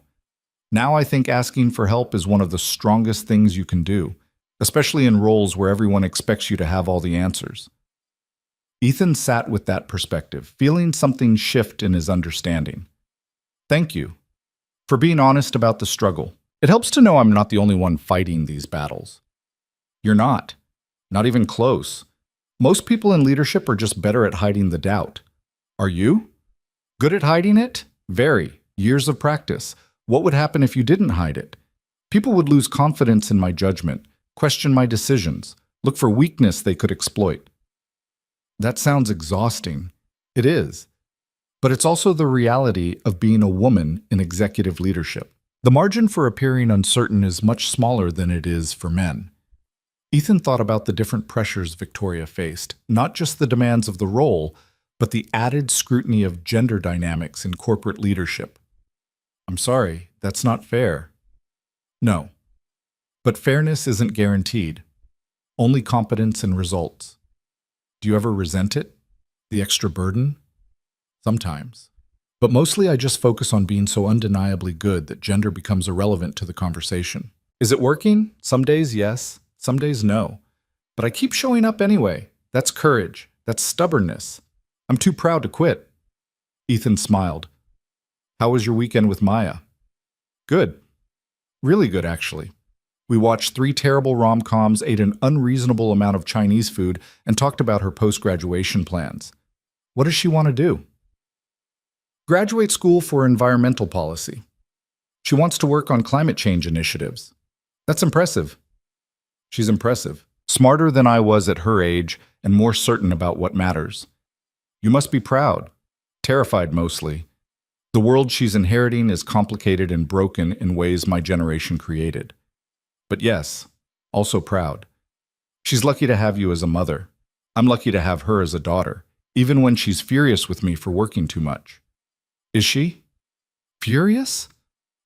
Now I think asking for help is one of the strongest things you can do, especially in roles where everyone expects you to have all the answers. Ethan sat with that perspective, feeling something shift in his understanding. Thank you for being honest about the struggle. It helps to know I'm not the only one fighting these battles. You're not. Not even close. Most people in leadership are just better at hiding the doubt. Are you? Good at hiding it? Very. Years of practice. What would happen if you didn't hide it? People would lose confidence in my judgment, question my decisions, look for weakness they could exploit. That sounds exhausting. It is. But it's also the reality of being a woman in executive leadership. The margin for appearing uncertain is much smaller than it is for men. Ethan thought about the different pressures Victoria faced, not just the demands of the role, but the added scrutiny of gender dynamics in corporate leadership. I'm sorry, that's not fair. No. But fairness isn't guaranteed. Only competence and results. Do you ever resent it? The extra burden? Sometimes. But mostly I just focus on being so undeniably good that gender becomes irrelevant to the conversation. Is it working? Some days, yes. Some days, no. But I keep showing up anyway. That's courage. That's stubbornness. I'm too proud to quit. Ethan smiled. How was your weekend with Maya? Good. Really good, actually. We watched 3 terrible rom-coms, ate an unreasonable amount of Chinese food, and talked about her post-graduation plans. What does she want to do? Graduate school for environmental policy. She wants to work on climate change initiatives. That's impressive. She's impressive. Smarter than I was at her age and more certain about what matters. You must be proud. Terrified mostly. The world she's inheriting is complicated and broken in ways my generation created. But yes, also proud. She's lucky to have you as a mother. I'm lucky to have her as a daughter, even when she's furious with me for working too much. Is she? Furious?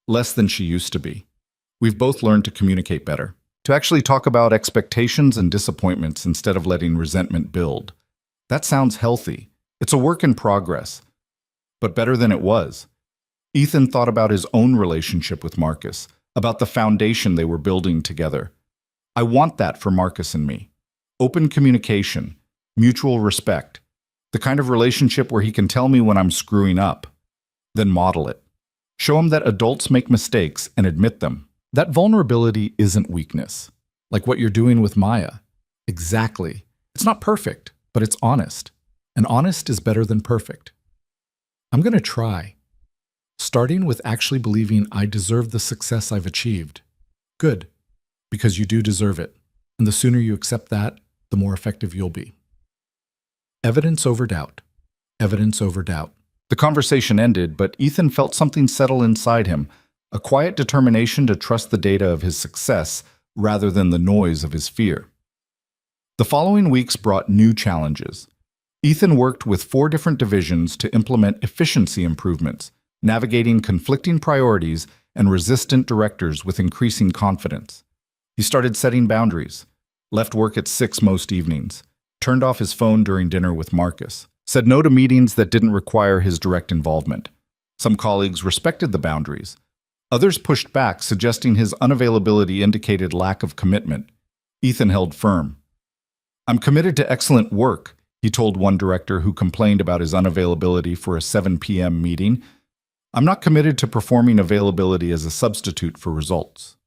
Less than she used to be. We've both learned to communicate better, to actually talk about expectations and disappointments instead of letting resentment build. That sounds healthy. It's a work in progress, but better than it was. Ethan thought about his own relationship with Marcus, about the foundation they were building together. I want that for Marcus and me. Open communication, mutual respect, the kind of relationship where he can tell me when I'm screwing up. Then model it. Show him that adults make mistakes and admit them. That vulnerability isn't weakness, like what you're doing with Maya. Exactly. It's not perfect, but it's honest. And honest is better than perfect. I'm going to try. Starting with actually believing I deserve the success I've achieved. Good, because you do deserve it. And the sooner you accept that, the more effective you'll be. Evidence over doubt. Evidence over doubt. The conversation ended, but Ethan felt something settle inside him, a quiet determination to trust the data of his success rather than the noise of his fear. The following weeks brought new challenges. Ethan worked with 4 different divisions to implement efficiency improvements, navigating conflicting priorities and resistant directors with increasing confidence. He started setting boundaries, left work at 6 most evenings, turned off his phone during dinner with Marcus, said no to meetings that didn't require his direct involvement. Some colleagues respected the boundaries. Others pushed back, suggesting his unavailability indicated lack of commitment. Ethan held firm. I'm committed to excellent work, he told one director who complained about his unavailability for a 7 p.m. meeting. I'm not committed to performing availability as a substitute for results.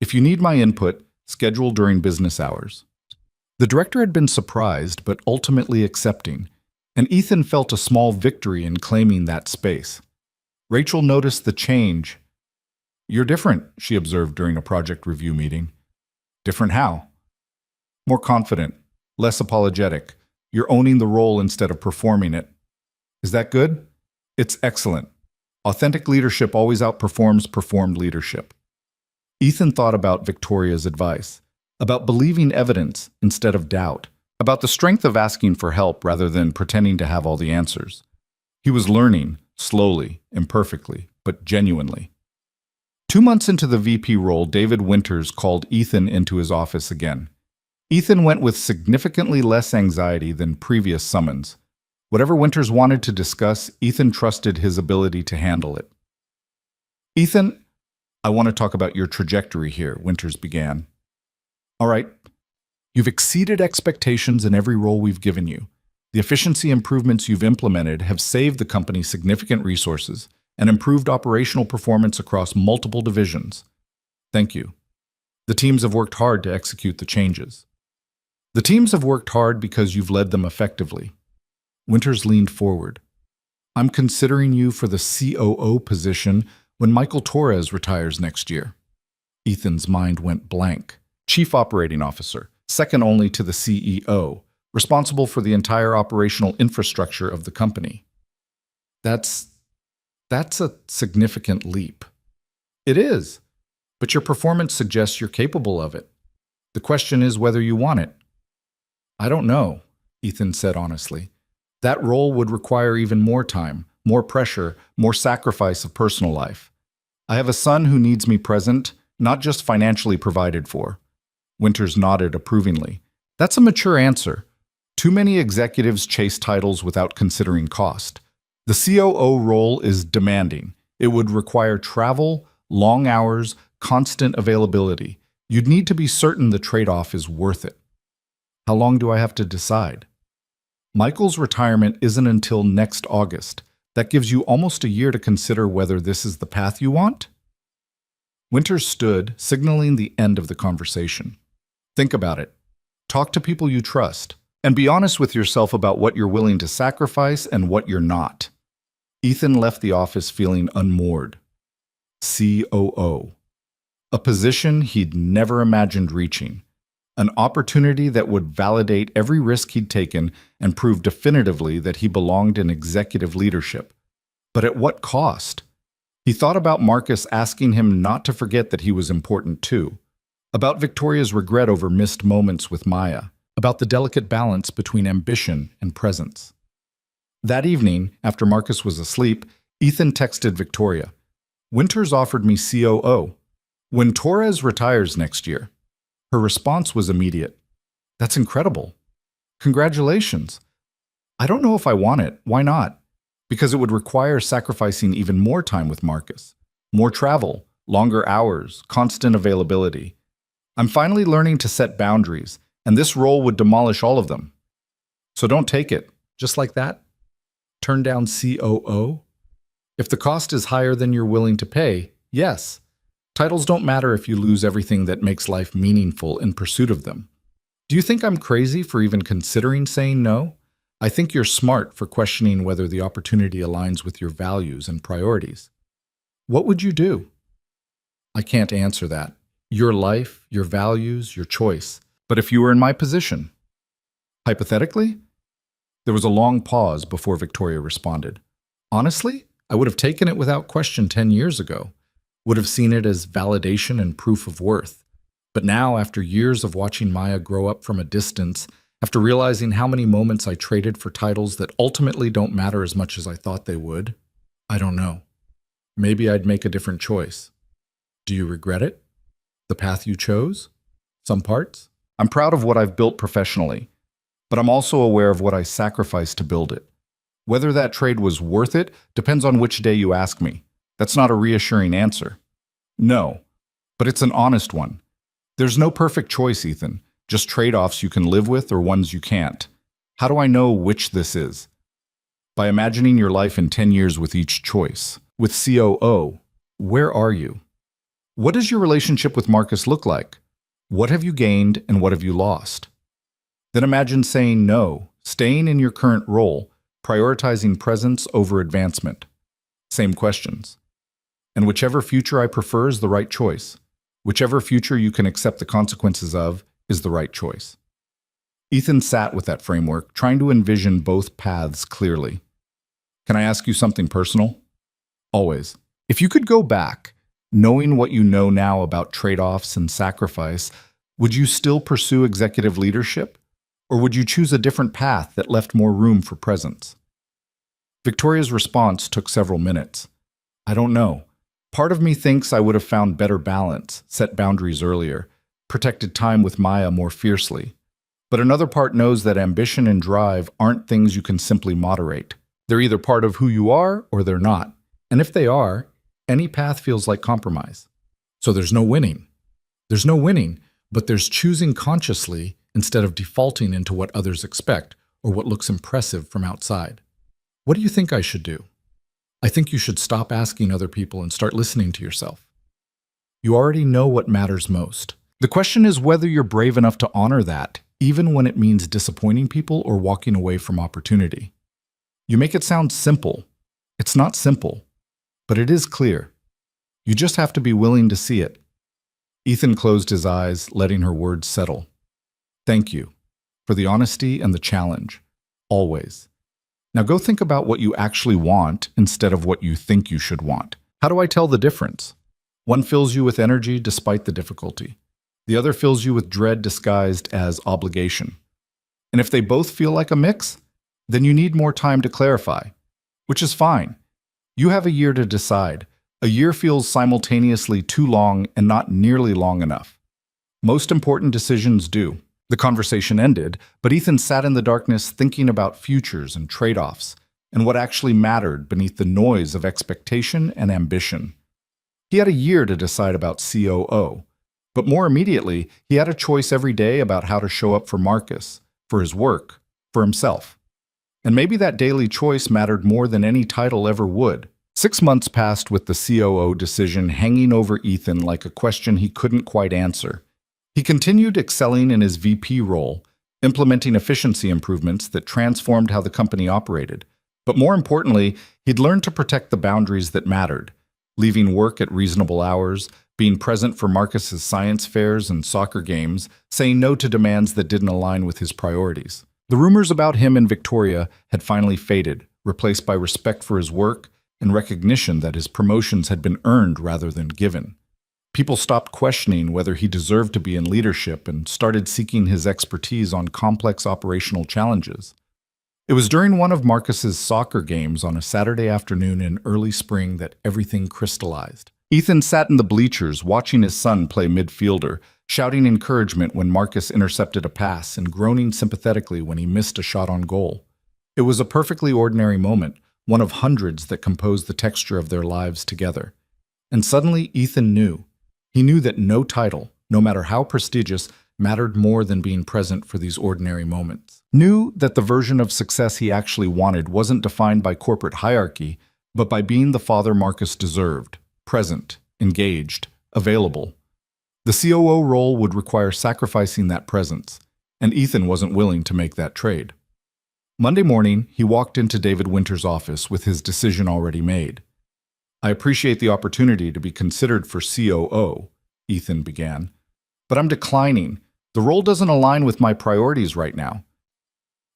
If you need my input, schedule during business hours. The director had been surprised, but ultimately accepting, and Ethan felt a small victory in claiming that space. Rachel noticed the change. You're different, she observed during a project review meeting. Different how? More confident, less apologetic. You're owning the role instead of performing it. Is that good? It's excellent. Authentic leadership always outperforms performed leadership. Ethan thought about Victoria's advice, about believing evidence instead of doubt, about the strength of asking for help rather than pretending to have all the answers. He was learning, slowly, imperfectly, but genuinely. 2 months into the VP role, David Winters called Ethan into his office again. Ethan went with significantly less anxiety than previous summons. Whatever Winters wanted to discuss, Ethan trusted his ability to handle it. Ethan, I want to talk about your trajectory here, Winters began. All right, you've exceeded expectations in every role we've given you. The efficiency improvements you've implemented have saved the company significant resources and improved operational performance across multiple divisions. Thank you. The teams have worked hard to execute the changes. The teams have worked hard because you've led them effectively. Winters leaned forward. I'm considering you for the COO position when Michael Torres retires next year. Ethan's mind went blank. Chief Operating Officer, second only to the CEO, responsible for the entire operational infrastructure of the company. That's a significant leap. It is, but your performance suggests you're capable of it. The question is whether you want it. I don't know, Ethan said honestly. That role would require even more time, more pressure, more sacrifice of personal life. I have a son who needs me present, not just financially provided for. Winters nodded approvingly. That's a mature answer. Too many executives chase titles without considering cost. The COO role is demanding. It would require travel, long hours, constant availability. You'd need to be certain the trade-off is worth it. How long do I have to decide? Michael's retirement isn't until next August. That gives you almost a year to consider whether this is the path you want. Winters stood, signaling the end of the conversation. Think about it. Talk to people you trust, and be honest with yourself about what you're willing to sacrifice and what you're not. Ethan left the office feeling unmoored. COO. A position he'd never imagined reaching. An opportunity that would validate every risk he'd taken and prove definitively that he belonged in executive leadership. But at what cost? He thought about Marcus asking him not to forget that he was important too. About Victoria's regret over missed moments with Maya. About the delicate balance between ambition and presence. That evening, after Marcus was asleep, Ethan texted Victoria. Winters offered me COO. When Torres retires next year. Her response was immediate. That's incredible. Congratulations. I don't know if I want it. Why not? Because it would require sacrificing even more time with Marcus. More travel, longer hours, constant availability. I'm finally learning to set boundaries, and this role would demolish all of them. So don't take it. Just like that? Turn down COO? If the cost is higher than you're willing to pay, yes. Titles don't matter if you lose everything that makes life meaningful in pursuit of them. Do you think I'm crazy for even considering saying no? I think you're smart for questioning whether the opportunity aligns with your values and priorities. What would you do? I can't answer that. Your life, your values, your choice. But if you were in my position? Hypothetically? There was a long pause before Victoria responded. Honestly, I would have taken it without question 10 years ago. Would have seen it as validation and proof of worth. But now, after years of watching Maya grow up from a distance, after realizing how many moments I traded for titles that ultimately don't matter as much as I thought they would, I don't know. Maybe I'd make a different choice. Do you regret it? The path you chose? Some parts? I'm proud of what I've built professionally, but I'm also aware of what I sacrificed to build it. Whether that trade was worth it depends on which day you ask me. That's not a reassuring answer. No, but it's an honest one. There's no perfect choice, Ethan. Just trade-offs you can live with or ones you can't. How do I know which this is? By imagining your life in 10 years with each choice. With COO, where are you? What does your relationship with Marcus look like? What have you gained and what have you lost? Then imagine saying no, staying in your current role, prioritizing presence over advancement. Same questions. And whichever future I prefer is the right choice. Whichever future you can accept the consequences of is the right choice. Ethan sat with that framework, trying to envision both paths clearly. Can I ask you something personal? Always. If you could go back, knowing what you know now about trade-offs and sacrifice, would you still pursue executive leadership? Or would you choose a different path that left more room for presence? Victoria's response took several minutes. I don't know. Part of me thinks I would have found better balance, set boundaries earlier, protected time with Maya more fiercely. But another part knows that ambition and drive aren't things you can simply moderate. They're either part of who you are or they're not. And if they are, any path feels like compromise. So there's no winning. There's no winning, but there's choosing consciously instead of defaulting into what others expect or what looks impressive from outside. What do you think I should do? I think you should stop asking other people and start listening to yourself. You already know what matters most. The question is whether you're brave enough to honor that, even when it means disappointing people or walking away from opportunity. You make it sound simple. It's not simple, but it is clear. You just have to be willing to see it. Ethan closed his eyes, letting her words settle. Thank you for the honesty and the challenge, always. Now go think about what you actually want instead of what you think you should want. How do I tell the difference? One fills you with energy despite the difficulty. The other fills you with dread disguised as obligation. And if they both feel like a mix, then you need more time to clarify, which is fine. You have a year to decide. A year feels simultaneously too long and not nearly long enough. Most important decisions do. The conversation ended, but Ethan sat in the darkness thinking about futures and trade-offs and what actually mattered beneath the noise of expectation and ambition. He had a year to decide about COO, but more immediately, he had a choice every day about how to show up for Marcus, for his work, for himself. And maybe that daily choice mattered more than any title ever would. 6 months passed with the COO decision hanging over Ethan like a question he couldn't quite answer. He continued excelling in his VP role, implementing efficiency improvements that transformed how the company operated. But more importantly, he'd learned to protect the boundaries that mattered, leaving work at reasonable hours, being present for Marcus's science fairs and soccer games, saying no to demands that didn't align with his priorities. The rumors about him and Victoria had finally faded, replaced by respect for his work and recognition that his promotions had been earned rather than given. People stopped questioning whether he deserved to be in leadership and started seeking his expertise on complex operational challenges. It was during one of Marcus's soccer games on a Saturday afternoon in early spring that everything crystallized. Ethan sat in the bleachers watching his son play midfielder, shouting encouragement when Marcus intercepted a pass and groaning sympathetically when he missed a shot on goal. It was a perfectly ordinary moment, one of hundreds that composed the texture of their lives together. And suddenly Ethan knew. He knew that no title, no matter how prestigious, mattered more than being present for these ordinary moments. Knew that the version of success he actually wanted wasn't defined by corporate hierarchy, but by being the father Marcus deserved, present, engaged, available. The COO role would require sacrificing that presence, and Ethan wasn't willing to make that trade. Monday morning, he walked into David Winter's office with his decision already made. I appreciate the opportunity to be considered for COO, Ethan began, but I'm declining. The role doesn't align with my priorities right now.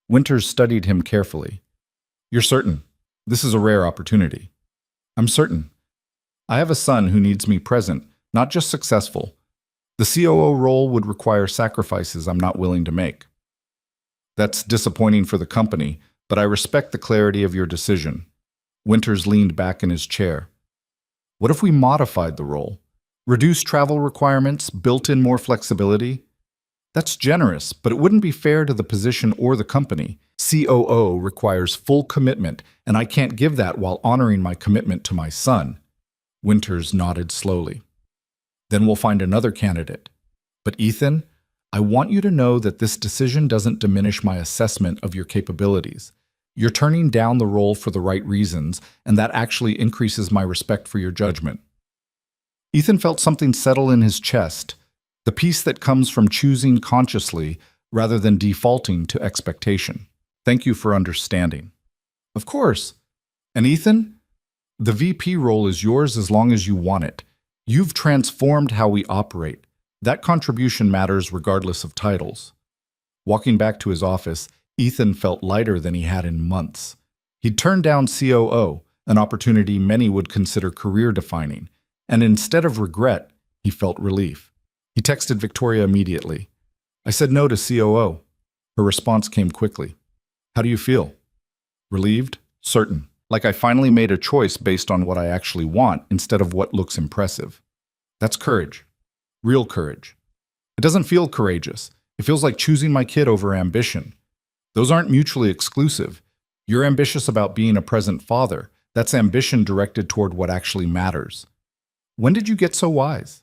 Winters studied him carefully. You're certain? This is a rare opportunity. I'm certain. I have a son who needs me present, not just successful. The COO role would require sacrifices I'm not willing to make. That's disappointing for the company, but I respect the clarity of your decision. Winters leaned back in his chair. What if we modified the role? Reduced travel requirements, built in more flexibility? That's generous, but it wouldn't be fair to the position or the company. COO requires full commitment, and I can't give that while honoring my commitment to my son. Winters nodded slowly. Then we'll find another candidate. But Ethan, I want you to know that this decision doesn't diminish my assessment of your capabilities. You're turning down the role for the right reasons, and that actually increases my respect for your judgment. Ethan felt something settle in his chest, the peace that comes from choosing consciously rather than defaulting to expectation. Thank you for understanding. Of course. And Ethan, the VP role is yours as long as you want it. You've transformed how we operate. That contribution matters regardless of titles. Walking back to his office, Ethan felt lighter than he had in months. He'd turned down COO, an opportunity many would consider career-defining, and instead of regret, he felt relief. He texted Victoria immediately. I said no to COO. Her response came quickly. How do you feel? Relieved? Certain. Like I finally made a choice based on what I actually want instead of what looks impressive. That's courage. Real courage. It doesn't feel courageous. It feels like choosing my kid over ambition. Those aren't mutually exclusive. You're ambitious about being a present father. That's ambition directed toward what actually matters. When did you get so wise?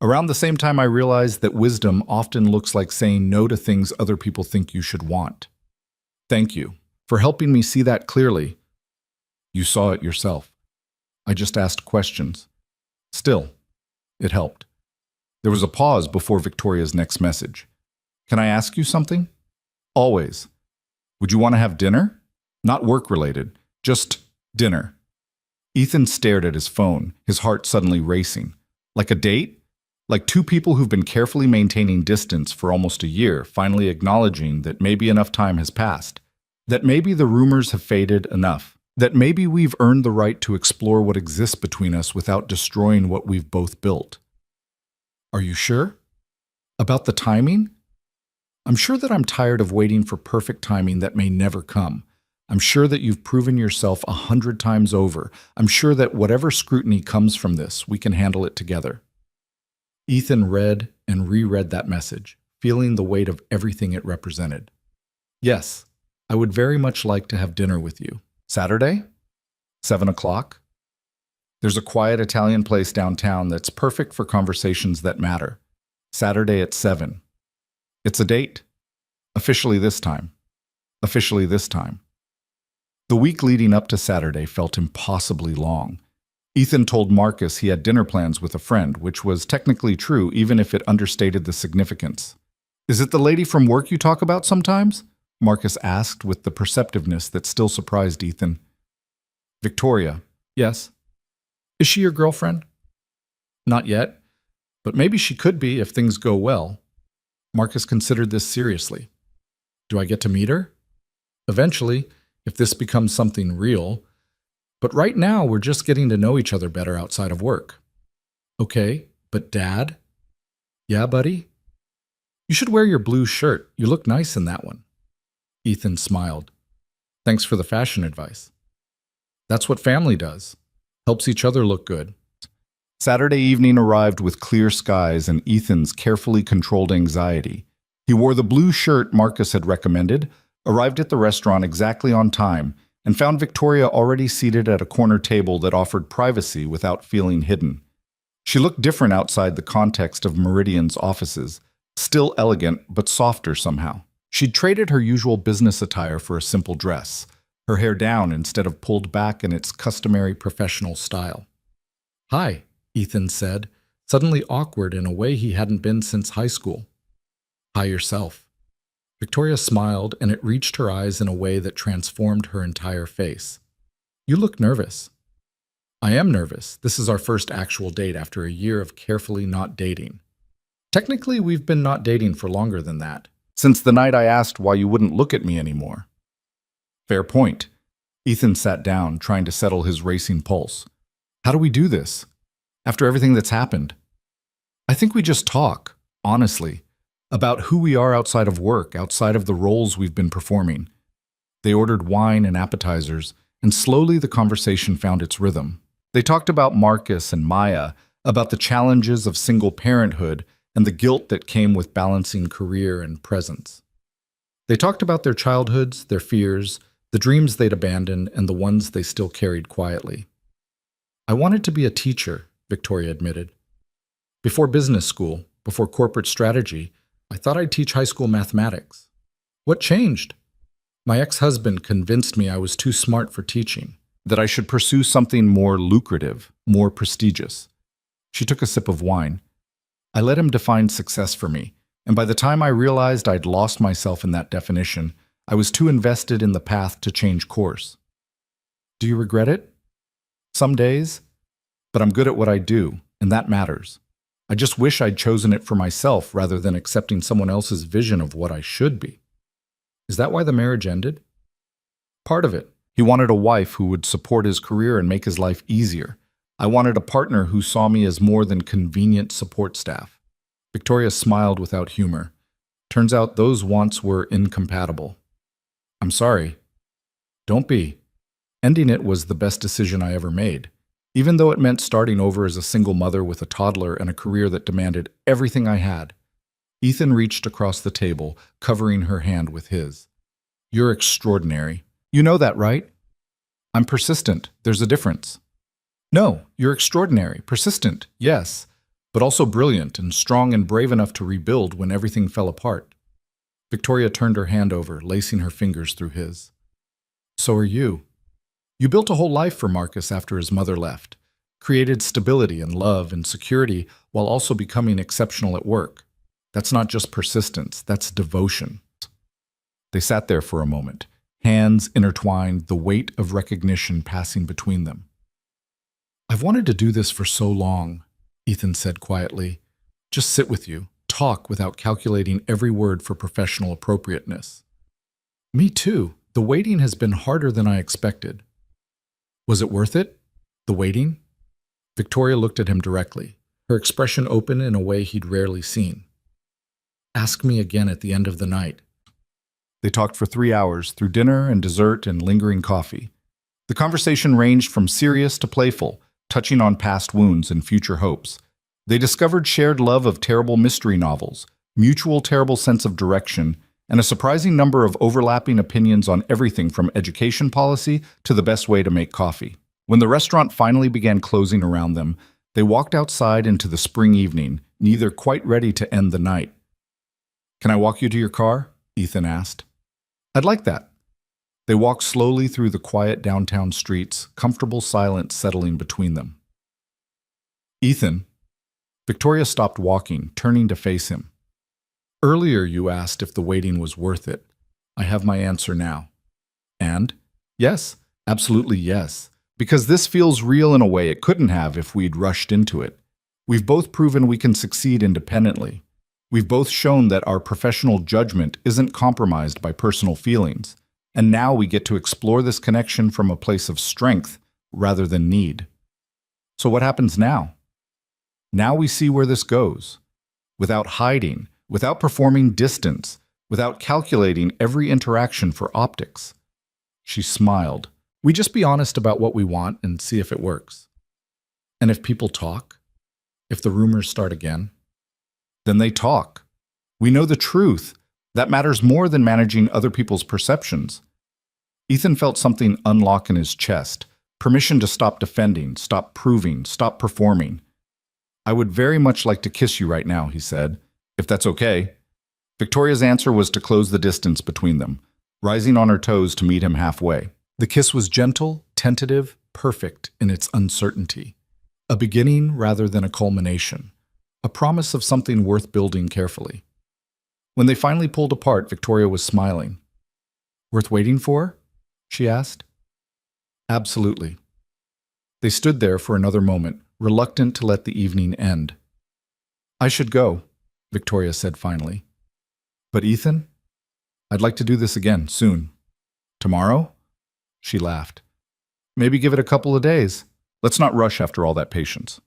Around the same time I realized that wisdom often looks like saying no to things other people think you should want. Thank you for helping me see that clearly. You saw it yourself. I just asked questions. Still, it helped. There was a pause before Victoria's next message. Can I ask you something? Always. Would you want to have dinner? Not work-related, just dinner. Ethan stared at his phone, his heart suddenly racing. Like a date? Like two people who've been carefully maintaining distance for almost a year, finally acknowledging that maybe enough time has passed. That maybe the rumors have faded enough. That maybe we've earned the right to explore what exists between us without destroying what we've both built. Are you sure? About the timing? I'm sure that I'm tired of waiting for perfect timing that may never come. I'm sure that you've proven yourself 100 times over. I'm sure that whatever scrutiny comes from this, we can handle it together. Ethan read and reread that message, feeling the weight of everything it represented. Yes, I would very much like to have dinner with you. Saturday? 7 o'clock? There's a quiet Italian place downtown that's perfect for conversations that matter. Saturday at 7. It's a date. Officially this time. Officially this time. The week leading up to Saturday felt impossibly long. Ethan told Marcus he had dinner plans with a friend, which was technically true even if it understated the significance. Is it the lady from work you talk about sometimes? Marcus asked with the perceptiveness that still surprised Ethan. Victoria. Yes. Is she your girlfriend? Not yet, but maybe she could be if things go well. Marcus considered this seriously. Do I get to meet her? Eventually, if this becomes something real. But right now, we're just getting to know each other better outside of work. Okay, but Dad? Yeah, buddy? You should wear your blue shirt. You look nice in that one. Ethan smiled. Thanks for the fashion advice. That's what family does. Helps each other look good. Saturday evening arrived with clear skies and Ethan's carefully controlled anxiety. He wore the blue shirt Marcus had recommended, arrived at the restaurant exactly on time, and found Victoria already seated at a corner table that offered privacy without feeling hidden. She looked different outside the context of Meridian's offices, still elegant but softer somehow. She'd traded her usual business attire for a simple dress, her hair down instead of pulled back in its customary professional style. Hi, Ethan said, suddenly awkward in a way he hadn't been since high school. Hi yourself. Victoria smiled, and it reached her eyes in a way that transformed her entire face. You look nervous. I am nervous. This is our first actual date after a year of carefully not dating. Technically, we've been not dating for longer than that. Since the night I asked why you wouldn't look at me anymore. Fair point. Ethan sat down, trying to settle his racing pulse. How do we do this? After everything that's happened? I think we just talk, honestly, about who we are outside of work, outside of the roles we've been performing. They ordered wine and appetizers, and slowly the conversation found its rhythm. They talked about Marcus and Maya, about the challenges of single parenthood, and the guilt that came with balancing career and presence. They talked about their childhoods, their fears, the dreams they'd abandoned, and the ones they still carried quietly. I wanted to be a teacher, Victoria admitted. Before business school, before corporate strategy, I thought I'd teach high school mathematics. What changed? My ex-husband convinced me I was too smart for teaching, that I should pursue something more lucrative, more prestigious. She took a sip of wine. I let him define success for me, and by the time I realized I'd lost myself in that definition, I was too invested in the path to change course. Do you regret it? Some days, but I'm good at what I do, and that matters. I just wish I'd chosen it for myself rather than accepting someone else's vision of what I should be. Is that why the marriage ended? Part of it. He wanted a wife who would support his career and make his life easier. I wanted a partner who saw me as more than convenient support staff. Victoria smiled without humor. Turns out those wants were incompatible. I'm sorry. Don't be. Ending it was the best decision I ever made, even though it meant starting over as a single mother with a toddler and a career that demanded everything I had. Ethan reached across the table, covering her hand with his. You're extraordinary. You know that, right? I'm persistent. There's a difference. No, you're extraordinary, persistent, yes, but also brilliant and strong and brave enough to rebuild when everything fell apart. Victoria turned her hand over, lacing her fingers through his. So are you. You built a whole life for Marcus after his mother left, created stability and love and security while also becoming exceptional at work. That's not just persistence, that's devotion. They sat there for a moment, hands intertwined, the weight of recognition passing between them. I've wanted to do this for so long, Ethan said quietly. Just sit with you, talk without calculating every word for professional appropriateness. Me too. The waiting has been harder than I expected. Was it worth it? The waiting? Victoria looked at him directly, her expression open in a way he'd rarely seen. Ask me again at the end of the night. They talked for 3 hours, through dinner and dessert and lingering coffee. The conversation ranged from serious to playful, touching on past wounds and future hopes. They discovered shared love of terrible mystery novels, mutual terrible sense of direction, and a surprising number of overlapping opinions on everything from education policy to the best way to make coffee. When the restaurant finally began closing around them, they walked outside into the spring evening, neither quite ready to end the night. Can I walk you to your car? Ethan asked. I'd like that. They walked slowly through the quiet downtown streets, comfortable silence settling between them. Ethan. Victoria stopped walking, turning to face him. Earlier you asked if the waiting was worth it. I have my answer now. And? Yes, absolutely yes. Because this feels real in a way it couldn't have if we'd rushed into it. We've both proven we can succeed independently. We've both shown that our professional judgment isn't compromised by personal feelings. And now we get to explore this connection from a place of strength rather than need. So what happens now? Now we see where this goes. Without hiding, without performing distance, without calculating every interaction for optics. She smiled. We just be honest about what we want and see if it works. And if people talk, if the rumors start again, then they talk. We know the truth. That matters more than managing other people's perceptions. Ethan felt something unlock in his chest, permission to stop defending, stop proving, stop performing. I would very much like to kiss you right now, he said, if that's okay. Victoria's answer was to close the distance between them, rising on her toes to meet him halfway. The kiss was gentle, tentative, perfect in its uncertainty. A beginning rather than a culmination. A promise of something worth building carefully. When they finally pulled apart, Victoria was smiling. Worth waiting for? She asked. Absolutely. They stood there for another moment, reluctant to let the evening end. I should go, Victoria said finally. But Ethan? I'd like to do this again, soon. Tomorrow? She laughed. Maybe give it a couple of days. Let's not rush after all that patience.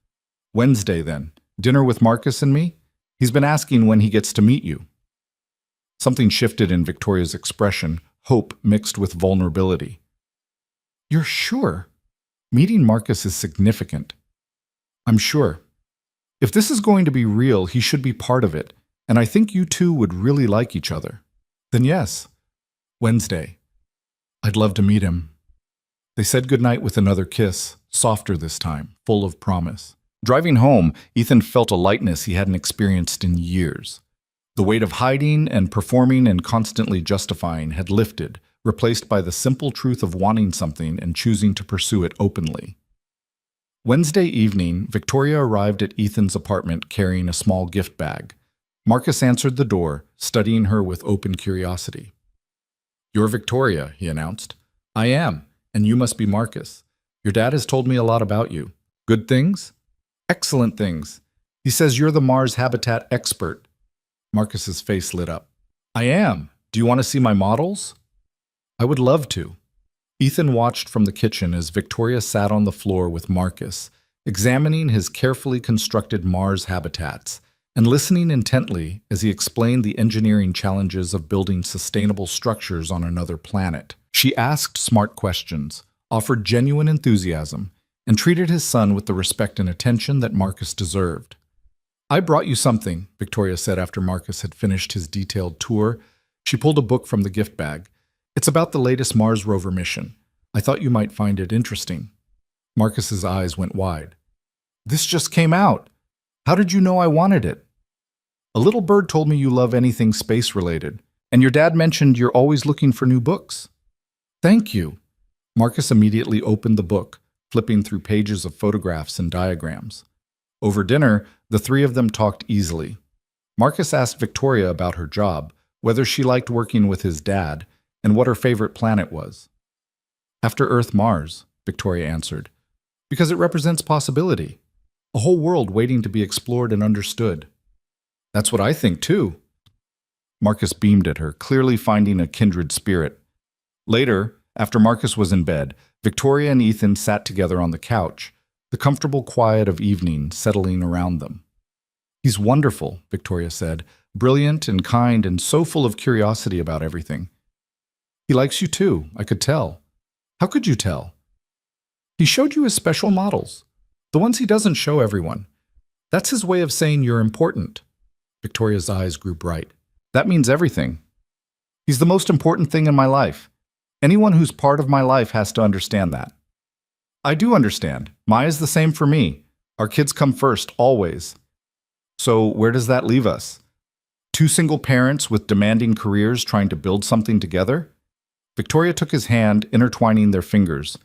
Wednesday, then. Dinner with Marcus and me? He's been asking when he gets to meet you. Something shifted in Victoria's expression, hope mixed with vulnerability. You're sure? Meeting Marcus is significant. I'm sure. If this is going to be real, he should be part of it, and I think you two would really like each other. Then yes. Wednesday. I'd love to meet him. They said goodnight with another kiss, softer this time, full of promise. Driving home, Ethan felt a lightness he hadn't experienced in years. The weight of hiding and performing and constantly justifying had lifted, replaced by the simple truth of wanting something and choosing to pursue it openly. Wednesday evening, Victoria arrived at Ethan's apartment carrying a small gift bag. Marcus answered the door, studying her with open curiosity. You're Victoria, he announced. I am, and you must be Marcus. Your dad has told me a lot about you. Good things? Excellent things. He says you're the Mars habitat expert. Marcus's face lit up. I am. Do you want to see my models? I would love to. Ethan watched from the kitchen as Victoria sat on the floor with Marcus, examining his carefully constructed Mars habitats and listening intently as he explained the engineering challenges of building sustainable structures on another planet. She asked smart questions, offered genuine enthusiasm, and treated his son with the respect and attention that Marcus deserved. I brought you something, Victoria said after Marcus had finished his detailed tour. She pulled a book from the gift bag. It's about the latest Mars rover mission. I thought you might find it interesting. Marcus's eyes went wide. This just came out. How did you know I wanted it? A little bird told me you love anything space-related, and your dad mentioned you're always looking for new books. Thank you. Marcus immediately opened the book, flipping through pages of photographs and diagrams. Over dinner, the three of them talked easily. Marcus asked Victoria about her job, whether she liked working with his dad, and what her favorite planet was. After Earth, Mars, Victoria answered, because it represents possibility, a whole world waiting to be explored and understood. That's what I think, too. Marcus beamed at her, clearly finding a kindred spirit. Later, after Marcus was in bed, Victoria and Ethan sat together on the couch, the comfortable quiet of evening settling around them. He's wonderful, Victoria said, brilliant and kind and so full of curiosity about everything. He likes you too, I could tell. How could you tell? He showed you his special models, the ones he doesn't show everyone. That's his way of saying you're important. Victoria's eyes grew bright. That means everything. He's the most important thing in my life. Anyone who's part of my life has to understand that. I do understand. Maya's the same for me. Our kids come first, always. So where does that leave us? Two single parents with demanding careers trying to build something together? Victoria took his hand, intertwining their fingers.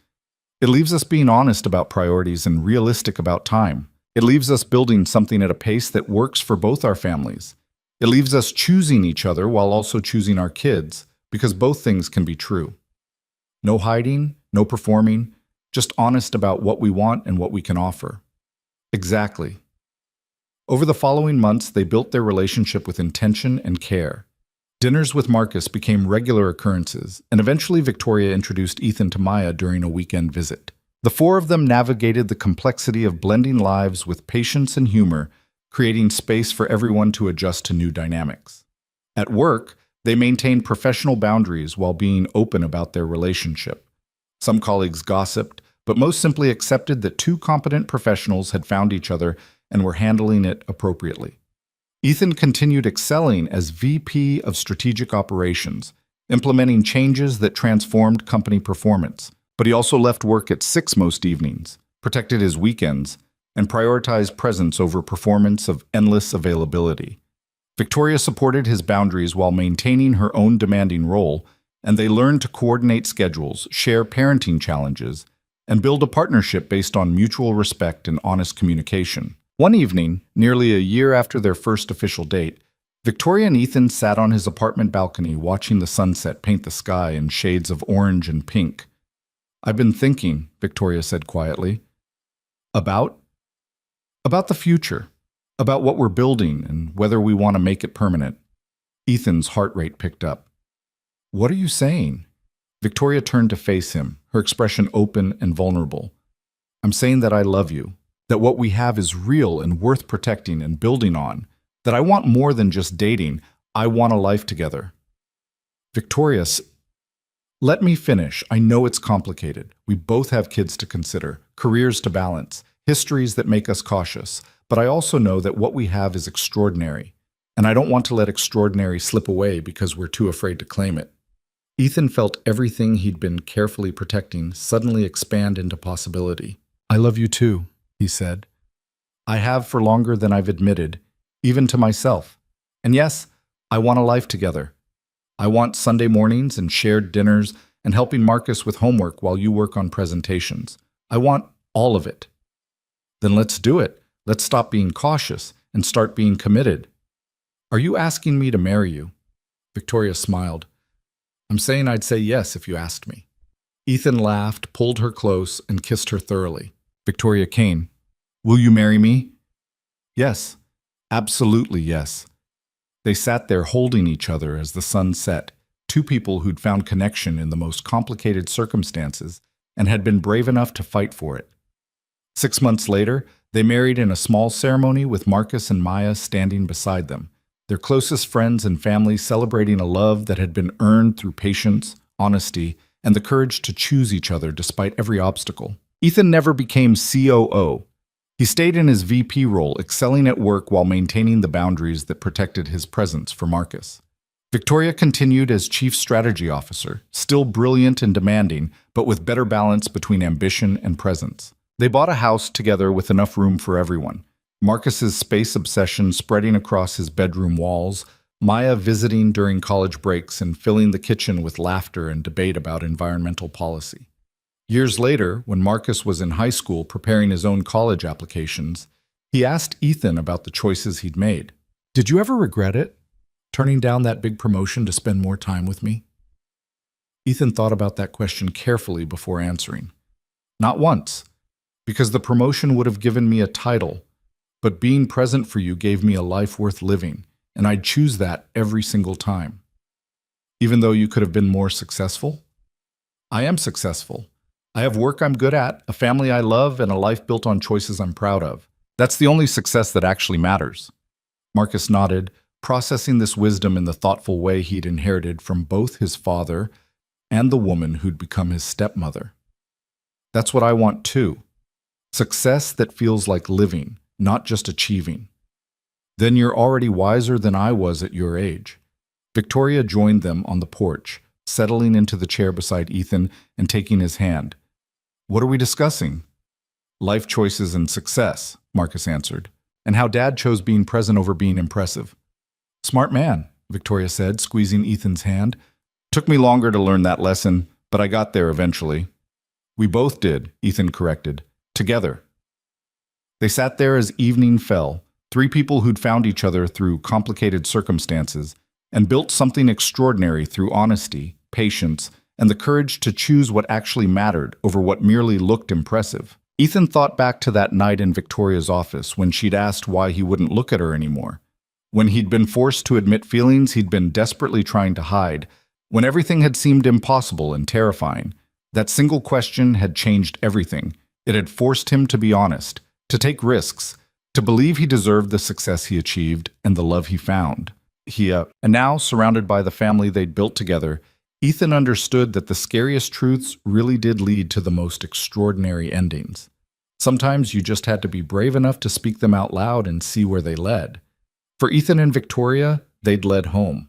It leaves us being honest about priorities and realistic about time. It leaves us building something at a pace that works for both our families. It leaves us choosing each other while also choosing our kids, because both things can be true. No hiding, no performing, just honest about what we want and what we can offer. Exactly. Over the following months, they built their relationship with intention and care. Dinners with Marcus became regular occurrences, and eventually Victoria introduced Ethan to Maya during a weekend visit. The four of them navigated the complexity of blending lives with patience and humor, creating space for everyone to adjust to new dynamics. At work, they maintained professional boundaries while being open about their relationship. Some colleagues gossiped, but most simply accepted that two competent professionals had found each other and were handling it appropriately. Ethan continued excelling as VP of Strategic Operations, implementing changes that transformed company performance. But he also left work at 6 most evenings, protected his weekends, and prioritized presence over performance of endless availability. Victoria supported his boundaries while maintaining her own demanding role, and they learned to coordinate schedules, share parenting challenges, and build a partnership based on mutual respect and honest communication. One evening, nearly a year after their first official date, Victoria and Ethan sat on his apartment balcony watching the sunset paint the sky in shades of orange and pink. I've been thinking, Victoria said quietly, about the future, about what we're building and whether we want to make it permanent. Ethan's heart rate picked up. What are you saying? Victoria turned to face him, her expression open and vulnerable. I'm saying that I love you, that what we have is real and worth protecting and building on, that I want more than just dating, I want a life together. Victoria, let me finish. I know it's complicated. We both have kids to consider, careers to balance, histories that make us cautious, but I also know that what we have is extraordinary, and I don't want to let extraordinary slip away because we're too afraid to claim it. Ethan felt everything he'd been carefully protecting suddenly expand into possibility. I love you too, he said. I have for longer than I've admitted, even to myself. And yes, I want a life together. I want Sunday mornings and shared dinners and helping Marcus with homework while you work on presentations. I want all of it. Then let's do it. Let's stop being cautious and start being committed. Are you asking me to marry you? Victoria smiled. I'm saying I'd say yes if you asked me. Ethan laughed, pulled her close, and kissed her thoroughly. Victoria came. Will you marry me? Yes. Absolutely yes. They sat there holding each other as the sun set, two people who'd found connection in the most complicated circumstances and had been brave enough to fight for it. 6 months later, they married in a small ceremony with Marcus and Maya standing beside them, their closest friends and family celebrating a love that had been earned through patience, honesty, and the courage to choose each other despite every obstacle. Ethan never became COO. He stayed in his VP role, excelling at work while maintaining the boundaries that protected his presence for Marcus. Victoria continued as Chief Strategy Officer, still brilliant and demanding, but with better balance between ambition and presence. They bought a house together with enough room for everyone. Marcus's space obsession spreading across his bedroom walls, Maya visiting during college breaks and filling the kitchen with laughter and debate about environmental policy. Years later, when Marcus was in high school preparing his own college applications, he asked Ethan about the choices he'd made. "Did you ever regret it? Turning down that big promotion to spend more time with me?" Ethan thought about that question carefully before answering. "Not once, because the promotion would have given me a title, but being present for you gave me a life worth living, and I'd choose that every single time." "Even though you could have been more successful?" "I am successful. I have work I'm good at, a family I love, and a life built on choices I'm proud of. That's the only success that actually matters." Marcus nodded, processing this wisdom in the thoughtful way he'd inherited from both his father and the woman who'd become his stepmother. "That's what I want too. Success that feels like living, not just achieving." "Then you're already wiser than I was at your age." Victoria joined them on the porch, settling into the chair beside Ethan and taking his hand. "What are we discussing?" "Life choices and success," Marcus answered, "and how Dad chose being present over being impressive." "Smart man," Victoria said, squeezing Ethan's hand. "Took me longer to learn that lesson, but I got there eventually." "We both did," Ethan corrected. "Together." They sat there as evening fell, three people who'd found each other through complicated circumstances and built something extraordinary through honesty, patience, and the courage to choose what actually mattered over what merely looked impressive. Ethan thought back to that night in Victoria's office when she'd asked why he wouldn't look at her anymore. When he'd been forced to admit feelings he'd been desperately trying to hide, when everything had seemed impossible and terrifying. That single question had changed everything. It had forced him to be honest, to take risks, to believe he deserved the success he achieved and the love he found. And now, surrounded by the family they'd built together, Ethan understood that the scariest truths really did lead to the most extraordinary endings. Sometimes you just had to be brave enough to speak them out loud and see where they led. For Ethan and Victoria, they'd led home.